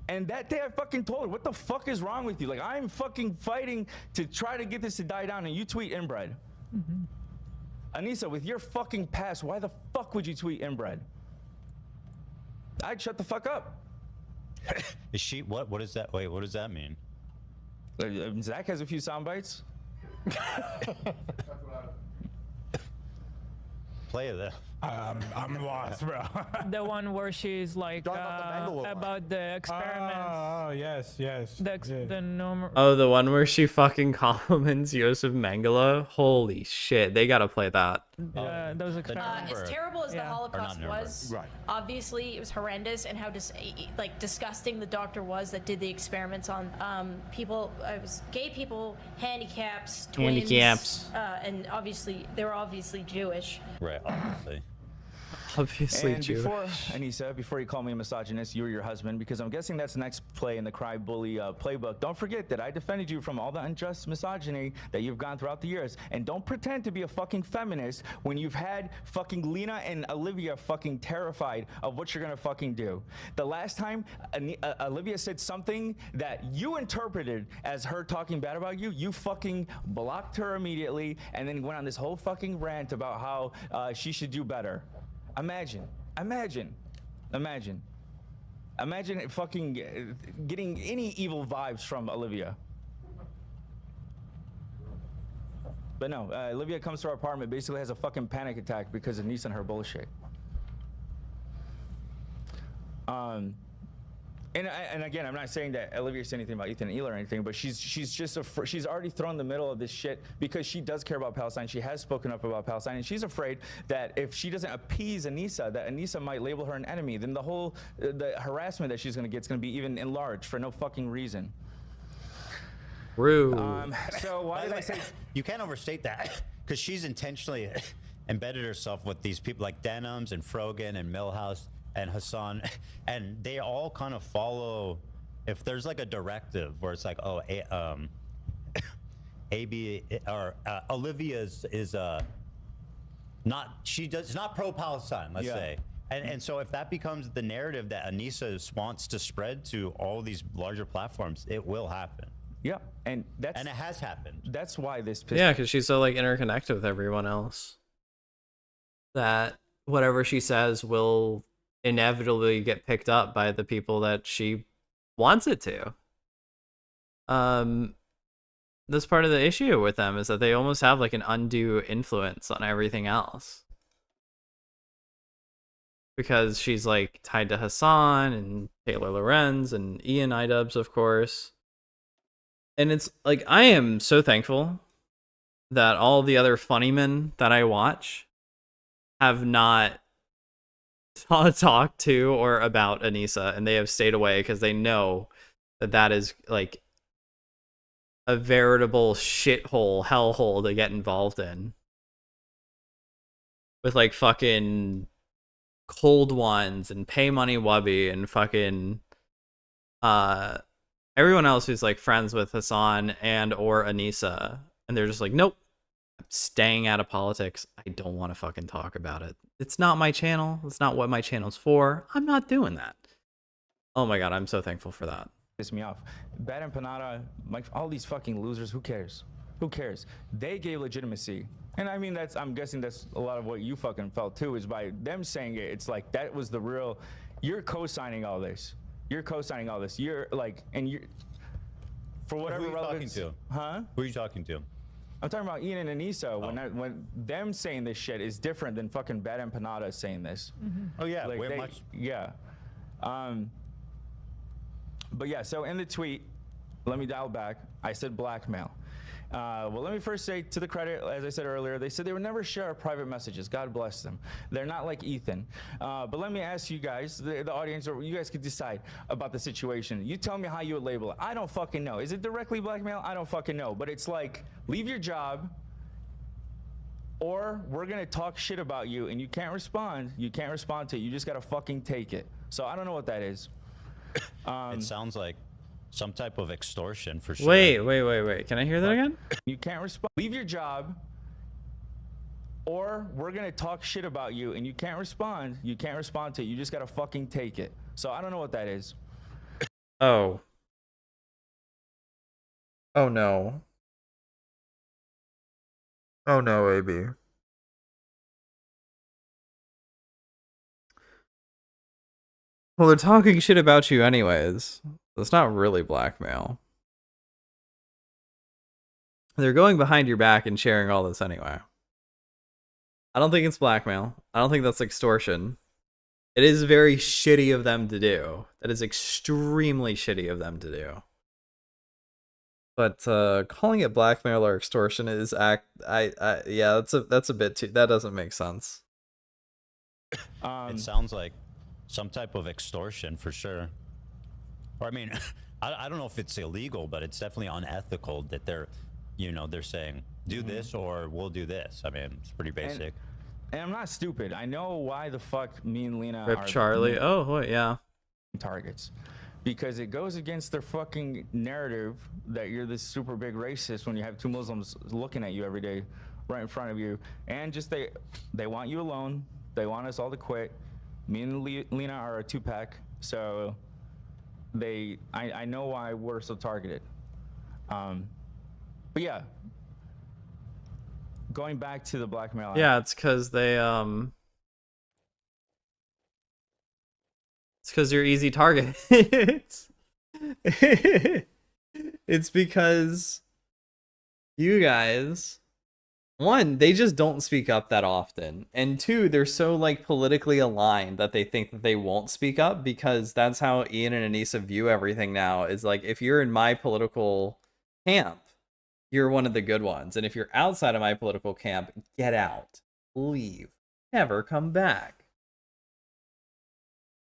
P: And that day I fucking told her, what the fuck is wrong with you? Like, I'm fucking fighting to try to get this to die down, and you tweet inbred. Anissa, with your fucking past, why the fuck would you tweet inbred? I'd shut the fuck up.
H: Is she, what is that? Wait, what does that mean?
P: Zach has a few sound bites.
H: Play that.
Q: I'm lost, bro.
R: The one where she's like about the experiments.
Q: Oh, yes.
R: The normal.
A: Oh, the one where she fucking compliments Yosef Mengele? Holy shit, they gotta play that.
R: Those experiments.
D: As terrible as the Holocaust
H: Nuremberg.
D: was,
H: Right.
D: obviously it was horrendous, and how disgusting the doctor was that did the experiments on people. It was gay people, handicaps, twins, and obviously they were obviously Jewish.
H: Right, obviously.
A: Obviously
P: And
A: Jewish.
P: before, Anissa, before you call me a misogynist, you or your husband, because I'm guessing that's the next play in the Cry Bully playbook. Don't forget that I defended you from all the unjust misogyny that you've gone throughout the years. And don't pretend to be a fucking feminist when you've had fucking Lena and Olivia fucking terrified of what you're gonna fucking do. The last time Olivia said something that you interpreted as her talking bad about you, you fucking blocked her immediately and then went on this whole fucking rant about how she should do better. Imagine fucking getting any evil vibes from Olivia. But no, Olivia comes to our apartment, basically has a fucking panic attack because of Anissa and her bullshit. And again, I'm not saying that Olivia said anything about Ethan and Ela or anything, but she's just she's already thrown in the middle of this shit because she does care about Palestine. She has spoken up about Palestine, and she's afraid that if she doesn't appease Anissa, that Anissa might label her an enemy. Then the harassment that she's gonna get is gonna be even enlarged for no fucking reason.
A: Rude.
P: So why did I say
H: you can't overstate that? Because she's intentionally embedded herself with these people like Denims and Frogan and Millhouse and Hassan, and they all kind of follow. If there's like a directive where it's like, oh, Olivia's is not pro-Palestine, let's say. And so if that becomes the narrative that Anissa wants to spread to all these larger platforms, it will happen.
P: Yeah, and it
H: has happened.
P: That's why this.
A: Yeah, because she's so like interconnected with everyone else that whatever she says will inevitably get picked up by the people that she wants it to. That's part of the issue with them, is that they almost have like an undue influence on everything else. Because she's like tied to Hassan and Taylor Lorenz and Ian IDubbbz, of course. And it's like, I am so thankful that all the other funny men that I watch have not talked to or about Anissa, and they have stayed away because they know that that is like a veritable shithole, hellhole to get involved in. With like fucking Cold Ones and Pay Money Wubby and fucking everyone else who's like friends with Hassan and or Anissa, and they're just like, nope, I'm staying out of politics. I don't want to fucking talk about it. It's not my channel. It's not what my channel's for. I'm not doing that. Oh my god, I'm so thankful for that.
P: Piss me off. Bad Empanada, all these fucking losers, who cares? Who cares? They gave legitimacy. And I mean, I'm guessing that's a lot of what you fucking felt too, is by them saying it, it's like, that was the real, you're co-signing all this. You're co-signing all this. You're like, and you're, for whatever relevance.
H: Who are you talking to?
P: Huh?
H: Who are you talking to?
P: I'm talking about Ian and Anissa. When them saying this shit is different than fucking Bad Empanada saying this.
H: Oh yeah,
P: like
H: way much.
P: Yeah. But yeah, so in the tweet, let me dial back. I said blackmail. Well, let me first say, to the credit, as I said earlier, they said they would never share our private messages. God bless them. They're not like Ethan. But let me ask you guys, the audience, or you guys could decide about the situation. You tell me how you would label it. I don't fucking know. Is it directly blackmail? I don't fucking know. But it's like, leave your job, or we're gonna talk shit about you, and you can't respond. You can't respond to it. You just gotta fucking take it. So I don't know what that is.
H: It sounds like some type of extortion for sure.
A: Wait. Can I hear that again?
P: You can't respond. Leave your job, or we're gonna talk shit about you and you can't respond. You can't respond to it. You just gotta fucking take it. So I don't know what that is.
A: Oh. Oh no. Oh no, AB. Well, they're talking shit about you anyways. That's not really blackmail. They're going behind your back and sharing all this anyway. I don't think it's blackmail. I don't think that's extortion. It is very shitty of them to do. That is extremely shitty of them to do. But calling it blackmail or extortion is yeah, that's a bit too. That doesn't make sense.
H: It sounds like some type of extortion for sure. Or I mean, I don't know if it's illegal, but it's definitely unethical that they're, you know, they're saying do this or we'll do this. I mean, it's pretty basic.
P: And I'm not stupid. I know why the fuck me and Lena
A: Rip
P: are
A: Charlie. Oh, what? Yeah.
P: Targets. Because it goes against their fucking narrative that you're this super big racist when you have two Muslims looking at you every day right in front of you. And just they want you alone. They want us all to quit. Me and Lena are a two-pack. So I know why we're so targeted. But yeah. Going back to the blackmail.
A: Yeah, it's because they it's because you're easy target. It's because you guys, one, they just don't speak up that often, and two, they're so like politically aligned that they think that they won't speak up because that's how Ian and Anissa view everything now. Is like, if you're in my political camp, you're one of the good ones, and if you're outside of my political camp, get out, leave, never come back.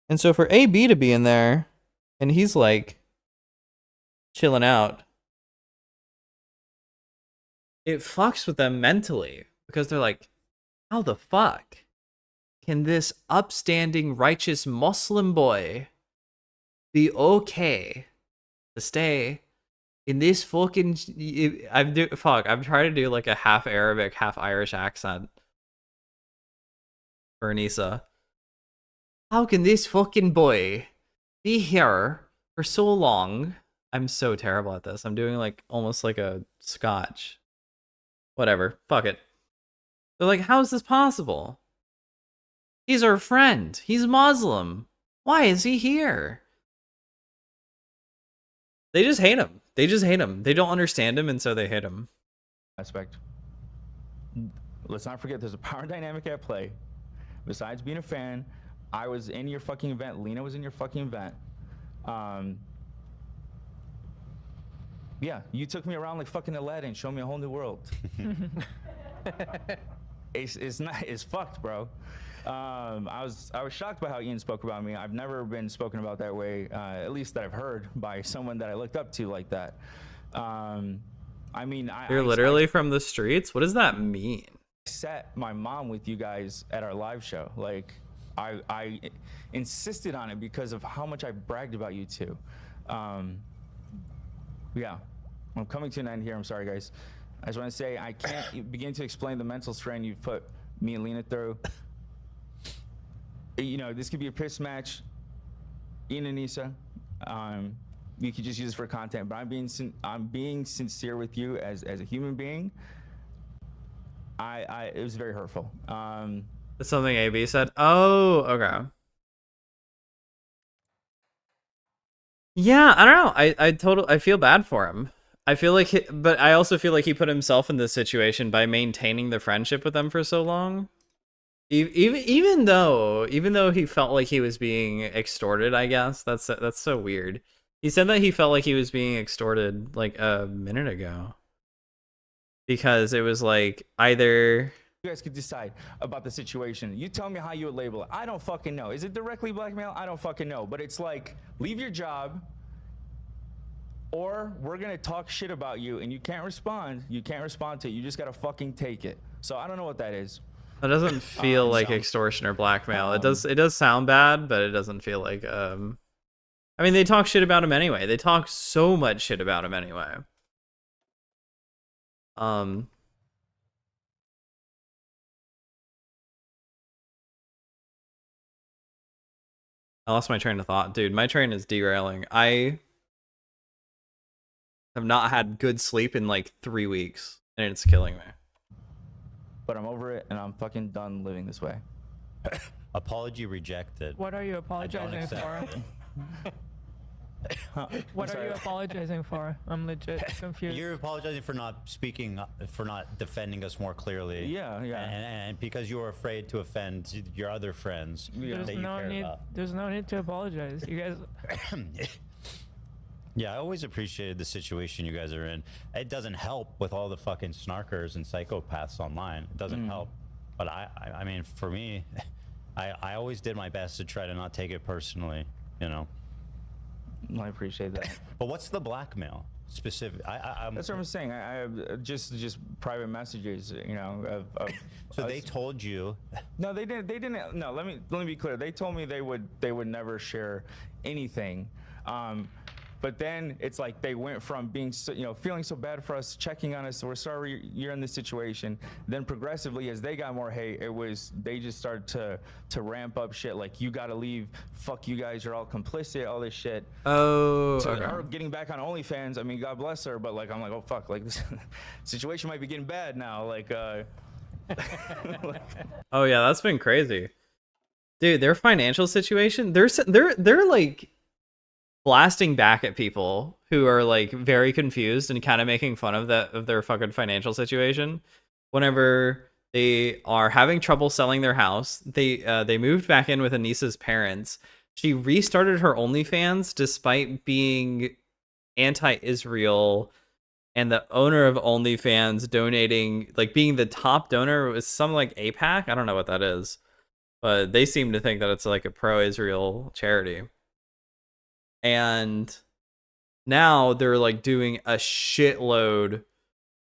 A: And so for AB to be in there, and he's like chilling out, it fucks with them mentally because they're like, how the fuck can this upstanding righteous Muslim boy be okay to stay in this fucking... I'm trying to do like a half Arabic, half Irish accent for Anissa. How can this fucking boy be here for so long? I'm so terrible at this. I'm doing like almost like a Scotch. Whatever. Fuck it. They're like, how is this possible? He's our friend. He's Muslim. Why is he here? They just hate him. They just hate him. They don't understand him, and so they hate him.
P: Aspect. Let's not forget there's a power dynamic at play. Besides being a fan, I was in your fucking event. Lena was in your fucking event. Yeah, you took me around like fucking Aladdin, showed me a whole new world. It's fucked, bro. I was shocked by how Ian spoke about me. I've never been spoken about that way, at least that I've heard by someone that I looked up to like that. I mean,
A: you're literally from the streets. What does that mean?
P: I set my mom with you guys at our live show. Like, I insisted on it because of how much I bragged about you two. Yeah, I'm coming to an end here. I'm sorry, guys. I just want to say I can't begin to explain the mental strain you've put me and Lena through. You know, this could be a piss match. Ian and Anissa, you could just use this for content, but I'm being sincere with you as a human being. It was very hurtful.
A: That's something AB said. Oh, okay. Yeah, I don't know. I feel bad for him. I feel like, but I also feel like he put himself in this situation by maintaining the friendship with them for so long. Even though he felt like he was being extorted, I guess that's so weird. He said that he felt like he was being extorted like a minute ago because it was like either
P: you guys could decide about the situation. You tell me how you would label it. I don't fucking know. Is it directly blackmail? I don't fucking know. But it's like, leave your job, or we're gonna talk shit about you, and you can't respond. You can't respond to it. You just gotta fucking take it. So I don't know what that is.
A: That doesn't feel like extortion or blackmail. It does sound bad, but it doesn't feel like I mean, they talk shit about him anyway. They talk so much shit about him anyway. I lost my train of thought. Dude, my train is derailing. I have not had good sleep in like 3 weeks, and it's killing me.
P: But I'm over it, and I'm fucking done living this way.
H: Apology rejected.
R: What are you apologizing for? What are you apologizing for? I'm legit confused.
H: You're apologizing for not speaking, for not defending us more clearly.
P: Yeah.
H: And because you were afraid to offend your other friends that you care about.
R: There's no need to apologize. You guys.
H: Yeah, I always appreciated the situation you guys are in. It doesn't help with all the fucking snarkers and psychopaths online. It doesn't help. But I mean, for me, I always did my best to try to not take it personally, you know.
P: I appreciate that.
H: But what's the blackmail specific?
P: That's what I'm saying. I have just private messages, you know.
H: So they told you?
P: No, they didn't. They didn't. No, let me be clear. They told me they would never share anything. But then it's like they went from being, feeling so bad for us, checking on us, we're sorry you're in this situation. Then progressively, as they got more hate, they just started to ramp up shit like, you gotta leave, fuck you guys, you're all complicit, all this shit.
A: Oh,
P: so
A: okay.
P: her getting back on OnlyFans, I mean, God bless her, but like, I'm like, oh fuck, like this situation might be getting bad now, like.
A: Oh yeah, that's been crazy, dude. Their financial situation, they're like blasting back at people who are like very confused and kind of making fun of their fucking financial situation whenever they are having trouble selling their house. They moved back in with Anissa's parents. She restarted her OnlyFans despite being anti-Israel, and the owner of OnlyFans donating, like being the top donor, was some like APAC. I don't know what that is, but they seem to think that it's like a pro-Israel charity. And now they're like doing a shitload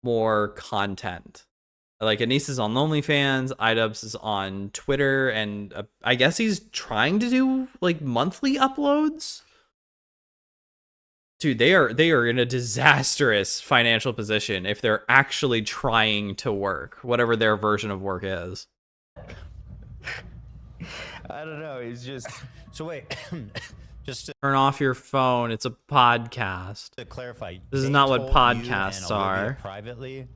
A: more content. Like Anissa's on OnlyFans, IDubbbz is on Twitter, and I guess he's trying to do like monthly uploads. Dude, they are in a disastrous financial position if they're actually trying to work, whatever their version of work is.
P: I don't know. It's just
H: so wait. Just to
A: turn off your phone. It's a podcast.
H: To clarify,
A: this is not what podcasts are.
H: Privately,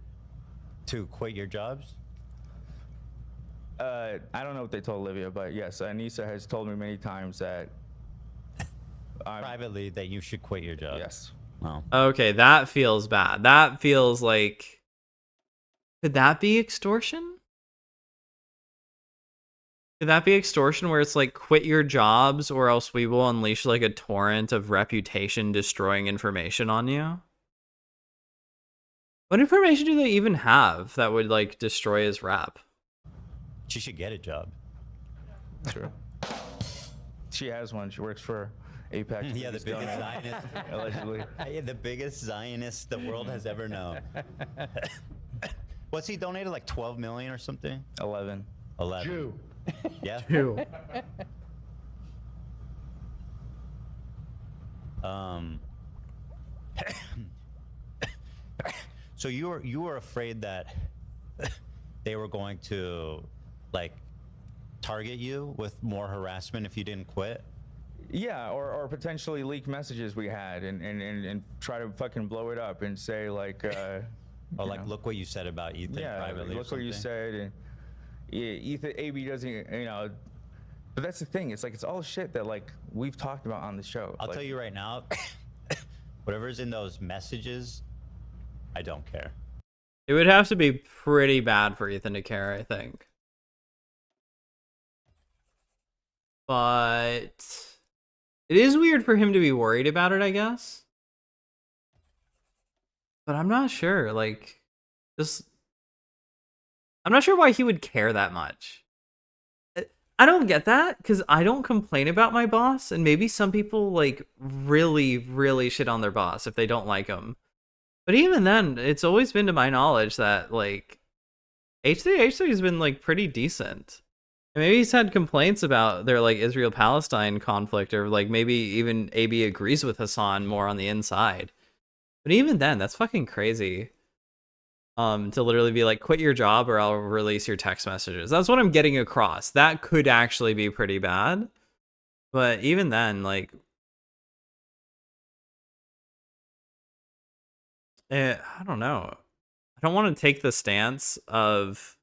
H: to quit your jobs.
P: I don't know what they told Olivia, but yes, Anissa has told me many times that
H: privately that you should quit your job.
P: Yes.
H: Oh.
A: Okay, that feels bad. That feels like, could that be extortion? Could that be extortion where it's like, quit your jobs or else we will unleash like a torrent of reputation destroying information on you? What information do they even have that would like destroy his rap?
H: She should get a job.
P: True. She has one. She works for APAC.
H: Yeah, the biggest Zionist.
P: Allegedly.
H: Yeah, the biggest Zionist the world has ever known. What's he donated, like 12 million or something?
P: 11.
O: Jew.
H: Yeah.
A: Jew.
H: So you were afraid that they were going to like target you with more harassment if you didn't quit?
P: Yeah, or potentially leak messages we had and try to fucking blow it up and say like
H: or like, look what you said about Ethan privately.
P: Look what you said, and Ethan AB doesn't, you know. But that's the thing. It's like it's all shit that like we've talked about on the show.
H: I'll tell you right now, whatever's in those messages, I don't care.
A: It would have to be pretty bad for Ethan to care, I think. But it is weird for him to be worried about it, I guess. But I'm not sure, like, I'm not sure why he would care that much. I don't get that, because I don't complain about my boss, and maybe some people, like, really, really shit on their boss if they don't like him. But even then, it's always been to my knowledge that, like, H3H3 has been, like, pretty decent. And maybe he's had complaints about their, like, Israel-Palestine conflict, or, like, maybe even AB agrees with Hassan more on the inside. But even then, that's fucking crazy. To literally be like, quit your job or I'll release your text messages. That's what I'm getting across. That could actually be pretty bad. But even then, like, I don't know. I don't want to take the stance of,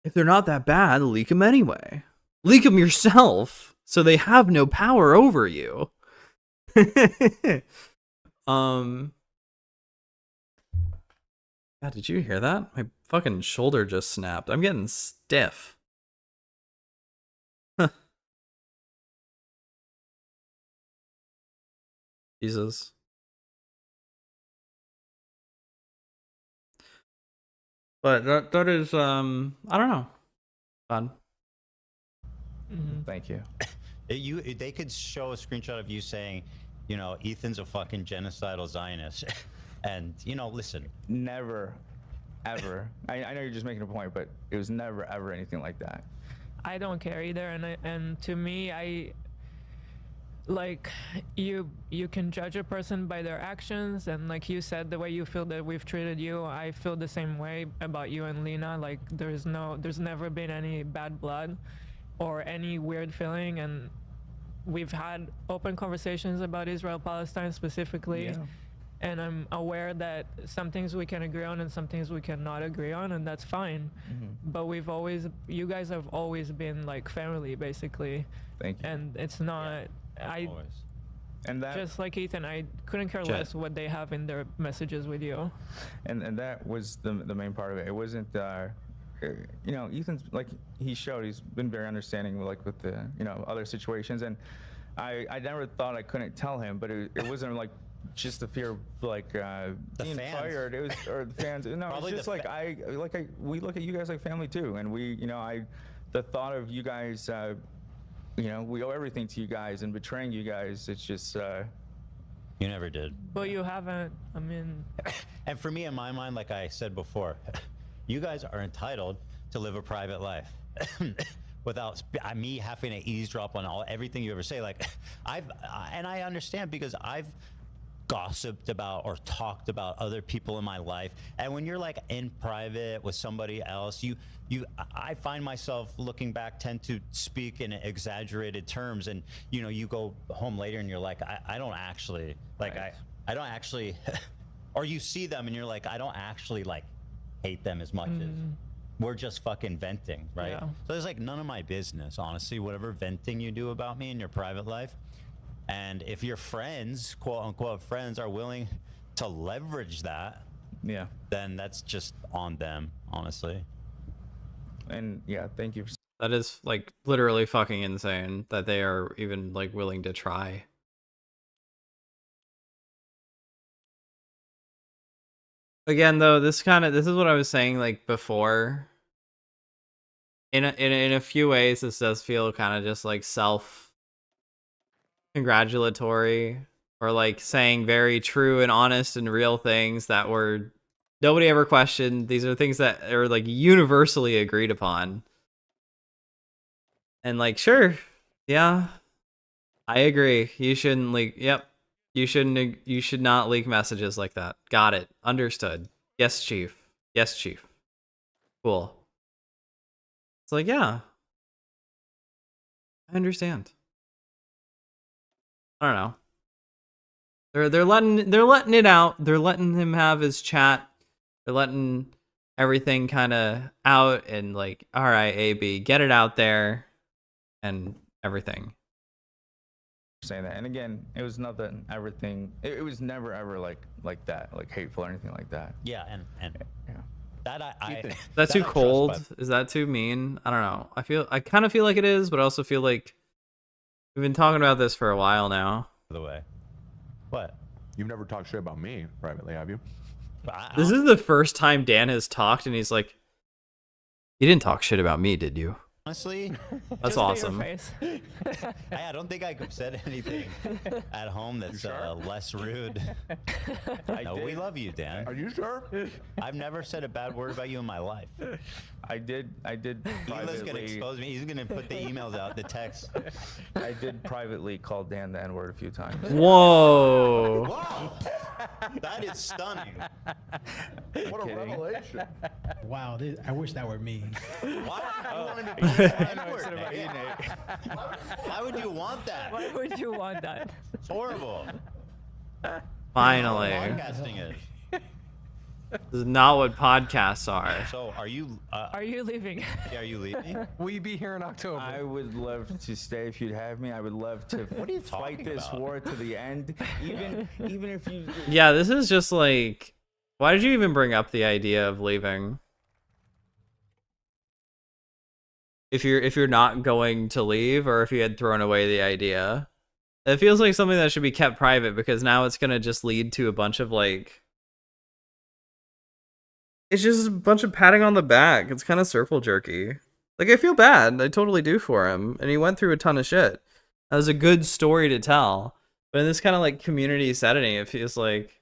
A: if they're not that bad, leak them anyway. Leak them yourself, so they have no power over you. God, did you hear that? My fucking shoulder just snapped. I'm getting stiff. Huh. Jesus. But that is I don't know. Fun.
F: Thank you.
H: They could show a screenshot of you saying, you know, Ethan's a fucking genocidal Zionist. And, you know, listen.
P: Never, ever. I know you're just making a point, but it was never, ever anything like that.
R: I don't care either, and to me, I like you can judge a person by their actions, and like you said, the way you feel that we've treated you, I feel the same way about you and Lena. Like there's never been any bad blood or any weird feeling, and we've had open conversations about Israel-Palestine specifically.
P: Yeah.
R: And I'm aware that some things we can agree on and some things we cannot agree on, and that's fine. But you guys have always been like family, basically.
P: Thank you.
R: And it's not,
P: And that,
R: just like Ethan, I couldn't care less what they have in their messages with you.
P: and that was the main part of it. It wasn't, you know, Ethan's, like he showed, he's been very understanding, like with the, you know, other situations. And I never thought I couldn't tell him, but it wasn't like just the fear of like being
H: fans.
P: fired. It was, or the fans. No,
H: Probably
P: it's just like we look at you guys like family too, and we, you know, the thought of you guys, you know, we owe everything to you guys, and betraying you guys, it's just.
H: You never did.
R: But you haven't. I mean.
H: And for me, in my mind, like I said before, you guys are entitled to live a private life. Without me having to eavesdrop on everything you ever say. Like, and I understand, because I've gossiped about or talked about other people in my life, and when you're like in private with somebody else, I find myself looking back, tend to speak in exaggerated terms, and you know, you go home later and you're like, I don't actually like, right. I don't actually, or you see them and you're like, I don't actually like hate them as much as we're just fucking venting, right?
R: Yeah.
H: So it's like none of my business, honestly, whatever venting you do about me in your private life. And if your friends, quote unquote friends, are willing to leverage that,
P: yeah,
H: then that's just on them, honestly.
P: And yeah, thank you.
A: That is like literally fucking insane that they are even like willing to try. Again, though, this is what I was saying like before. In a few ways, this does feel kind of just like self-congratulatory, or like saying very true and honest and real things that were nobody ever questioned. These are things that are like universally agreed upon. And like, sure, yeah, I agree. You shouldn't leak. Yep. You should not leak messages like that. Got it. Understood. Yes, chief. Yes, chief. Cool. It's like, yeah. I understand. I don't know. They're letting it out. They're letting him have his chat. They're letting everything kind of out, and like, all right, AB, get it out there and everything.
P: Saying that, and again, it was nothing, everything. It was never ever like that, like hateful or anything like that.
H: Yeah, and
P: yeah,
H: that
A: Is that too cold? Is that too mean? I don't know. I kind of feel like it is, but I also feel like we've been talking about this for a while now.
H: By the way, what?
O: You've never talked shit about me privately, have you?
A: This is the first time Dan has talked, and he's like, "You didn't talk shit about me, did you?"
H: Honestly,
A: that's awesome.
H: I don't think I said anything at home that's less rude. No, we love you, Dan.
O: Are you sure?
H: I've never said a bad word about you in my life.
P: I did.
H: Hila's gonna expose me. He's gonna put the emails out, the text.
P: I did privately call Dan the N-word a few times.
A: Whoa.
H: Whoa. That is stunning.
O: What a revelation.
S: Wow, I wish that were me.
H: Why would you want that?
R: Why would you want that?
H: It's horrible.
A: Finally.
H: Podcasting is.
A: This is not what podcasts are.
H: So, are you
R: leaving?
H: Yeah, are you leaving?
J: Will you be here in October?
P: I would love to stay if you'd have me. I would love to fight this war to the end. Even if you.
A: Yeah, this is just like, why did you even bring up the idea of leaving? If you're not going to leave, or if you had thrown away the idea, it feels like something that should be kept private, because now it's gonna just lead to a bunch of like. It's just a bunch of patting on the back. It's kind of circle jerky. Like, I feel bad. I totally do for him. And he went through a ton of shit. That was a good story to tell. But in this kind of like community setting, it feels like,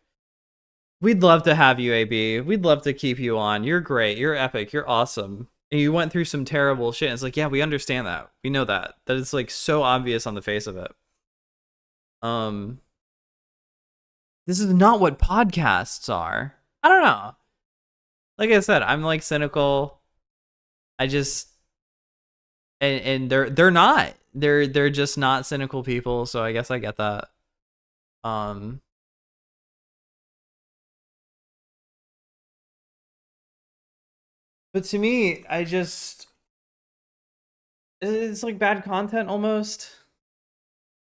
A: we'd love to have you, AB. We'd love to keep you on. You're great. You're epic. You're awesome. And you went through some terrible shit. And it's like, yeah, we understand that. We know that. That it's like so obvious on the face of it. This is not what podcasts are. I don't know. Like I said, I'm like cynical. I just and they're not. They're just not cynical people, so I guess I get that. But to me, it's like bad content almost.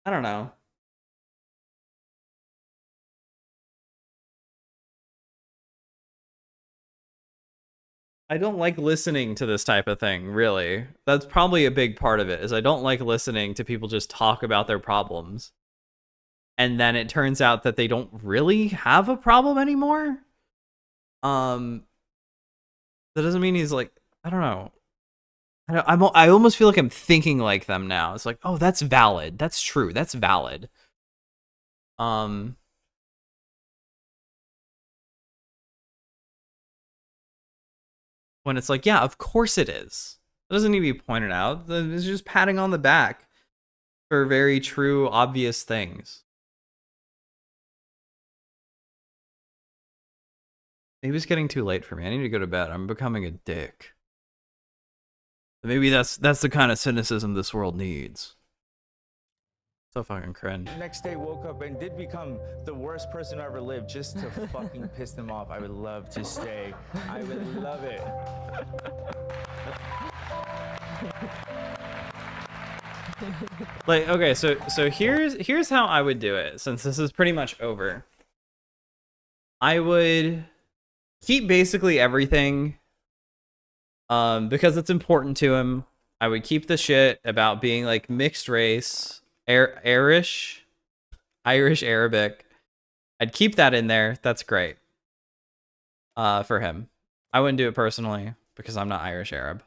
A: I don't know. I don't like listening to this type of thing, really. That's probably a big part of it, is I don't like listening to people just talk about their problems. And then it turns out that they don't really have a problem anymore. That doesn't mean he's like, I don't know. I almost feel like I'm thinking like them now. It's like, oh, that's valid. That's true. That's valid. When it's like, yeah, of course it is. It doesn't need to be pointed out. It's just patting on the back for very true, obvious things. Maybe it's getting too late for me. I need to go to bed. I'm becoming a dick. Maybe that's the kind of cynicism this world needs. So fucking cringe.
P: Next day, woke up and did become the worst person who ever lived just to fucking piss them off. I would love to stay. I would love it.
A: Like, okay, so here's how I would do it, since this is pretty much over. I would keep basically everything, because it's important to him. I would keep the shit about being like mixed race, Irish, Arabic. I'd keep that in there. That's great. For him. I wouldn't do it personally because I'm not Irish Arab.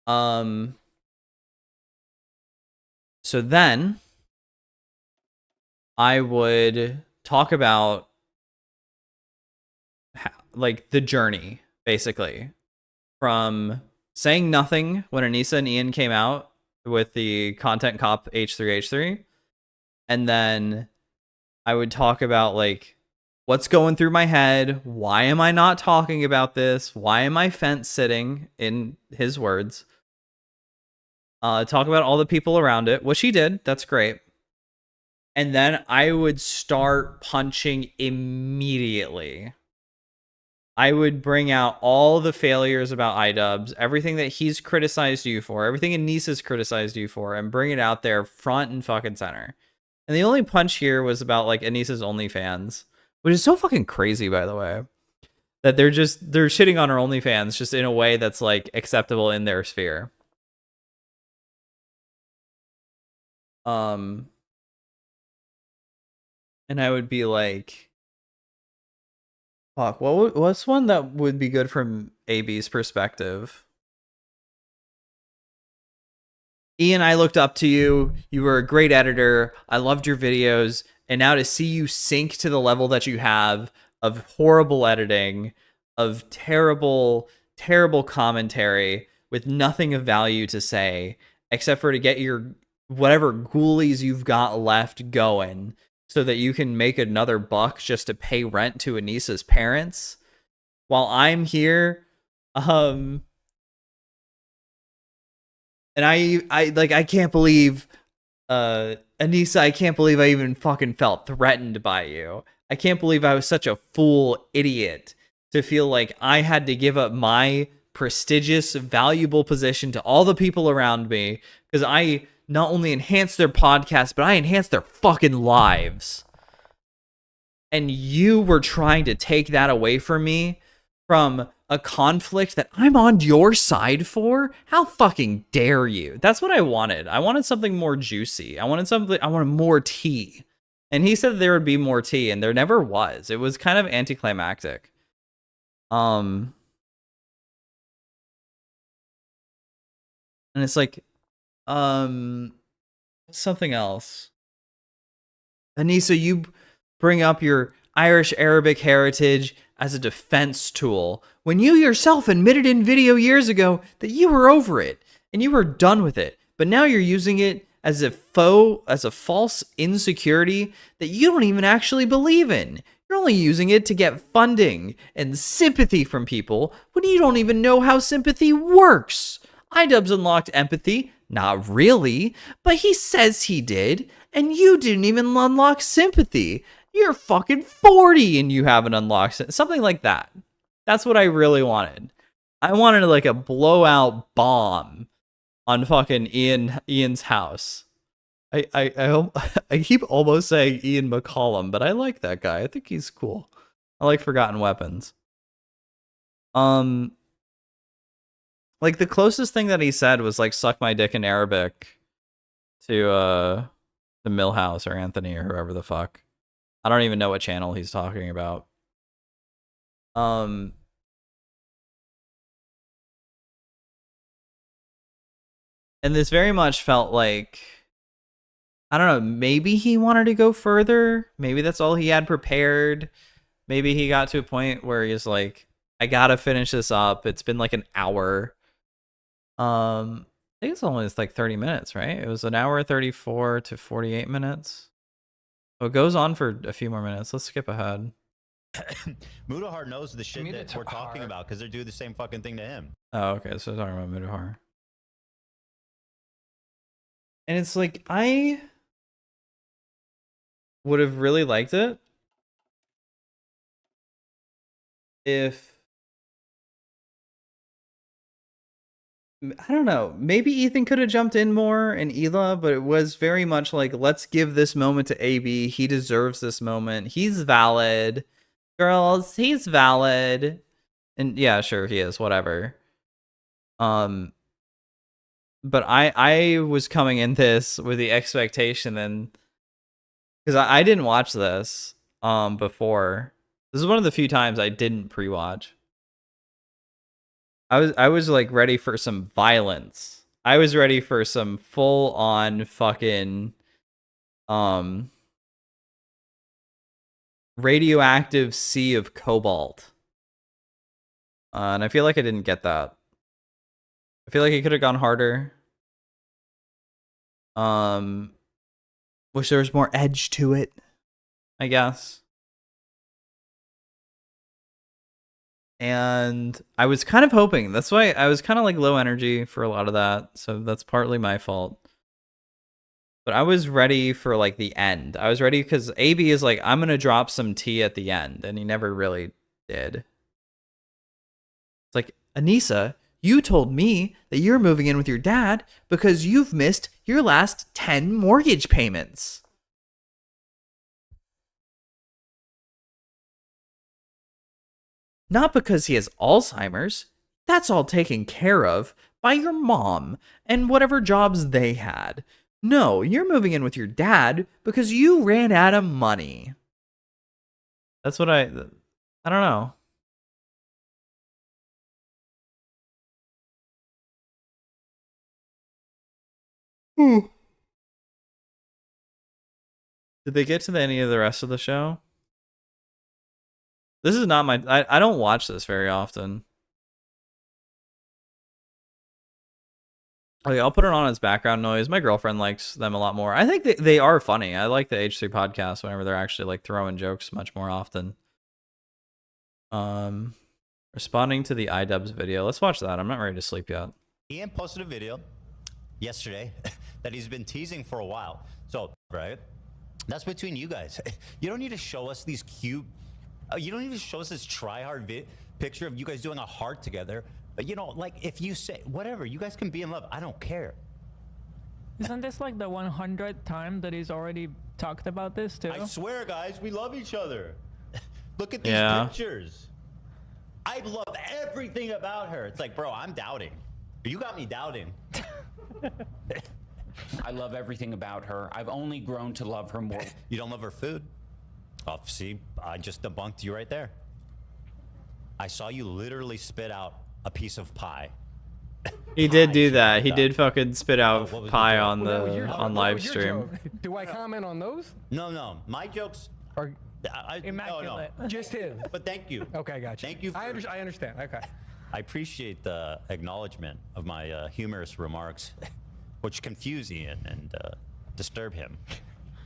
A: So then I would talk about like the journey, basically, from saying nothing when Anissa and Ian came out with the content cop H3H3, and then I would talk about like what's going through my head, why am I not talking about this, why am I fence sitting, in his words. Talk about all the people around it, which he did, that's great. And then I would start punching immediately. I would bring out all the failures about IDubbbz, everything that he's criticized you for, everything Anissa's criticized you for, and bring it out there front and fucking center. And the only punch here was about like Anissa's OnlyFans, which is so fucking crazy, by the way, that they're shitting on her OnlyFans just in a way that's like acceptable in their sphere. And I would be like, fuck, what's one that would be good from AB's perspective? Ian, I looked up to you. You were a great editor. I loved your videos. And now to see you sink to the level that you have of horrible editing, of terrible, terrible commentary with nothing of value to say, except for to get your whatever ghoulies you've got left going so that you can make another buck just to pay rent to Anissa's parents while I'm here. And I can't believe, Anissa, I can't believe I even fucking felt threatened by you. I can't believe I was such a fool idiot to feel like I had to give up my prestigious, valuable position to all the people around me because I not only enhanced their podcast, but I enhanced their fucking lives. And you were trying to take that away from me from a conflict that I'm on your side for? How fucking dare you? That's what I wanted. I wanted something more juicy. I wanted more tea. And he said there would be more tea, and there never was. It was kind of anticlimactic. And it's like, something else. Anissa, you bring up your Irish Arabic heritage as a defense tool when you yourself admitted in video years ago that you were over it and you were done with it. But now you're using it as a false insecurity that you don't even actually believe in. You're only using it to get funding and sympathy from people when you don't even know how sympathy works. IDubbbz unlocked empathy. Not really, but he says he did, and you didn't even unlock sympathy. You're fucking 40 and you haven't unlocked something like that. That's what I really wanted. I wanted like a blowout bomb on fucking Ian's house. I keep almost saying Ian McCollum, but I like that guy. I think he's cool. I like Forgotten Weapons. Like the closest thing that he said was like suck my dick in Arabic to the Millhouse or Anthony or whoever the fuck. I don't even know what channel he's talking about. And this very much felt like, I don't know, maybe he wanted to go further. Maybe that's all he had prepared. Maybe he got to a point where he's like, I gotta finish this up. It's been like an hour. I think it's only like 30 minutes, right? It was an hour 34 to 48 minutes. Oh, it goes on for a few more minutes. Let's skip ahead.
H: Mudahar knows the shit that we're talking about because they're doing the same fucking thing to him.
A: Oh, okay. So we're talking about Mudahar. And it's like, I would have really liked it if, I don't know, maybe Ethan could have jumped in more and Hila, but it was very much like, let's give this moment to AB. He deserves this moment. He's valid. Girls, he's valid. And yeah, sure, he is, whatever. But I was coming in this with the expectation, and because I didn't watch this before. This is one of the few times I didn't pre-watch. I was like ready for some violence. I was ready for some full on fucking radioactive sea of cobalt. And I feel like I didn't get that. I feel like it could have gone harder. Wish there was more edge to it, I guess. And I was kind of hoping, that's why I was kind of like low energy for a lot of that, so that's partly my fault. But I was ready for like the end. I was ready because AB is like, I'm gonna drop some tea at the end, and he never really did. It's like, Anissa, you told me that you're moving in with your dad because you've missed your last 10 mortgage payments. Not because he has Alzheimer's. That's all taken care of by your mom and whatever jobs they had. No, you're moving in with your dad because you ran out of money. That's what I don't know. Did they get to any of the rest of the show? This is not my... I don't watch this very often. Okay, I'll put it on as background noise. My girlfriend likes them a lot more. I think they are funny. I like the H3 podcast whenever they're actually like throwing jokes much more often. Responding to the IDubbbz video. Let's watch that. I'm not ready to sleep yet.
H: Ian posted a video yesterday that he's been teasing for a while. So, right? That's between you guys. You don't need to show us these cute... you don't need to show us this try-hard picture of you guys doing a heart together. But, you know, like, if you say... Whatever, you guys can be in love. I don't care.
R: Isn't this like the 100th time that he's already talked about this too?
H: I swear, guys, we love each other. Look at these pictures. I love everything about her. It's like, bro, I'm doubting. You got me doubting.
B: I love everything about her. I've only grown to love her more.
H: You don't love her food? Oh, see, I just debunked you right there. I saw you literally spit out a piece of pie.
A: He did do that. He did fucking spit out pie on the live stream.
J: Do I comment on those?
H: No. My jokes
J: are
R: immaculate.
J: No. Just his.
H: But thank you.
J: Okay, gotcha.
H: Thank you.
J: I understand. Okay.
H: I appreciate the acknowledgement of my humorous remarks, which confuse Ian and disturb him.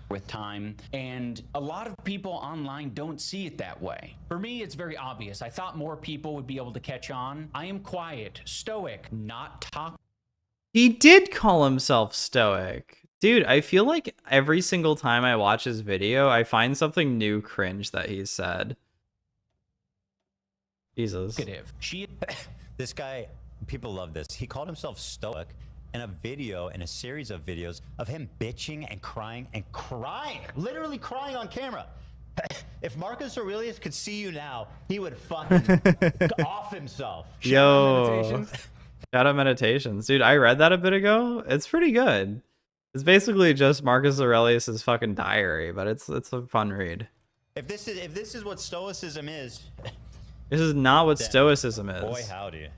B: With time, and a lot of people online don't see it that way. For me, it's very obvious. I thought more people would be able to catch on. I am quiet, stoic, not talk.
A: He did call himself stoic. Dude, I feel like every single time I watch his video, I find something new cringe that he said. Jesus.
H: This guy, people love this. He called himself stoic in a video, in a series of videos of him bitching and crying, literally crying on camera. If Marcus Aurelius could see you now, he would fucking off himself.
A: Yo, shout out Meditations. Dude, I read that a bit ago. It's pretty good. It's basically just Marcus Aurelius's fucking diary, but it's a fun read.
H: If this is what stoicism is,
A: this is not what stoicism is.
H: Boy, howdy.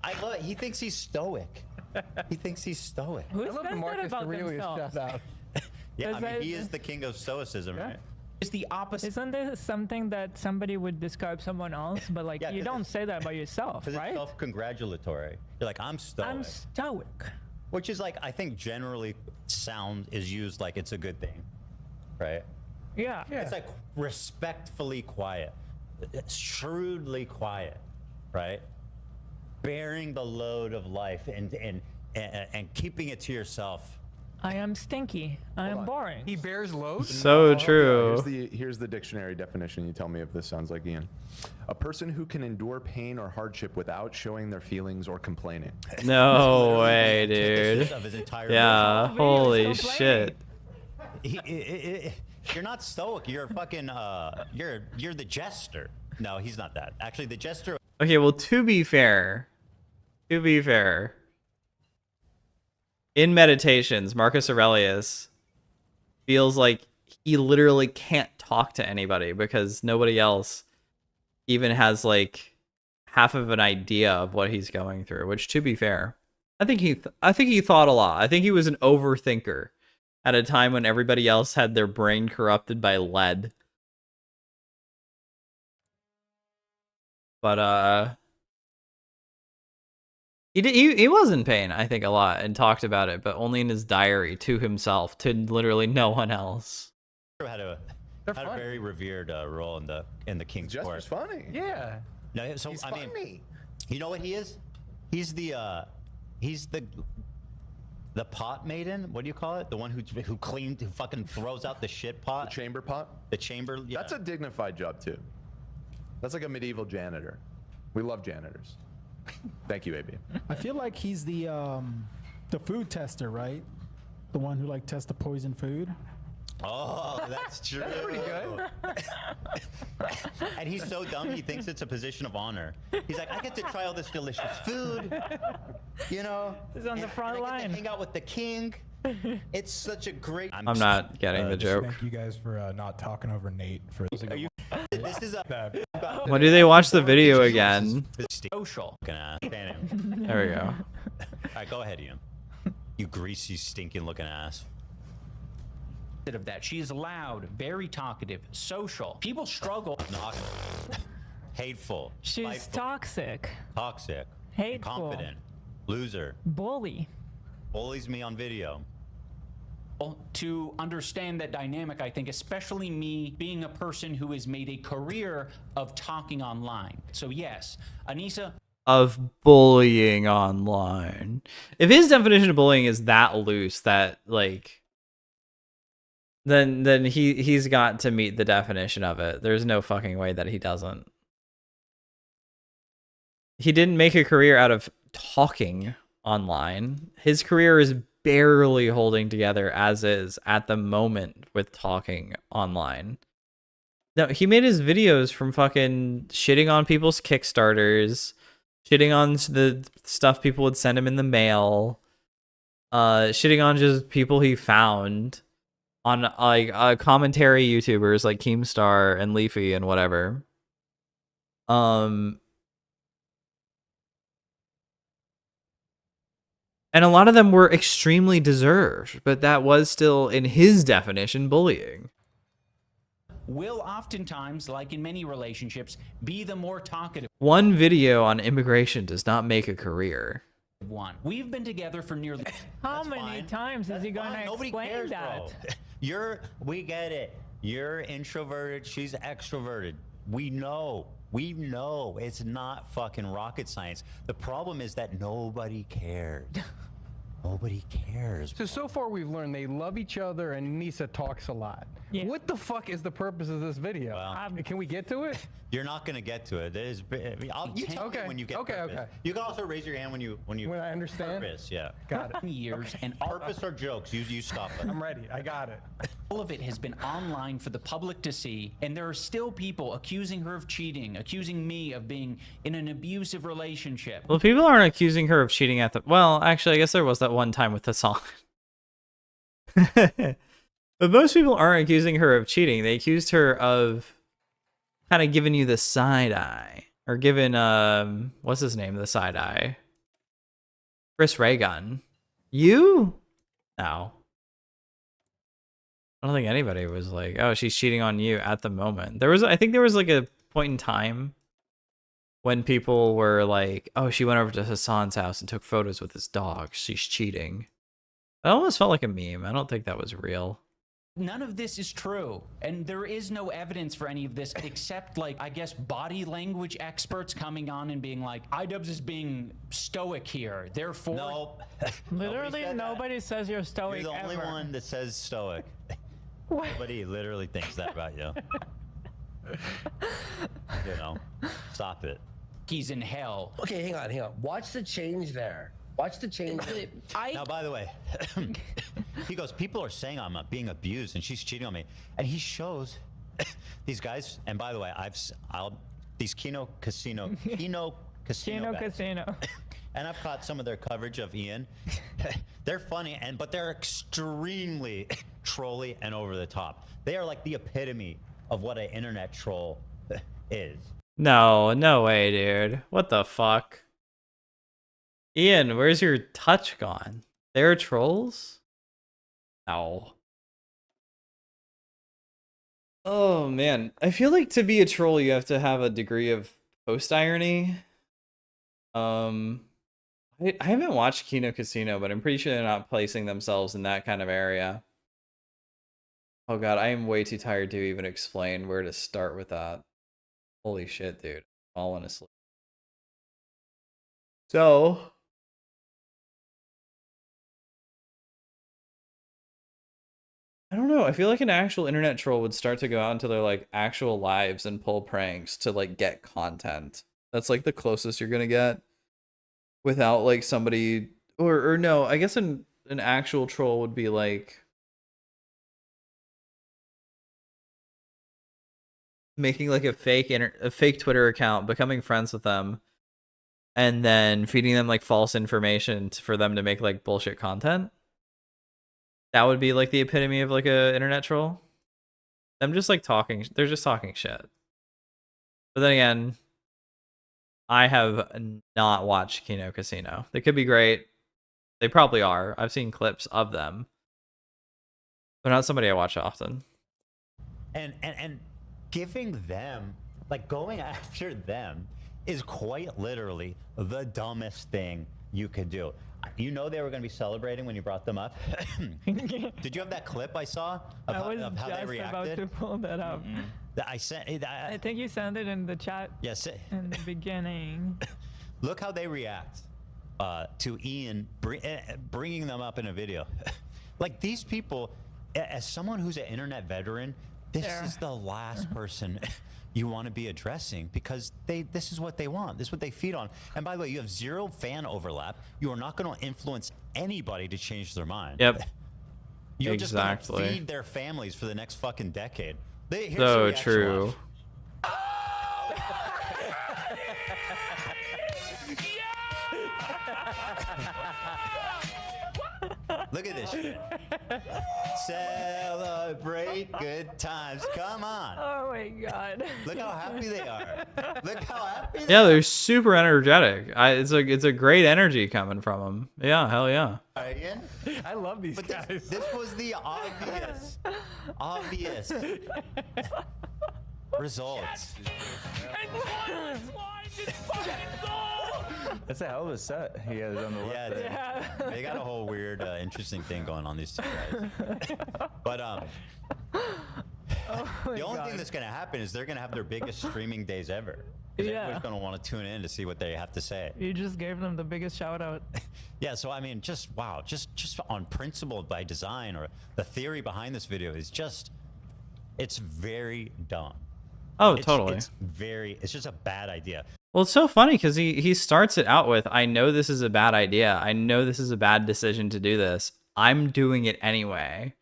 H: I love it. He thinks he's stoic. He thinks he's stoic.
R: Who says that about themselves?
H: Yeah, I mean, he is the king of stoicism, right?
B: It's the opposite.
R: Isn't this something that somebody would describe someone else, but like you don't say that about yourself, right?
H: It's self-congratulatory. You're like, I'm stoic.
R: I'm stoic.
H: Which is like, I think generally sound is used like it's a good thing, right?
R: Yeah.
H: It's like respectfully quiet, shrewdly quiet, right? Bearing the load of life and keeping it to yourself.
R: I am stinky. I am boring.
J: He bears load?
A: So true.
O: Here's the dictionary definition. You tell me if this sounds like Ian. A person who can endure pain or hardship without showing their feelings or complaining.
A: No way, dude. Yeah, holy shit.
H: You're not stoic. You're fucking you're the jester. No, he's not that. Actually, the jester.
A: Okay, well, to be fair, in Meditations, Marcus Aurelius feels like he literally can't talk to anybody because nobody else even has like half of an idea of what he's going through, which, to be fair, I think he thought a lot. I think he was an overthinker at a time when everybody else had their brain corrupted by lead. But he was in pain, I think, a lot and talked about it, but only in his diary to himself, to literally no one else.
H: Had a very revered role in the King's Court.
O: Jester's funny.
J: Yeah.
H: No, so
O: He's
H: I mean,
O: funny.
H: you know what he is? He's the pot maiden. What do you call it? The one who fucking throws out the shit pot.
O: The chamber pot.
H: The chamber. Yeah.
O: That's a dignified job too. That's like a medieval janitor. We love janitors. Thank you, AB.
S: I feel like he's the food tester, right? The one who like tests the poison food.
H: Oh, that's true.
J: That's pretty good.
H: And he's so dumb, he thinks it's a position of honor. He's like, I get to try all this delicious food. You know,
R: he's on the front
H: line. I get to hang out with the king. It's such a great.
A: I'm not getting the joke.
Q: Thank you guys for not talking over Nate. For
H: this is a.
A: When do they watch the video again?
B: Social.
A: There we go.
H: All right, go ahead, Ian. You greasy, stinking looking ass.
B: Of that, she is loud, very talkative, social. People struggle.
H: Hateful.
R: She's
H: spiteful,
R: toxic.
H: Toxic.
R: Hateful.
H: Incompetent. Loser.
R: Bully.
H: bullies me on video.
B: To understand that dynamic, I think, especially me being a person who has made a career of talking online. So yes, Anissa.
A: Of bullying online. If his definition of bullying is that loose, that like, then he's got to meet the definition of it. There's no fucking way that he doesn't. He didn't make a career out of talking online. His career is barely holding together as is at the moment with talking online. No, he made his videos from fucking shitting on people's Kickstarters, shitting on the stuff people would send him in the mail, shitting on just people he found on like commentary YouTubers like Keemstar and Leafy and whatever. And a lot of them were extremely deserved, but that was still, in his definition, bullying.
B: Will oftentimes, like in many relationships, be the more talkative
A: One video on immigration does not make a career.
B: one. We've been together for nearly...
R: How many times is he gonna
H: Nobody
R: explain
H: cares,
R: that?
H: bro. We get it. You're introverted. She's extroverted. We know. We know. It's not fucking rocket science. The problem is that nobody cared. Nobody cares.
T: So far we've learned they love each other and Nisa talks a lot.
R: Yeah.
T: What the fuck is the purpose of this video? Can we get to it?
H: You're not gonna get to it. There's, you tell me when you get purpose.
T: Okay.
H: You can also raise your hand when
T: I understand.
H: Purpose, yeah.
T: Got it.
B: years and
H: Purpose or jokes. You stop it.
T: I'm ready. I got it.
B: all of it has been online for the public to see, and there are still people accusing her of cheating, accusing me of being in an abusive relationship.
A: Well, people aren't accusing her of cheating at the... Well, actually, I guess there was that one time with the song. But most people aren't accusing her of cheating. They accused her of kind of giving you the side eye. Or giving, what's his name? The side eye. Chris Raygun. You? No. I don't think anybody was like, oh, she's cheating on you at the moment. I think there was like a point in time when people were like, oh, she went over to Hassan's house and took photos with his dog. She's cheating. It almost felt like a meme. I don't think that was real.
B: None of this is true, and there is no evidence for any of this except, like, I guess body language experts coming on and being like, IDubbbz is being stoic here, therefore...
H: No.
R: Literally nobody says you're stoic.
H: You're the only
R: ever.
H: one that says stoic.
R: What?
H: Nobody literally thinks that about you. You know, stop it.
B: He's in hell.
C: Okay, hang on. Watch the change there. Watch the change.
H: Now, by the way, he goes, people are saying I'm being abused and she's cheating on me. And he shows these guys, and by the way, these Kino Casino guys. And I've caught some of their coverage of Ian. They're funny, but they're extremely trolly and over the top. They are like the epitome of what an internet troll is.
A: No way, dude. What the fuck? Ian, where's your touch gone? They're trolls? No. Oh, man. I feel like to be a troll, you have to have a degree of post-irony. I haven't watched Kino Casino, but I'm pretty sure they're not placing themselves in that kind of area. Oh god, I am way too tired to even explain where to start with that. Holy shit, dude. Falling asleep. So... I don't know. I feel like an actual internet troll would start to go out into their like actual lives and pull pranks to like get content. That's like the closest you're gonna get without like somebody or no. I guess an actual troll would be like making like a fake Twitter account, becoming friends with them, and then feeding them like false information for them to make like bullshit content. That would be like the epitome of like a internet troll. I'm just like talking. They're just talking shit. But then again, I have not watched Kino Casino. They could be great. They probably are. I've seen clips of them. They're not somebody I watch often.
H: And giving them, like going after them, is quite literally the dumbest thing you could do. You know they were going to be celebrating when you brought them up. Did you have that clip I saw of, of how they reacted?
R: I was just about to pull that up.
H: I sent.
R: I think you sent it in the chat.
H: Yes.
R: In the beginning.
H: Look how they react to Ian bringing them up in a video. Like these people, as someone who's an internet veteran, this is the last person you want to be addressing because this is what they want. This is what they feed on. And by the way, you have zero fan overlap. You are not going to influence anybody to change their mind.
A: Yep.
H: You're just going to feed their families for the next fucking decade. Here's the
A: So
H: reaction
A: true.
H: watch. Look at this shit. Celebrate good times. Come on.
R: Oh my god.
H: Look how happy they are. Look how happy they
A: Yeah,
H: are.
A: they're super energetic. It's a great energy coming from them. Yeah, hell yeah.
H: Ian?
T: I love these guys.
H: This was the obvious results.
P: That's a hell of a set he has on the left.
H: Yeah, they got a whole weird, interesting thing going on, these two guys. But the only thing that's going to happen is they're going to have their biggest streaming days ever. Everybody's going to want to tune in to see what they have to say.
R: You just gave them the biggest shout out.
H: Yeah, so I mean, just wow, just on principle by design, or the theory behind this video is just, it's very dumb.
A: Oh, totally.
H: It's just a bad idea.
A: Well, it's so funny because he starts it out with, I know this is a bad idea. I know this is a bad decision to do this. I'm doing it anyway.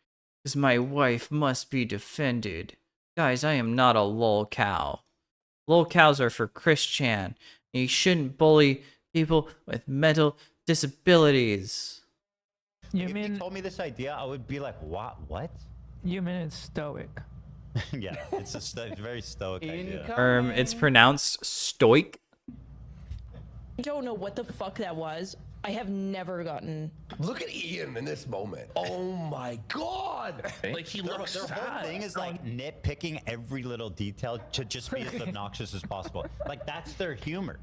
A: Because my wife must be defended. Guys, I am not a lol cow. Lol cows are for Chris Chan. You shouldn't bully people with mental disabilities.
H: If you told me this idea, I would be like, what?
R: You mean it's stoic.
H: Yeah, it's a very stoic idea.
A: It's pronounced stoic.
U: I don't know what the fuck that was. I have never gotten.
C: Look at Ian in this moment. Oh my god!
E: Like he looks
H: Their whole
E: sad.
H: thing is like nitpicking every little detail to just be as obnoxious as possible. Like that's their humor.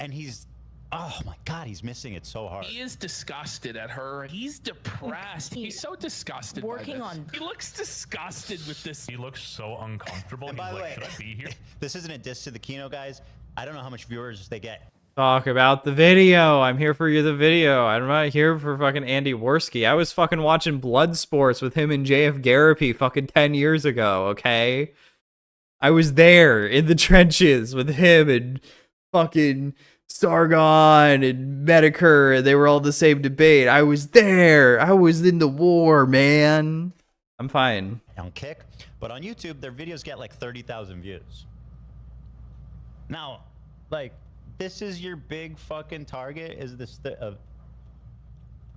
H: And he's, oh my god, he's missing it so hard.
E: He is disgusted at her. He's depressed. He's so disgusted.
U: Working
E: by this.
U: on.
E: He looks disgusted with this.
F: He looks so uncomfortable.
H: And
F: He's
H: by the
F: like,
H: way,
F: should I be here?
H: this isn't a diss to the Kino guys. I don't know how much viewers they get.
A: Talk about the video. I'm here for the video. I'm not here for fucking Andy Worski. I was fucking watching Blood Sports with him and JF Garapi fucking 10 years ago, okay? I was there in the trenches with him and fucking Sargon and Medicare. They were all the same debate. I was there. I was in the war, man. I'm fine.
H: On Kick, but on YouTube, their videos get like 30,000 views. Now, like, this is your big fucking target? Is this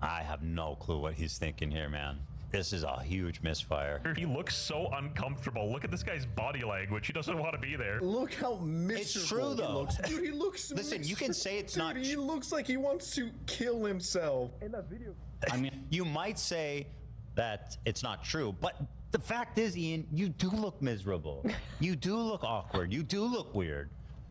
H: I have no clue what he's thinking here, man. This is a huge misfire.
F: He looks so uncomfortable. Look at this guy's body language. He doesn't want to be there.
G: Look how miserable
H: It's true, though.
G: he looks. Dude, he looks
H: Listen, you can say it's
G: Dude,
H: not.
G: he looks like he wants to kill himself. In that video.
H: I mean, you might say that it's not true, but the fact is, Ian, you do look miserable. You do look awkward. You do look weird.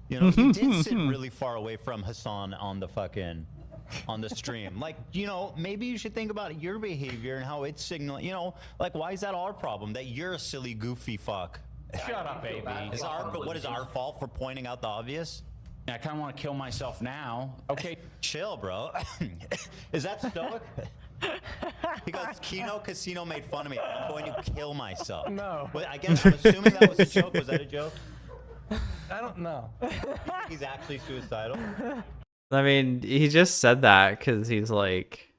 H: You know, you did sit really far away from Hassan on the stream. Like, you know, maybe you should think about your behavior and how it's signaling, you know, like, why is that our problem? That you're a silly, goofy fuck.
B: Shut up, baby.
H: What is our fault for pointing out the obvious?
B: I kind of want to kill myself now. Okay.
H: Chill, bro. Is that stoic? He goes, Kino Casino made fun of me. I'm going to kill myself.
T: No.
H: But I guess I'm assuming that was a joke. Was that a joke?
T: I don't know.
H: He's actually suicidal.
A: I mean, he just said that because he's like,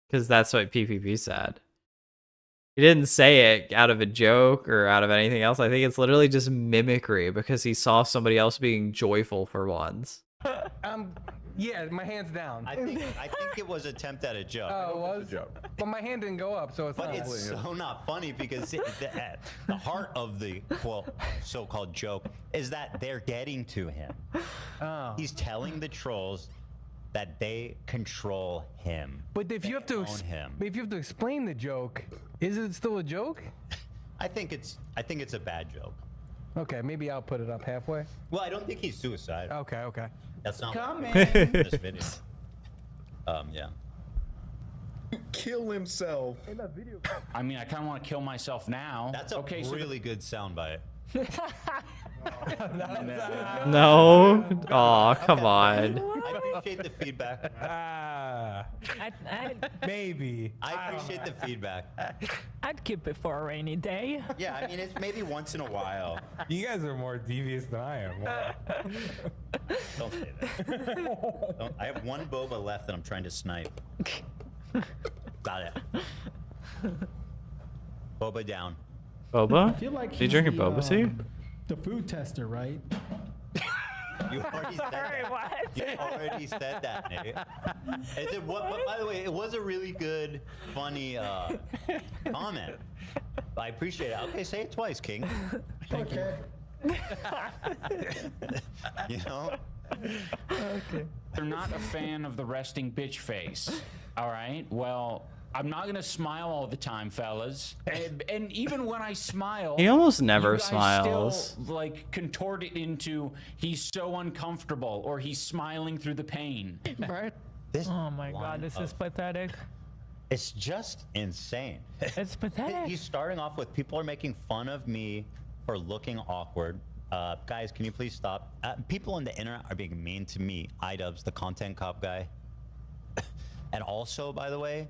A: because that's what PPP said. He didn't say it out of a joke or out of anything else. I think it's literally just mimicry because he saw somebody else being joyful for once.
T: Yeah, my hand's down.
H: I think it was an attempt at a joke.
T: Oh, it was?
O: a joke.
T: But my hand didn't go up, so it's
H: But
T: not.
H: it's so not funny because the heart of the so-called joke is that they're getting to him.
T: Oh.
H: He's telling the trolls that they control him.
T: But if you have to, if you have to explain the joke, is it still a joke?
H: I think it's a bad joke.
T: Okay, maybe I'll put it up halfway.
H: Well, I don't think he's suicidal.
T: Okay.
H: That's not
T: Coming.
H: this video. Yeah.
G: Kill himself.
B: I mean, I kind of want to kill myself now.
H: That's a really good soundbite.
A: No. Aw, come on.
H: I appreciate the feedback.
T: Maybe.
H: I appreciate the feedback.
R: I'd keep it for a rainy day.
H: Yeah, I mean, it's maybe once in a while.
Q: You guys are more devious than I am. Wow.
H: Don't say that. I have one boba left that I'm trying to snipe. Got it. Boba down.
A: Boba?
S: I feel like
A: you drinking boba tea?
S: The food tester, right?
H: You already said that. You already said that, Nate. But by the way, it was a really good, funny comment. I appreciate it. Okay, say it twice, King.
S: Okay.
H: You know?
B: Okay. They're not a fan of the resting bitch face. All right. Well, I'm not gonna smile all the time, fellas. And even when I smile,
A: He almost never
B: you guys
A: smiles.
B: Still, like, contort it into he's so uncomfortable or he's smiling through the pain.
R: Right? Oh my god, this is pathetic.
H: It's just insane.
R: It's pathetic.
H: He's starting off with people are making fun of me for looking awkward. Guys, can you please stop? People on the internet are being mean to me. IDubbbz, the content cop guy. And also, by the way,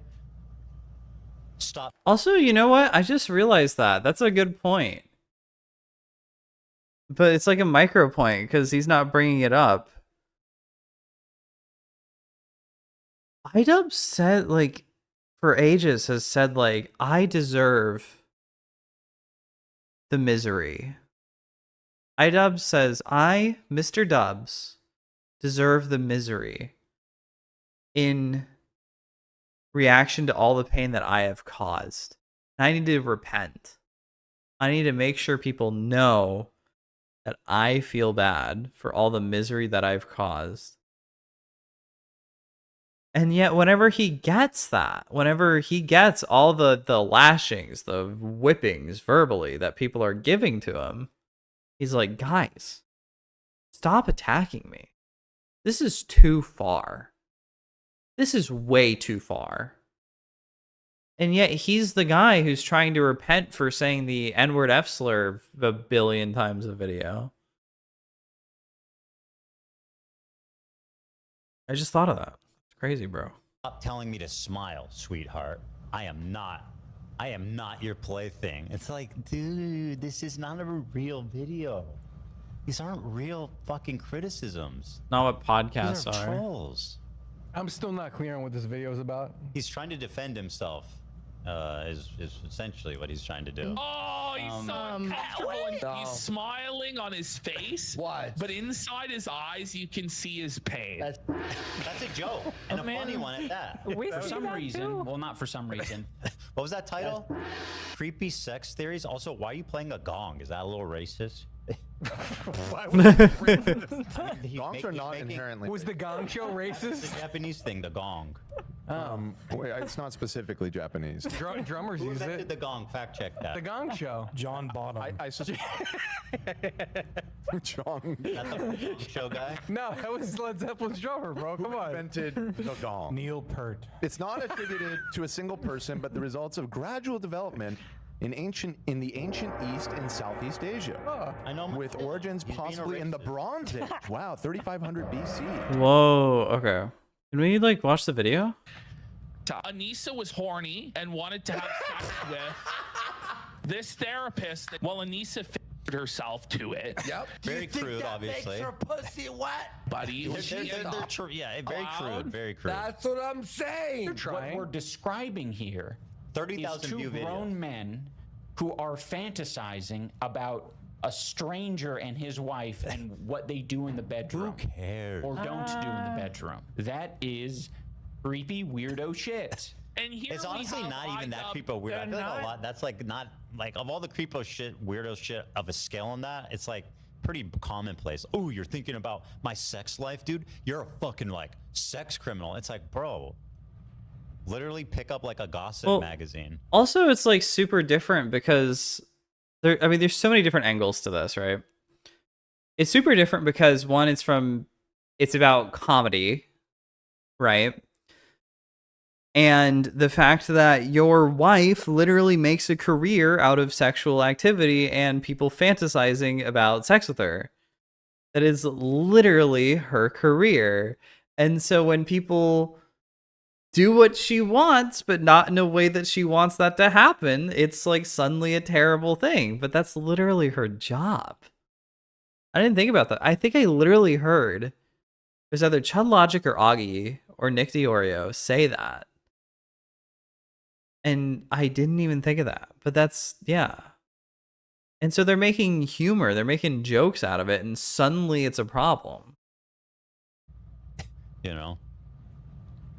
H: stop.
A: Also, you know what? I just realized that. That's a good point. But it's like a micro point because he's not bringing it up. IDubbbz said, like, for ages has said, like, I deserve the misery. IDubbbz says, I, Mr. Dubbs, deserve the misery in reaction to all the pain that I have caused. I need to repent. I need to make sure people know that I feel bad for all the misery that I've caused. And yet, whenever he gets that, whenever he gets all the lashings, the whippings verbally that people are giving to him, he's like, guys, stop attacking me. This is too far. This is way too far. And yet he's the guy who's trying to repent for saying the N-word F slur a billion times a video. I just thought of that. It's crazy, bro.
H: Stop telling me to smile, sweetheart. I am not your plaything. It's like, dude, this is not a real video. These aren't real fucking criticisms.
A: Not what podcasts
H: These are
A: are.
H: trolls.
T: I'm still not clear on what this video is about.
H: He's trying to defend himself. Is essentially what he's trying to do.
E: Oh, he's so uncomfortable. He's smiling on his face.
C: What?
E: But inside his eyes, you can see his pain.
H: That's a joke, and a funny one at that.
B: For some reason, well, not for some reason.
H: What was that title? Creepy sex theories. Also, why are you playing a gong? Is that a little racist?
O: Gongs are not inherently.
T: Was the gong show racist?
H: The Japanese thing, the gong.
O: Wait, it's not specifically Japanese.
T: Drummers
H: Who
T: use
H: invented
T: it.
H: the gong? Fact check that.
T: The Gong Show.
Q: John Bottom.
O: I suspect. John.
H: That's the gong show guy.
T: No, that was Led Zeppelin's drummer, bro. Come on.
O: Invented the gong.
Q: Neil Peart.
O: It's not attributed to a single person, but the results of gradual development in the ancient East and Southeast Asia.
H: I know.
O: With origins possibly in the Bronze Age. Wow, 3500 BC.
A: Whoa, okay. Can we, like, watch the video?
E: Anissa was horny and wanted to have sex with this therapist. Well, Anissa figured herself to it.
C: Yep.
H: Very crude, obviously.
C: Makes her pussy wet.
E: Buddy,
H: They're true. Yeah, very crude. Very crude.
C: That's what I'm saying.
B: What we're describing here
H: 30,000
B: is two
H: view video.
B: grown men who are fantasizing about a stranger and his wife and what they do in the bedroom.
H: Who cares?
B: Or don't do in the bedroom. That is creepy weirdo shit.
E: And here
H: It's honestly not even that creepo weird. I feel like a lot. That's like not like of all the creepo shit, weirdo shit of a scale on that. It's like pretty commonplace. Oh, you're thinking about my sex life, dude? You're a fucking like sex criminal. It's like, bro, literally pick up like a gossip magazine.
A: Also, it's like super different because there's so many different angles to this, right? It's super different because one, it's about comedy, right? And the fact that your wife literally makes a career out of sexual activity and people fantasizing about sex with her. That is literally her career. And so when people do what she wants, but not in a way that she wants that to happen, it's like suddenly a terrible thing. But that's literally her job. I didn't think about that. I think I literally heard there's either Chud Logic or Augie or Nick Diorio say that. And I didn't even think of that. But that's, yeah. And so they're making humor, they're making jokes out of it, and suddenly it's a problem.
H: You know?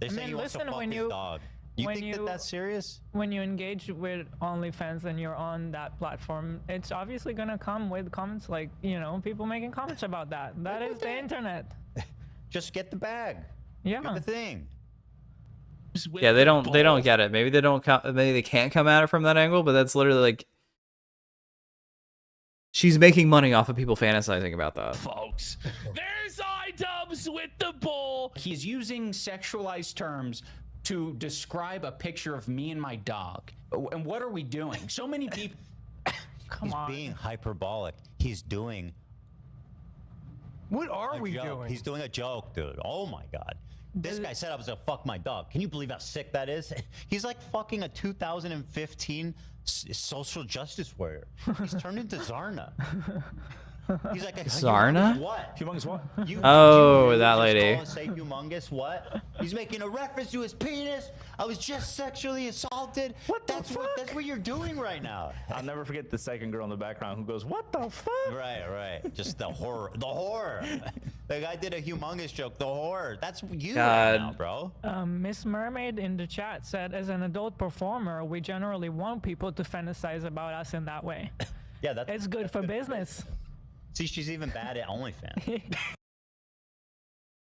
H: They say you want to fuck his dog. You think that that's serious?
R: When you engage with OnlyFans and you're on that platform, it's obviously gonna come with comments like, you know, people making comments about that. That is the internet.
H: Just get the bag.
R: Yeah.
H: Do the thing.
A: Yeah, they don't get it. Maybe they don't maybe they can't come at it from that angle, but that's literally like she's making money off of people fantasizing about that.
E: Folks, there's IDubbbz with the bull.
B: He's using sexualized terms to describe a picture of me and my dog. And what are we doing? So many people.
H: He's being hyperbolic. He's doing.
T: What are we doing?
H: He's doing a joke, dude. Oh my god. This guy said I was gonna fuck my dog. Can you believe how sick that is? He's like fucking a 2015 social justice warrior. He's turned into Zarna. He's like a
A: Zarna?
H: What?
P: Humongous what?
A: Oh, that lady.
H: Say humongous what? He's making a reference to his penis. I was just sexually assaulted. That's what you're doing right now.
P: I'll never forget the second girl in the background who goes, "What the fuck?"
H: Right. Just the horror. The horror. The guy did a humongous joke. The horror. That's you
A: God.
H: right now, bro.
R: Miss Mermaid in the chat said, as an adult performer, we generally want people to fantasize about us in that way.
H: Yeah,
R: it's good for business.
H: See, she's even bad at OnlyFans.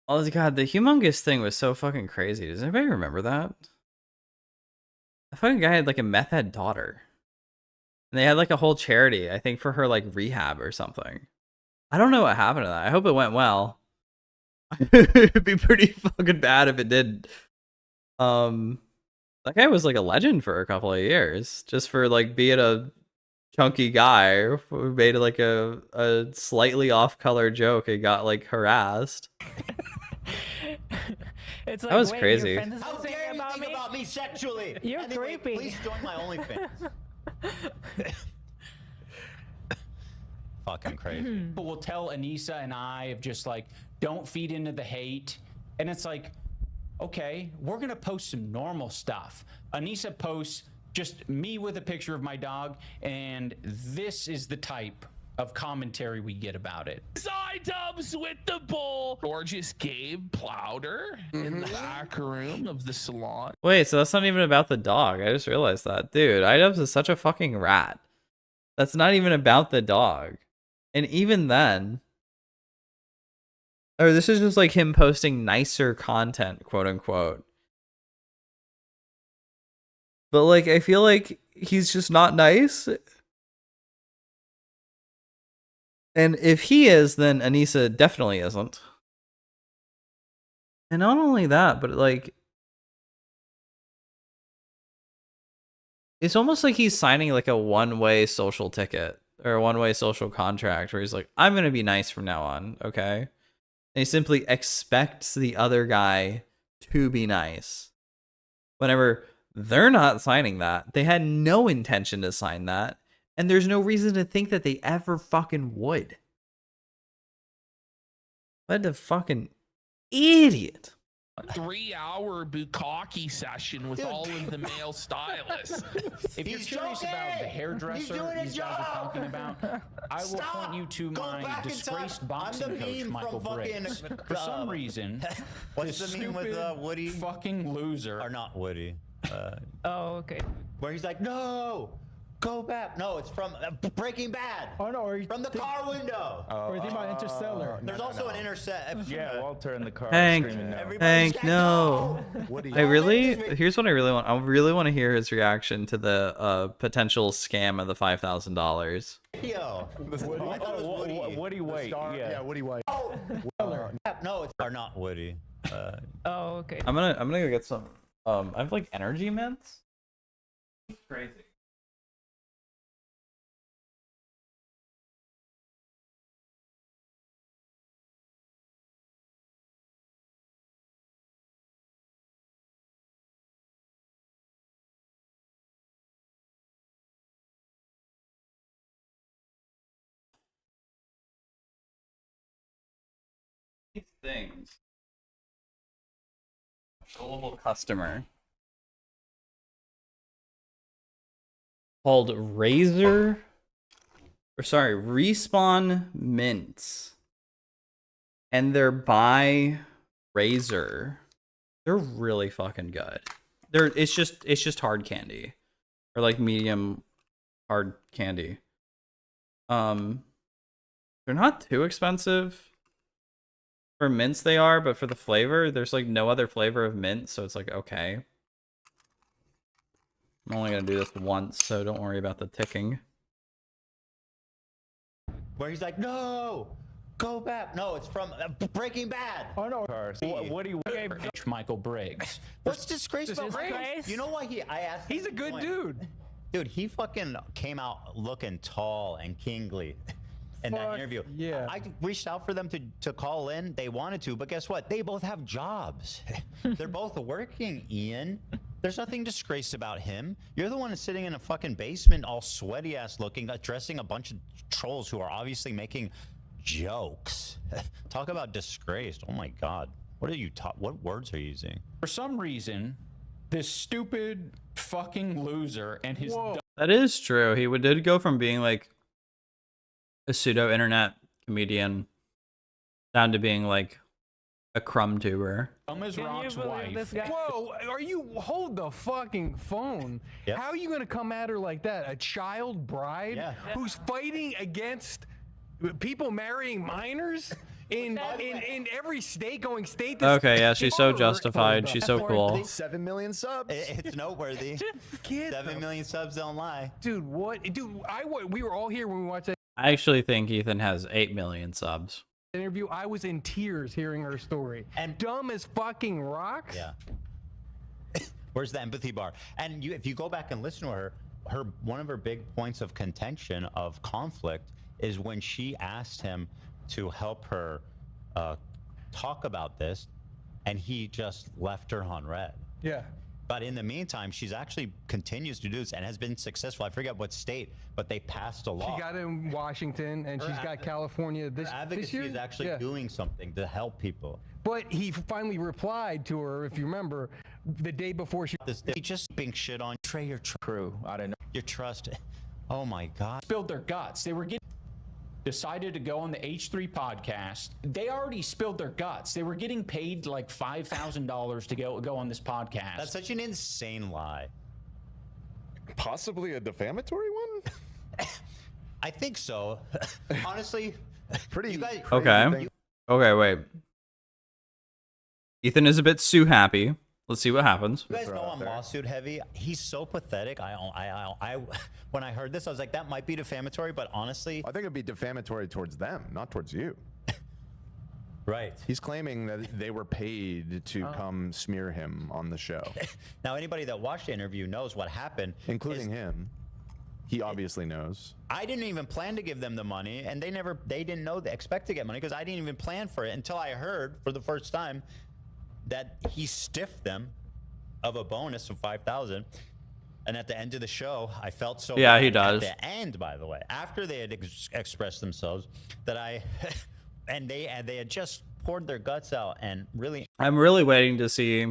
A: Oh god, the humongous thing was so fucking crazy. Does anybody remember that? The fucking guy had like a meth head daughter. And they had like a whole charity, I think, for her like rehab or something. I don't know what happened to that. I hope it went well. It'd be pretty fucking bad if it did. That guy was like a legend for a couple of years. Just for like being a chunky guy who made like a slightly off-color joke and got like harassed.
R: It's like,
H: That was
R: wait,
H: crazy.
R: you're
H: How
R: fantasizing
H: dare you
R: about
H: think
R: me?
H: about me sexually?
R: You're
H: Anyway,
R: creepy.
H: Please join my OnlyFans. Fucking crazy.
B: People will tell Anissa and I of just like, don't feed into the hate. And it's like, okay, we're gonna post some normal stuff. Anissa posts just me with a picture of my dog, and this is the type of commentary we get about it.
E: IDubbbz with the bull. Gorgeous Gabe Plowder in the back room of the salon.
A: Wait, so that's not even about the dog. I just realized that. Dude, IDubbbz is such a fucking rat. That's not even about the dog. And even then, or this is just like him posting nicer content, quote unquote. But like, I feel like he's just not nice. And if he is, then Anissa definitely isn't. And not only that, but like, it's almost like he's signing like a one-way social ticket or a one-way social contract where he's like, I'm going to be nice from now on, okay? And he simply expects the other guy to be nice. Whenever they're not signing that, they had no intention to sign that, and there's no reason to think that they ever fucking would. What a fucking idiot.
E: A 3-hour bukkake session with all of the male stylists.
B: If you're curious about the hairdresser these guys are talking about, I will point you to my disgraced boxing coach, Michael Briggs. For some reason,
H: What's
B: this
H: the meme with
B: stupid
H: Woody?
B: fucking loser.
H: Or not Woody.
R: Oh, okay.
H: Where he's like, no, go back. No, it's from Breaking Bad.
S: Oh no, or
H: From the car window.
S: or you think about Interstellar?
H: There's also an intercept.
P: Yeah, Walter in the car
A: Hank,
P: screaming no.
A: Hank, no.
H: Woody.
A: I really, here's what I really want. I really want to hear his reaction to the potential scam of the $5,000.
H: Yo.
P: I thought it was Woody White. Yeah,
G: Woody White.
H: No, it's not Woody.
R: Oh, okay.
A: I'm gonna go get some I have like energy mints. It's crazy. These things. Global customer called Respawn Mints, and they're by Razor. They're really fucking good. It's just hard candy, or like medium hard candy. They're not too expensive. For mints they are, but for the flavor, there's like no other flavor of mint, so it's like, okay. I'm only gonna do this once, so don't worry about the ticking.
H: Where he's like, no, go back. No, it's from Breaking Bad.
B: Oh no. What do you Michael Briggs?
H: What's disgrace about Briggs? You know why I asked?
T: He's a good dude.
H: Dude, he fucking came out looking tall and kingly. In that interview.
T: Yeah.
H: I reached out for them to call in. They wanted to, but guess what? They both have jobs. They're both working, Ian. There's nothing disgraced about him. You're the one that's sitting in a fucking basement all sweaty ass looking, addressing a bunch of trolls who are obviously making jokes. Talk about disgraced. Oh my God. What are you what words are you using?
B: For some reason, this stupid fucking loser and his
A: That is true. He did go from being like a pseudo internet comedian down to being like a crumb tuber.
B: dumb as Rock's wife.
T: Whoa, hold the fucking phone.
H: Yep.
T: How are you gonna come at her like that? A child bride who's fighting against people marrying minors in every state, going state to
A: Okay, yeah, she's so justified. She's so cool.
O: 7 million subs.
H: It's noteworthy. 7 million subs don't lie.
T: Dude, what? Dude, we were all here when we watched that
A: I actually think Ethan has 8 million subs.
T: interview. I was in tears hearing her story. And dumb as fucking rocks.
H: Yeah. Where's the empathy bar? And if you go back and listen to her one of her big points of contention, of conflict, is when she asked him to help her talk about this, and he just left her on red.
T: Yeah.
H: But in the meantime, she's actually continues to do this and has been successful. I forget what state, but they passed a law.
T: She got in Washington, and she's got California this
H: Advocacy
T: year.
H: is actually doing something to help people.
T: But he finally replied to her, if you remember, the day before she.
H: He just being shit on. Betray your
B: True. I don't know.
H: your trust. Oh my God.
B: Spilled their guts. They were decided to go on the H3 podcast. They already spilled their guts. They were getting paid like $5,000 to go on this podcast.
H: That's such an insane lie.
O: Possibly a defamatory one?
H: I think so. Honestly,
O: pretty.
A: Okay. Okay, wait. Ethan is a bit Sue happy. Let's see what happens.
H: You guys know I'm lawsuit heavy. He's so pathetic. When I heard this, I was like, that might be defamatory, but honestly,
O: I think it'd be defamatory towards them, not towards you.
H: Right.
O: He's claiming that they were paid to come smear him on the show.
H: Now, anybody that watched the interview knows what happened,
O: including him. He obviously knows.
H: I didn't even plan to give them the money, and they didn't expect to get money, because I didn't even plan for it until I heard for the first time that he stiffed them of a bonus of $5,000. And at the end of the show, I felt so
A: Yeah,
H: bad.
A: he does.
H: At the end, by the way, after they had expressed themselves, that and they had just poured their guts out, and really,
A: I'm really waiting to see.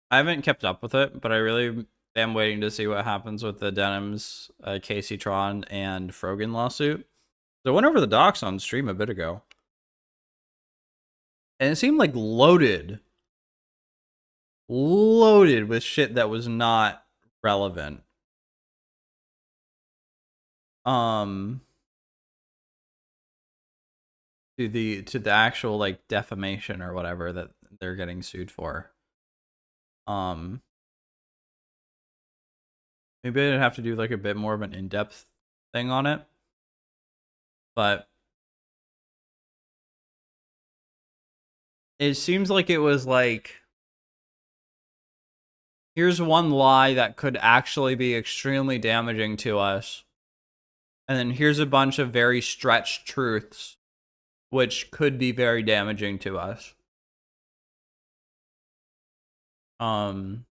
A: I haven't kept up with it, but I really am waiting to see what happens with the Denims, Casey Tron, and Frogan lawsuit. So I went over the docs on stream a bit ago, and it seemed like loaded with shit that was not relevant. To the actual like defamation or whatever that they're getting sued for. Maybe I'd have to do like a bit more of an in-depth thing on it. But it seems like it was like Here's one lie that could actually be extremely damaging to us. And then here's a bunch of very stretched truths, which could be very damaging to us. So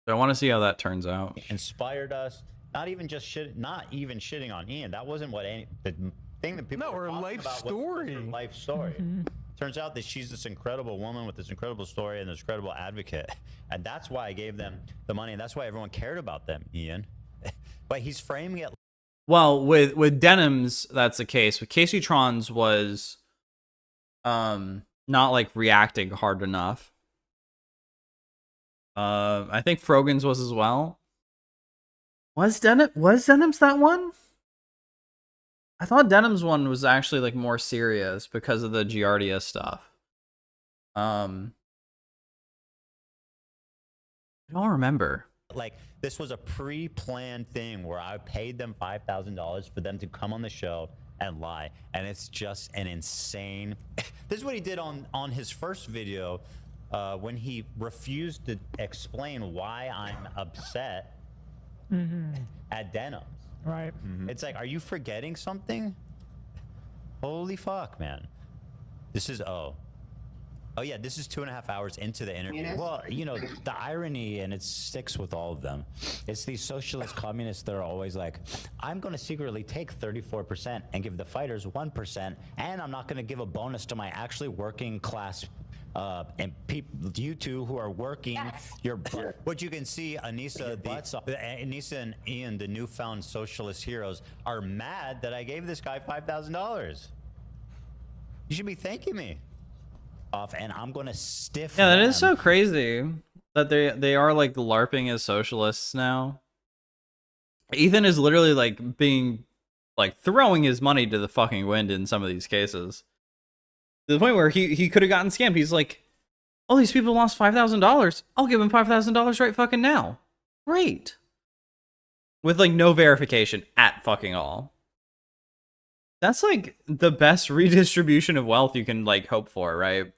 A: I want to see how that turns out.
H: Inspired us. Not even shitting on Ian. That wasn't what the thing that people were talking
T: life
H: about
T: story.
H: was her life story. Turns out that she's this incredible woman with this incredible story and this incredible advocate, and that's why I gave them the money, and that's why everyone cared about them, Ian. But he's framing it.
A: Well, with Denim's, that's the case. With Casey Tron's was not like reacting hard enough. I think Frogan's was as well. Was Denim's that one? I thought Denim's one was actually like more serious because of the Giardia stuff. I don't remember.
H: Like, this was a pre-planned thing where I paid them $5,000 for them to come on the show and lie, and it's just an insane. This is what he did on his first video when he refused to explain why I'm upset at Denim's.
R: Right.
H: It's like, are you forgetting something? Holy fuck, man. This is oh yeah, this is 2.5 hours into the interview.
K: Well, you know, the irony, and it sticks with all of them, it's these socialist communists that are always like, I'm going to secretly take 34% and give the fighters 1%, and I'm not going to give a bonus to my actually working class and people, you two who are working your butt. What you can see, Anissa and Ian, the newfound socialist heroes, are mad that I gave this guy $5,000. You should be thanking me. And I'm gonna stiff.
A: Yeah, that
K: them.
A: is so crazy that they are like LARPing as socialists now. Ethan is literally like being like throwing his money to the fucking wind in some of these cases. To the point where he could have gotten scammed. He's like, oh, these people lost $5,000. I'll give them $5,000 right fucking now. Great. With like no verification at fucking all. That's like the best redistribution of wealth you can like hope for, right?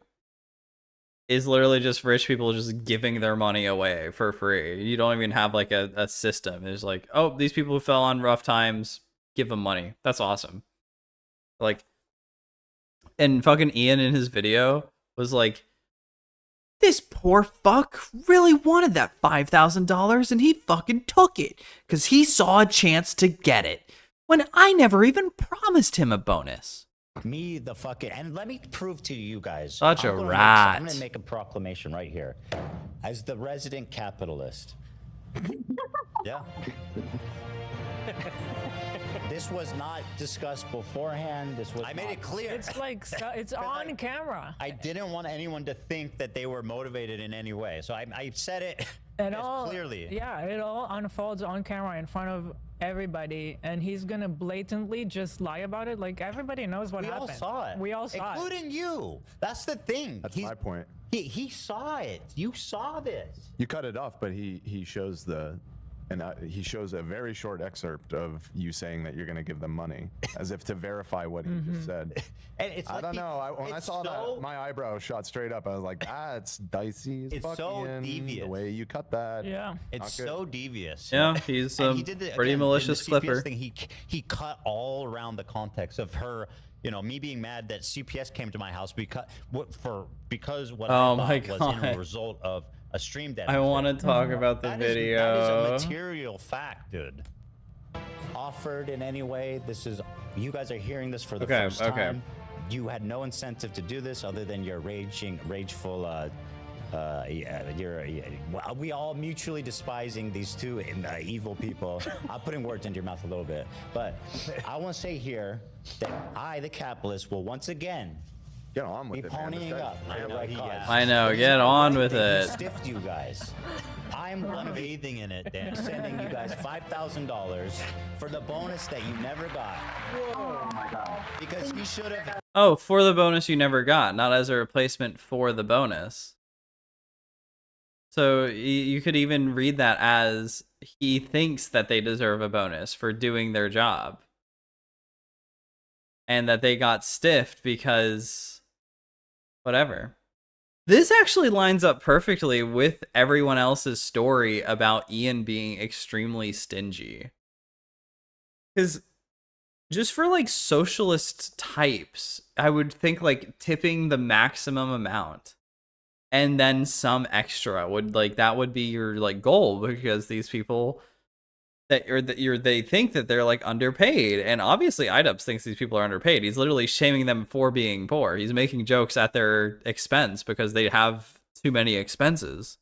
A: Is literally just rich people just giving their money away for free. You don't even have like a system. It's like, oh, these people who fell on rough times, give them money. That's awesome. Like, and fucking Ian in his video was like, this poor fuck really wanted that $5,000 and he fucking took it because he saw a chance to get it when I never even promised him a bonus.
K: Me, the fucking, and let me prove to you guys.
A: Such a
K: I'm
A: rat.
K: going to make a proclamation right here. As the resident capitalist. Yeah. This was not discussed beforehand. This was. I made it clear.
R: It's like it's on camera.
K: I didn't want anyone to think that they were motivated in any way, so I said it clearly.
R: Yeah, it all unfolds on camera in front of everybody, and he's gonna blatantly just lie about it. Like, everybody knows what happened.
H: We all saw it.
R: We all saw it,
H: including you. That's the thing.
O: That's my point.
H: He saw it. You saw this.
O: You cut it off, but he shows he shows a very short excerpt of you saying that you're going to give them money, as if to verify what he just said.
H: And it's
O: I don't know. When I saw that, my eyebrow shot straight up. I was like, it's dicey as fuck,
H: so
O: Ian,
H: devious.
O: The way you cut that.
R: Yeah.
H: It's so devious.
A: Yeah, he's a pretty malicious clipper.
H: Thing, he cut all around the context of her, you know, me being mad that CPS came to my house because what I thought was in a result of a stream damage.
A: I want to talk about the video.
H: That is a material fact, dude.
K: Offered in any way, you guys are hearing this for the first time. You had no incentive to do this other than your rageful. We all mutually despising these two evil people. I'm putting words into your mouth a little bit, but I want to say here that I, the capitalist, will once again
O: get on with it,
K: ponying up.
A: I know, get on with it.
K: Stiffed you guys. I'm bathing in it, then sending you guys $5,000 for the bonus that you never got.
I: Oh my god!
K: Because he should have.
A: Oh, for the bonus you never got, not as a replacement for the bonus. So you could even read that as he thinks that they deserve a bonus for doing their job. And that they got stiffed because whatever. This actually lines up perfectly with everyone else's story about Ian being extremely stingy. Because just for like socialist types, I would think like tipping the maximum amount and then some extra would like that would be your like goal, because these people they think that they're like underpaid, and obviously IDubbbz thinks these people are underpaid. He's literally shaming them for being poor. He's making jokes at their expense because they have too many expenses.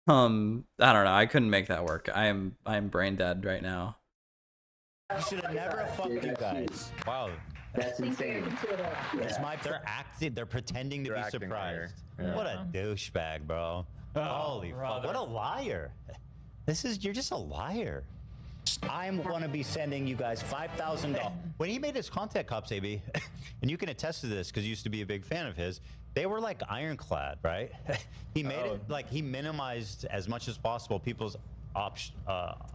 A: I don't know. I couldn't make that work. I am brain dead right now.
K: You should have never fucked you guys. Wow.
I: That's insane.
K: It's they're acting, they're pretending to be surprised. What a douchebag, bro. Holy fuck. What a liar. You're just a liar. I'm going to be sending you guys $5,000. When he made his content cops, AB, and you can attest to this because you used to be a big fan of his, they were like ironclad, right? He made it like he minimized as much as possible people's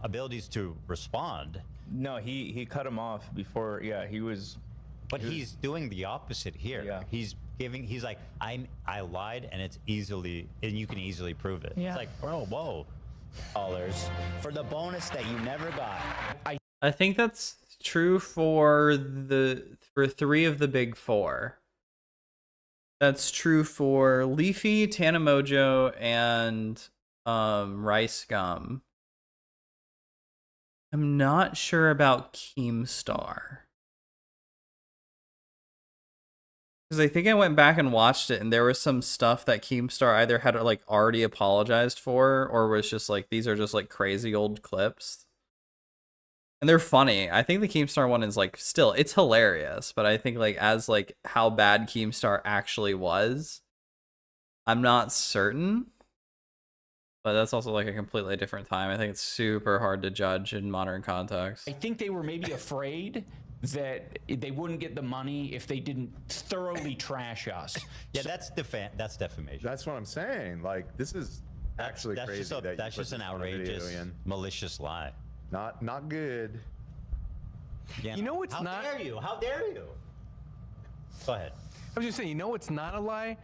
K: abilities to respond.
P: No, he cut him off before. Yeah, he was.
K: But he's doing the opposite here. Yeah. He's like, I lied, and you can easily prove it.
R: Yeah.
K: It's like, bro, whoa. Dollars for the bonus that you never got.
A: I think that's true for 3 of the big 4. That's true for Leafy, Tanamojo, and Rice Gum. I'm not sure about Keemstar. Because I think I went back and watched it, and there was some stuff that Keemstar either had like already apologized for, or was just like, these are just like crazy old clips. And they're funny. I think the Keemstar one is like still, it's hilarious, but I think like as like how bad Keemstar actually was, I'm not certain. But that's also like a completely different time. I think it's super hard to judge in modern context.
B: I think they were maybe afraid that they wouldn't get the money if they didn't thoroughly trash us.
K: Yeah, that's defamation.
O: That's what I'm saying. Like, this is actually crazy.
K: That's just an outrageous, malicious lie.
O: Not good.
K: Yeah.
T: You know what's not?
K: How dare you? How dare you? Go ahead.
T: I was just saying, you know what's not a lie?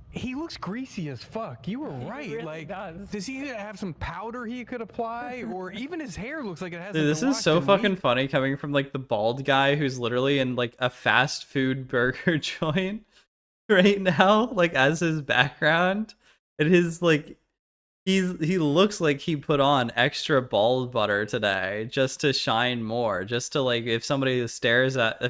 T: He looks greasy as fuck. You were right.
R: Really
T: like,
R: does.
T: Does he have some powder he could apply, or even his hair looks like it has?
A: Dude, this is so fucking funny coming from like the bald guy who's literally in like a fast food burger joint right now, like as his background. And his like, he looks like he put on extra bald butter today just to shine more, just to like if somebody stares at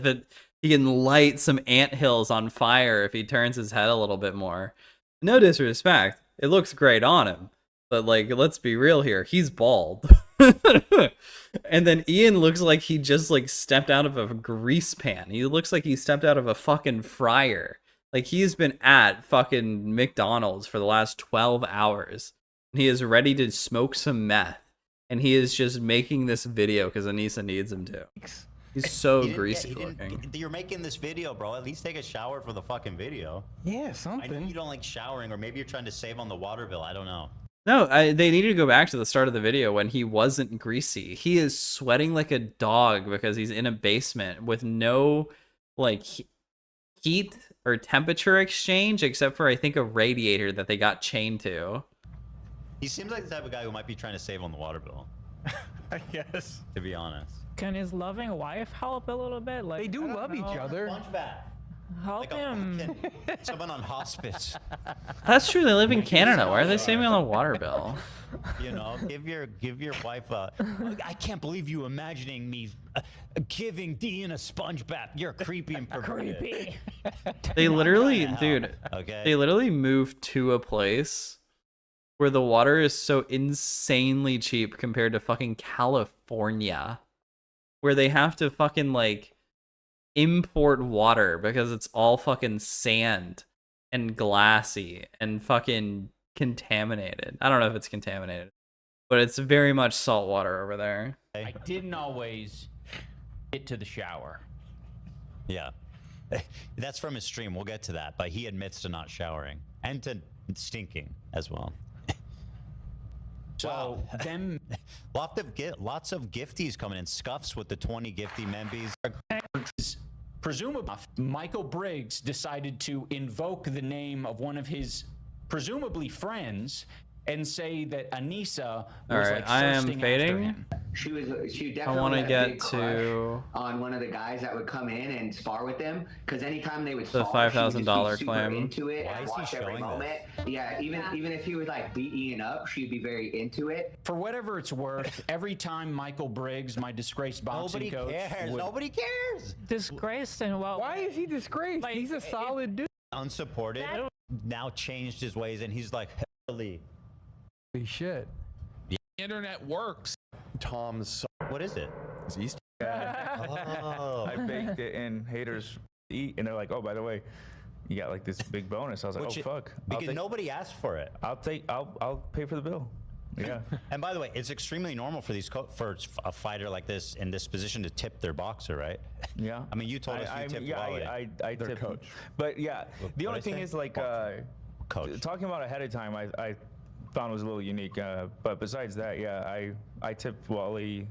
A: he can light some anthills on fire if he turns his head a little bit more. No disrespect, it looks great on him, but like, let's be real here, he's bald. And then Ian looks like he just like stepped out of a grease pan. He looks like he stepped out of a fucking fryer. Like he's been at fucking McDonald's for the last 12 hours. And he is ready to smoke some meth. And he is just making this video because Anissa needs him to. He's so greasy looking.
K: You're making this video, bro. At least take a shower for the fucking video.
T: Yeah, something.
K: I know you don't like showering, or maybe you're trying to save on the water bill. I don't know.
A: No, they needed to go back to the start of the video when he wasn't greasy. He is sweating like a dog because he's in a basement with no like heat or temperature exchange except for I think a radiator that they got chained to.
K: He seems like the type of guy who might be trying to save on the water bill.
T: I guess.
K: To be honest.
R: Can his loving wife help a little bit? Like
T: they do love each other.
R: Help him.
K: Someone on hospice.
A: That's true. They live in Canada. Why are they saving on the water bill?
K: You know, give your wife a. I can't believe you imagining me giving Dean a sponge bath. You're creepy and perverted.
R: Creepy.
A: They literally, dude.
K: Okay.
A: They literally moved to a place where the water is so insanely cheap compared to fucking California, where they have to fucking like import water because it's all fucking sand and glassy and fucking contaminated. I don't know if it's contaminated, but it's very much salt water over there.
B: I didn't always get to the shower.
K: Yeah. That's from his stream. We'll get to that. But he admits to not showering and to stinking as well.
B: So them
K: lots of gifties coming in. Scuffs with the 20 gifty membies.
B: Presumably, Michael Briggs decided to invoke the name of one of his presumably friends and say that Anissa was like
A: I am
B: thirsting after
A: fading.
B: him.
I: She definitely
A: I want to
I: had a big
A: get
I: crush
A: to
I: on one of the guys that would come in and spar with them, because anytime they would
A: the
I: spar, she would just be
A: $5,000
I: super
A: claim.
I: into it
H: Why
I: and
H: is he
I: watch every
H: showing
I: moment. Yeah, even if he would like beat Ian up, she'd be very into it.
B: For whatever it's worth, every time Michael Briggs, my disgraced boxing coach, would-
H: Nobody cares.
R: Disgraced and well.
T: Why is he disgraced? He's a solid dude.
H: Unsupported. Now changed his ways, and he's like, holy
T: shit.
E: The internet works.
O: Tom's.
H: What is it?
O: It's Easter.
H: Oh.
P: I baked it and haters eat, and they're like, oh, by the way, you got like this big bonus. I was like,
H: Which
P: oh fuck.
H: Because nobody asked for it.
P: I'll pay for the bill. Yeah.
H: And by the way, it's extremely normal for for a fighter like this in this position to tip their boxer, right?
P: Yeah.
H: I mean, you told us you tipped Wally.
P: I
H: Their
P: tip
H: coach.
P: But yeah, the only
H: What'd I
P: thing
H: say?
P: is like
H: Coach.
P: talking about ahead of time, I found was a little unique. But besides that, yeah, I tipped Wally.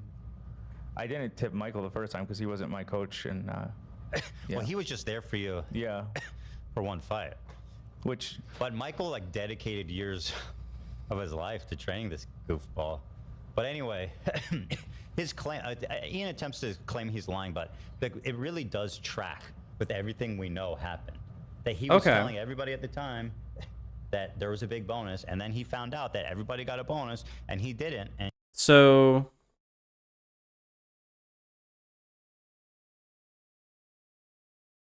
P: I didn't tip Michael the first time because he wasn't my coach, and
H: Well, he was just there for you.
P: Yeah.
H: For one fight. But Michael like dedicated years of his life to training this goofball. But anyway, his claim, Ian attempts to claim he's lying, but it really does track with everything we know happened. That he was telling everybody at the time that there was a big bonus, and then he found out that everybody got a bonus and he didn't. And
A: So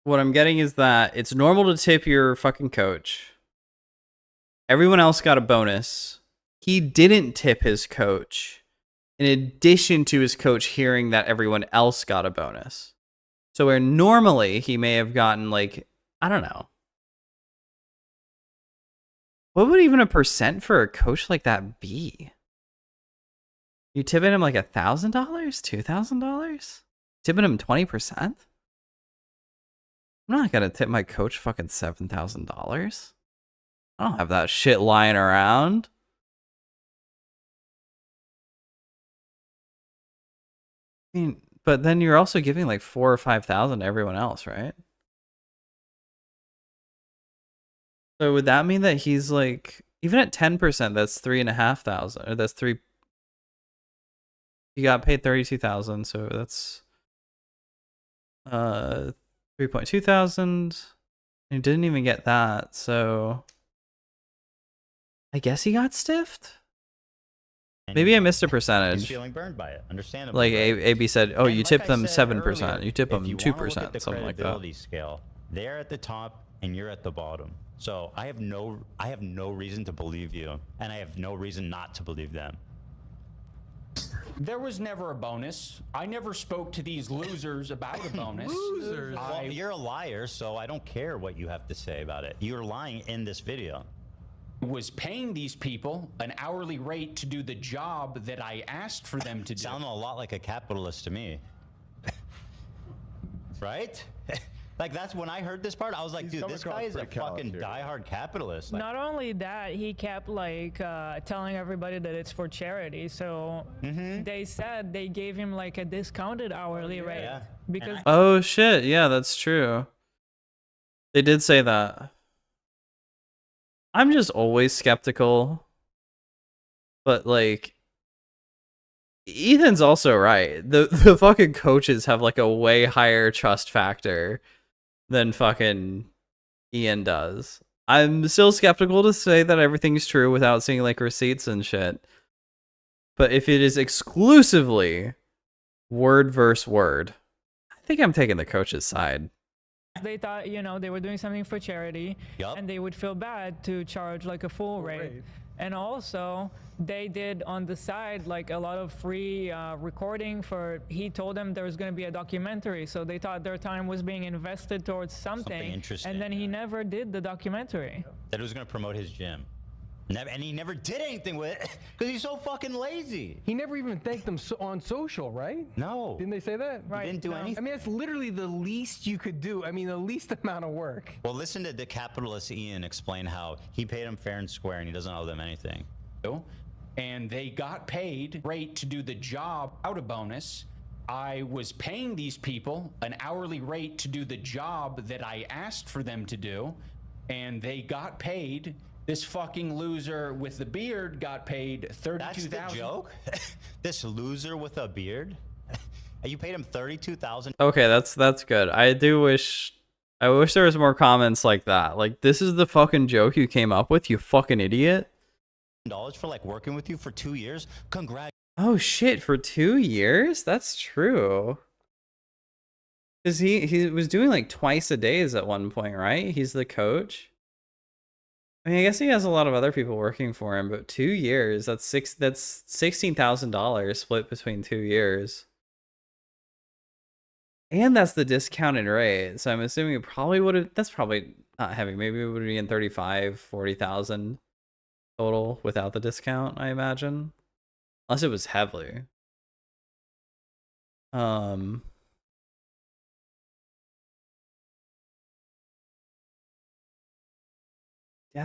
A: what I'm getting is that it's normal to tip your fucking coach. Everyone else got a bonus. He didn't tip his coach, in addition to his coach hearing that everyone else got a bonus. So where normally he may have gotten like, I don't know. What would even a percent for a coach like that be? You tipping him like $1,000? $2,000? Tipping him 20%? I'm not gonna tip my coach fucking $7,000. I don't have that shit lying around. I mean, but then you're also giving like 4,000 or 5,000 to everyone else, right? So would that mean that he's like, even at 10%, that's 3,500, or that's three. He got paid 32,000, so that's 3.2 thousand. He didn't even get that, so I guess he got stiffed. Maybe I missed a percentage.
H: he's feeling burned by it, understandably.
A: Like
H: right?
A: AB said, oh,
H: And
A: you
H: like
A: tip
H: I
A: them
H: said
A: 7%.
H: earlier,
A: You tip them
H: if you wanna look
A: 2%,
H: at the
A: something like that.
H: credibility scale, they're at the top and you're at the bottom. So I have no reason to believe you, and I have no reason not to believe them.
B: There was never a bonus. I never spoke to these losers about a bonus.
H: Losers. Well, you're a liar, so I don't care what you have to say about it. You're lying in this video.
B: Was paying these people an hourly rate to do the job that I asked for them to do.
H: Sound a lot like a capitalist to me. Right? Like, that's when I heard this part, I was like, dude, this guy is a fucking diehard capitalist. Like,
R: Not only that, he kept like telling everybody that it's for charity. So they said they gave him like a discounted hourly rate because
A: Oh shit, yeah, that's true. They did say that. I'm just always skeptical. But like Ethan's also right. The fucking coaches have like a way higher trust factor than fucking Ian does. I'm still skeptical to say that everything's true without seeing like receipts and shit. But if it is exclusively word versus word, I think I'm taking the coach's side.
R: they thought, you know, they were doing something for charity, and they would feel bad to charge like a full rate. And also, they did on the side like a lot of free recording for. He told them there was going to be a documentary, so they thought their time was being invested towards something.
H: interesting,
R: And then he never did the documentary.
H: that was going to promote his gym. And he never did anything with it because he's so fucking lazy.
T: He never even thanked them on social, right?
H: No.
T: Didn't they say that?
H: Right. He didn't do anything.
T: I mean, that's literally the least you could do. I mean, the least amount of work.
H: Well, listen to the capitalist Ian explain how he paid him fair and square and he doesn't owe them anything.
B: And they got paid rate to do the job out of bonus. I was paying these people an hourly rate to do the job that I asked for them to do, and they got paid. This fucking loser with the beard got paid $32,000.
H: That's the joke? This loser with a beard? You paid him $32,000.
A: Okay, that's good. I wish there was more comments like that. Like, this is the fucking joke you came up with, you fucking idiot.
H: $1 for like working with you for 2 years? Congrats.
A: Oh shit, for 2 years? That's true. Cause he was doing like twice a days at one point, right? He's the coach. I mean, I guess he has a lot of other people working for him, but 2 years, that's $16,000 split between 2 years. And that's the discounted rate. So I'm assuming it probably would have, that's probably not heavy. Maybe it would be in 35, 40,000 total without the discount, I imagine. Unless it was heavily. That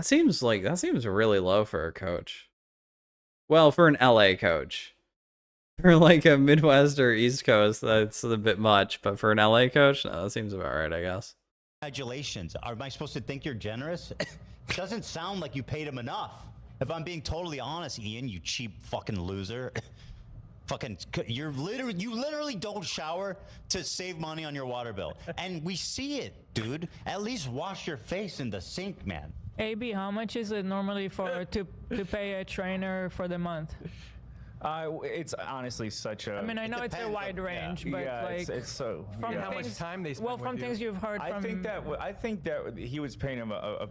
A: seems really low for a coach. Well, for an LA coach. For like a Midwest or East Coast, that's a bit much, but for an LA coach, no, that seems about right, I guess.
H: Congratulations. Am I supposed to think you're generous? Doesn't sound like you paid him enough. If I'm being totally honest, Ian, you cheap fucking loser. You literally don't shower to save money on your water bill. And we see it, dude. At least wash your face in the sink, man.
R: AB, how much is it normally to pay a trainer for the month?
P: It's honestly such a.
R: I mean, I know it's a wide range, but like,
P: it's so.
R: From
P: How
R: things,
P: much time they spend
R: well, from things you've heard
P: I
R: from.
P: I think that he was paying him a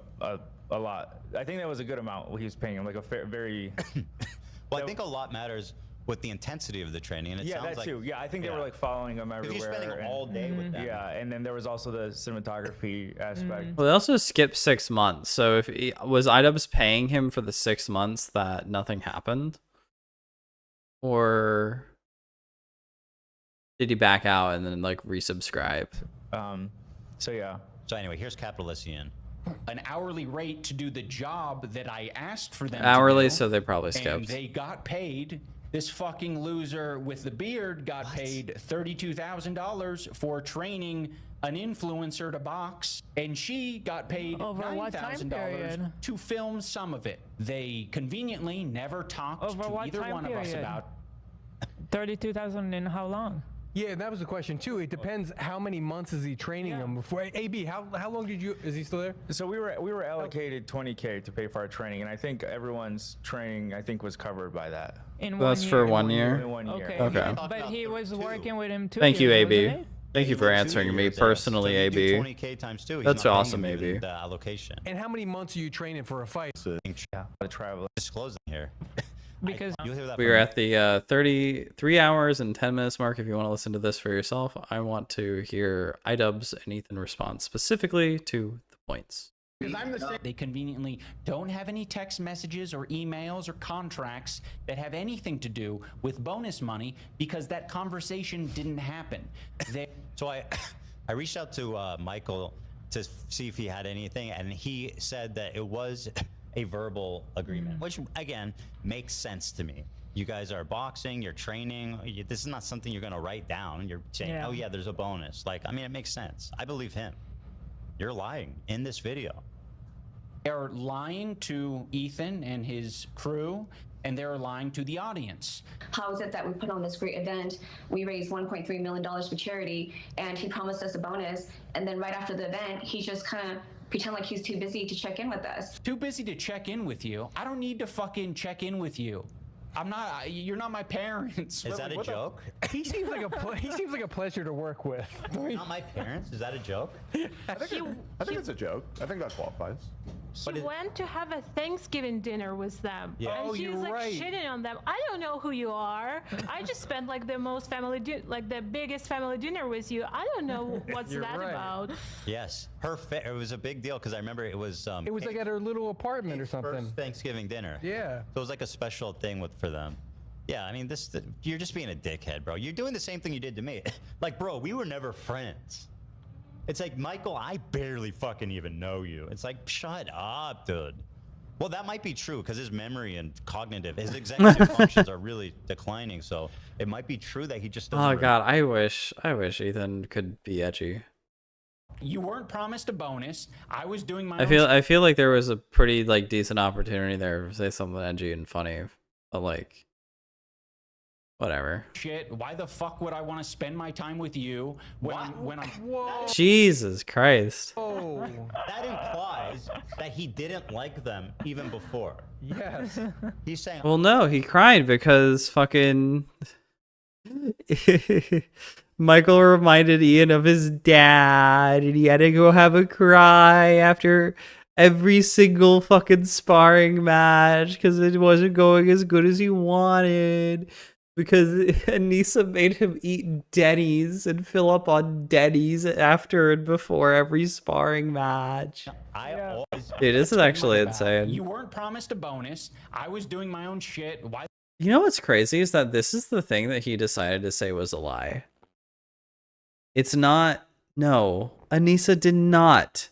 P: lot. I think that was a good amount. What he was paying him, like a very.
H: Well, I think a lot matters with the intensity of the training, and it sounds
P: that
H: like,
P: too. Yeah, I think they were like following him everywhere.
H: You're spending all day with them.
P: Yeah, and then there was also the cinematography aspect.
A: Well, they also skipped 6 months. So if was IDubbbz paying him for the 6 months that nothing happened? Or did he back out and then like resubscribe?
P: So yeah.
H: So anyway, here's capitalist Ian.
B: An hourly rate to do the job that I asked for them
A: Hourly,
B: to do,
A: so they probably
B: and
A: skipped.
B: they got paid. This fucking loser with the beard got paid $32,000 for training an influencer to box, and she got paid $9,000 to film some of it. They conveniently never talked to either one of us about.
R: 32,000 in how long?
T: Yeah, that was the question too. It depends how many months is he training them before. AB, how long did you? Is he still there?
P: So we were allocated $20K to pay for our training, and I think everyone's training was covered by that.
R: In
A: That's
R: 1 year.
A: for 1 year.
P: In 1 year.
A: Okay.
R: But he was working with him 2
A: Thank you,
R: years,
A: AB.
R: wasn't he?
A: Thank you for answering me personally, AB.
H: 20K times 2. He's
A: That's
H: not paying
A: awesome,
H: him even
A: AB.
H: the allocation.
T: And how many months are you training for a fight?
P: Yeah, the travel.
H: Disclosing here.
R: Because
H: You'll hear that
A: We
H: from
A: are
H: me.
A: at the 33 hours and 10 minutes mark. If you want to listen to this for yourself, I want to hear IDubbbz and Ethan respond specifically to the points.
B: They conveniently don't have any text messages or emails or contracts that have anything to do with bonus money because that conversation didn't happen.
H: So I reached out to Michael to see if he had anything, and he said that it was a verbal agreement, which again makes sense to me. You guys are boxing, you're training. This is not something you're gonna write down. You're saying, oh yeah, there's a bonus. Like, I mean, it makes sense. I believe him. You're lying in this video.
B: They're lying to Ethan and his crew, and they're lying to the audience.
N: How is it that we put on this great event, we raised $1.3 million for charity, and he promised us a bonus, and then right after the event, he just kind of pretend like he's too busy to check in with us.
B: Too busy to check in with you? I don't need to fucking check in with you. I'm not. You're not my parents.
H: Is that a joke?
T: He seems like a pleasure to work with.
H: Not my parents. Is that a joke?
O: I think it's a joke. I think that qualifies.
M: She went to have a Thanksgiving dinner with them.
H: Yeah.
M: And
H: Oh,
M: she's
H: you're
M: like
H: right.
M: shitting on them. I don't know who you are. I just spent like the most like the biggest family dinner with you. I don't know what's
T: You're
M: that
T: right.
M: about.
H: Yes, it was a big deal because I remember it was.
T: It was like at her little apartment or something.
H: First Thanksgiving dinner.
T: Yeah.
H: So it was like a special thing for them. Yeah, I mean, you're just being a dickhead, bro. You're doing the same thing you did to me. Like, bro, we were never friends. It's like, Michael, I barely fucking even know you. It's like, shut up, dude. Well, that might be true because his memory and his executive functions are really declining. So it might be true that he just doesn't.
A: Oh god, I wish Ethan could be edgy.
B: You weren't promised a bonus. I was doing my
A: I feel like there was a pretty like decent opportunity there to say something edgy and funny, but like whatever.
B: shit. Why the fuck would I want to spend my time with you when I'm
T: Whoa.
A: Jesus Christ.
T: Oh.
H: That implies that he didn't like them even before.
T: Yes.
H: He's saying,
A: Well, no, he cried because fucking Michael reminded Ian of his dad, and he had to go have a cry after every single fucking sparring match because it wasn't going as good as he wanted. Because Anissa made him eat Denny's and fill up on Denny's after and before every sparring match. Dude, this is actually insane.
B: You weren't promised a bonus. I was doing my own shit. Why?
A: You know what's crazy is that this is the thing that he decided to say was a lie. It's not. No, Anissa did not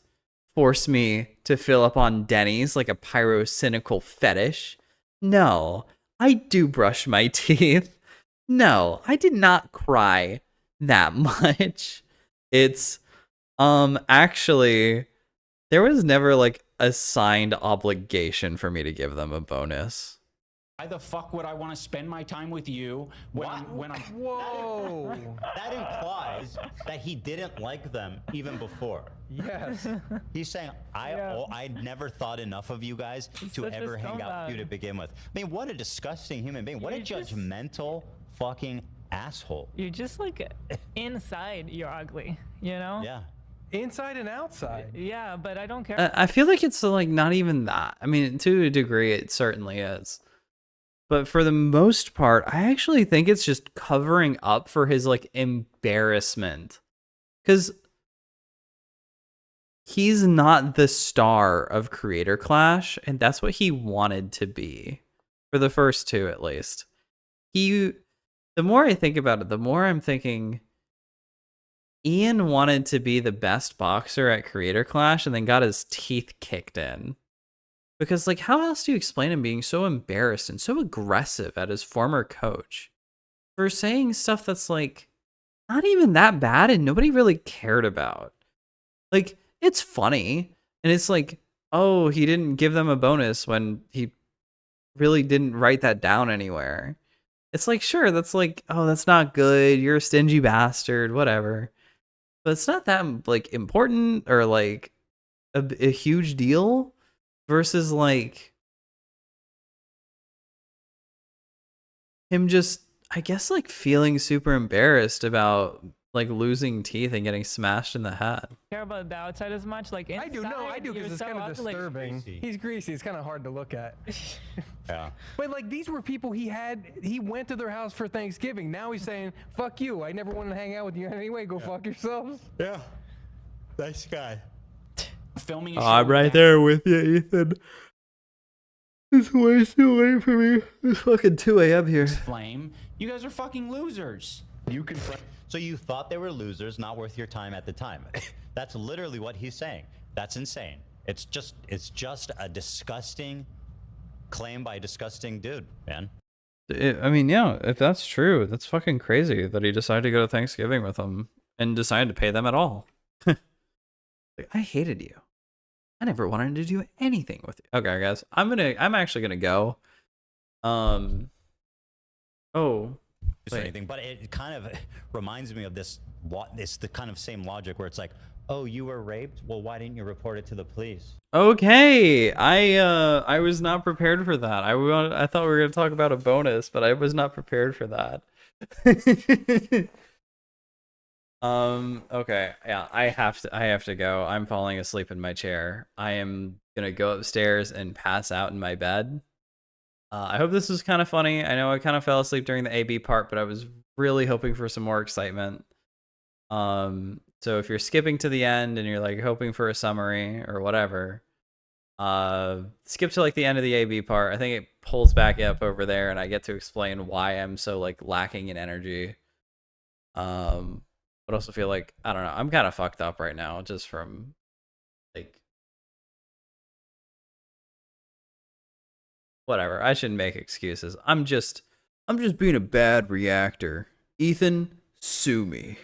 A: force me to fill up on Denny's like a pyrocynical fetish. No, I do brush my teeth. No, I did not cry that much. It's actually there was never like a signed obligation for me to give them a bonus.
B: Why the fuck would I want to spend my time with you when I'm
T: Whoa.
H: that implies that he didn't like them even before.
T: Yes.
H: He's saying, I never thought enough of you guys to
R: such a
H: ever hang out with you
R: scumbag.
H: to begin with. I mean, what a disgusting human being. What a judgmental fucking asshole.
R: You're just like inside, you're ugly, you know?
H: Yeah.
T: Inside and outside.
R: Yeah, but I don't care.
A: I feel like it's like not even that. I mean, to a degree, it certainly is. But for the most part, I actually think it's just covering up for his like embarrassment. Because he's not the star of Creator Clash, and that's what he wanted to be. For the first two, at least. The more I think about it, the more I'm thinking Ian wanted to be the best boxer at Creator Clash and then got his teeth kicked in. Because, like, how else do you explain him being so embarrassed and so aggressive at his former coach for saying stuff that's, like, not even that bad and nobody really cared about? Like, it's funny, and it's like, oh, he didn't give them a bonus when he really didn't write that down anywhere. It's like, sure, that's like, oh, that's not good, you're a stingy bastard, whatever. But it's not that, like, important or, like, a huge deal. Versus, like, him just, I guess, like, feeling super embarrassed about, like, losing teeth and getting smashed in the head.
R: Care about the outside as much, like inside.
T: I do because it's kind of disturbing. He's greasy. It's kind of hard to look at.
H: Yeah.
T: But like these were people he went to their house for Thanksgiving. Now he's saying, "Fuck you. I never wanted to hang out with you anyway. Go fuck yourselves."
H: Yeah. Nice guy.
B: filming?
A: I'm right there with you, Ethan. It's way too late for me. It's fucking 2 a.m. here.
B: Flame. You guys are fucking losers.
H: You can. So you thought they were losers, not worth your time at the time. That's literally what he's saying. That's insane. It's just a disgusting claim by a disgusting dude, man.
A: I mean, yeah, if that's true, that's fucking crazy that he decided to go to Thanksgiving with them and decided to pay them at all. Like, I hated you. I never wanted to do anything with you. Okay, guys, I'm actually gonna go. Oh.
H: Or anything, but it kind of reminds me of this. It's the kind of same logic where it's like, oh, you were raped. Well, why didn't you report it to the police?
A: Okay, I was not prepared for that. I thought we were gonna talk about a bonus, but I was not prepared for that. Okay, yeah, I have to go. I'm falling asleep in my chair. I am gonna go upstairs and pass out in my bed. I hope this was kind of funny. I know I kind of fell asleep during the AB part, but I was really hoping for some more excitement. So if you're skipping to the end and you're like hoping for a summary or whatever, skip to like the end of the AB part. I think it pulls back up over there and I get to explain why I'm so like lacking in energy. But also feel like, I don't know, I'm kind of fucked up right now just from like whatever. I shouldn't make excuses. I'm just being a bad reactor. Ethan, sue me.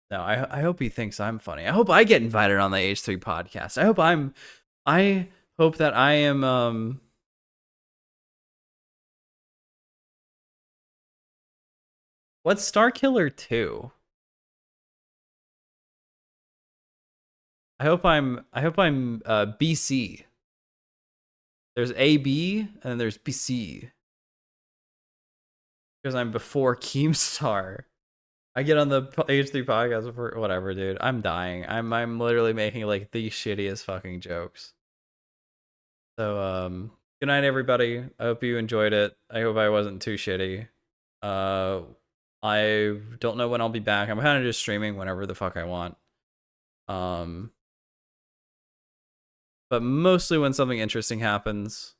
A: No, I hope he thinks I'm funny. I hope I get invited on the H3 podcast. I hope that I am what's Starkiller 2? I hope I'm BC. There's AB and then there's BC. Because I'm before Keemstar. I get on the H3 podcast before whatever, dude. I'm dying. I'm literally making like the shittiest fucking jokes. So good night everybody. I hope you enjoyed it. I hope I wasn't too shitty. I don't know when I'll be back. I'm kind of just streaming whenever the fuck I want. But mostly when something interesting happens.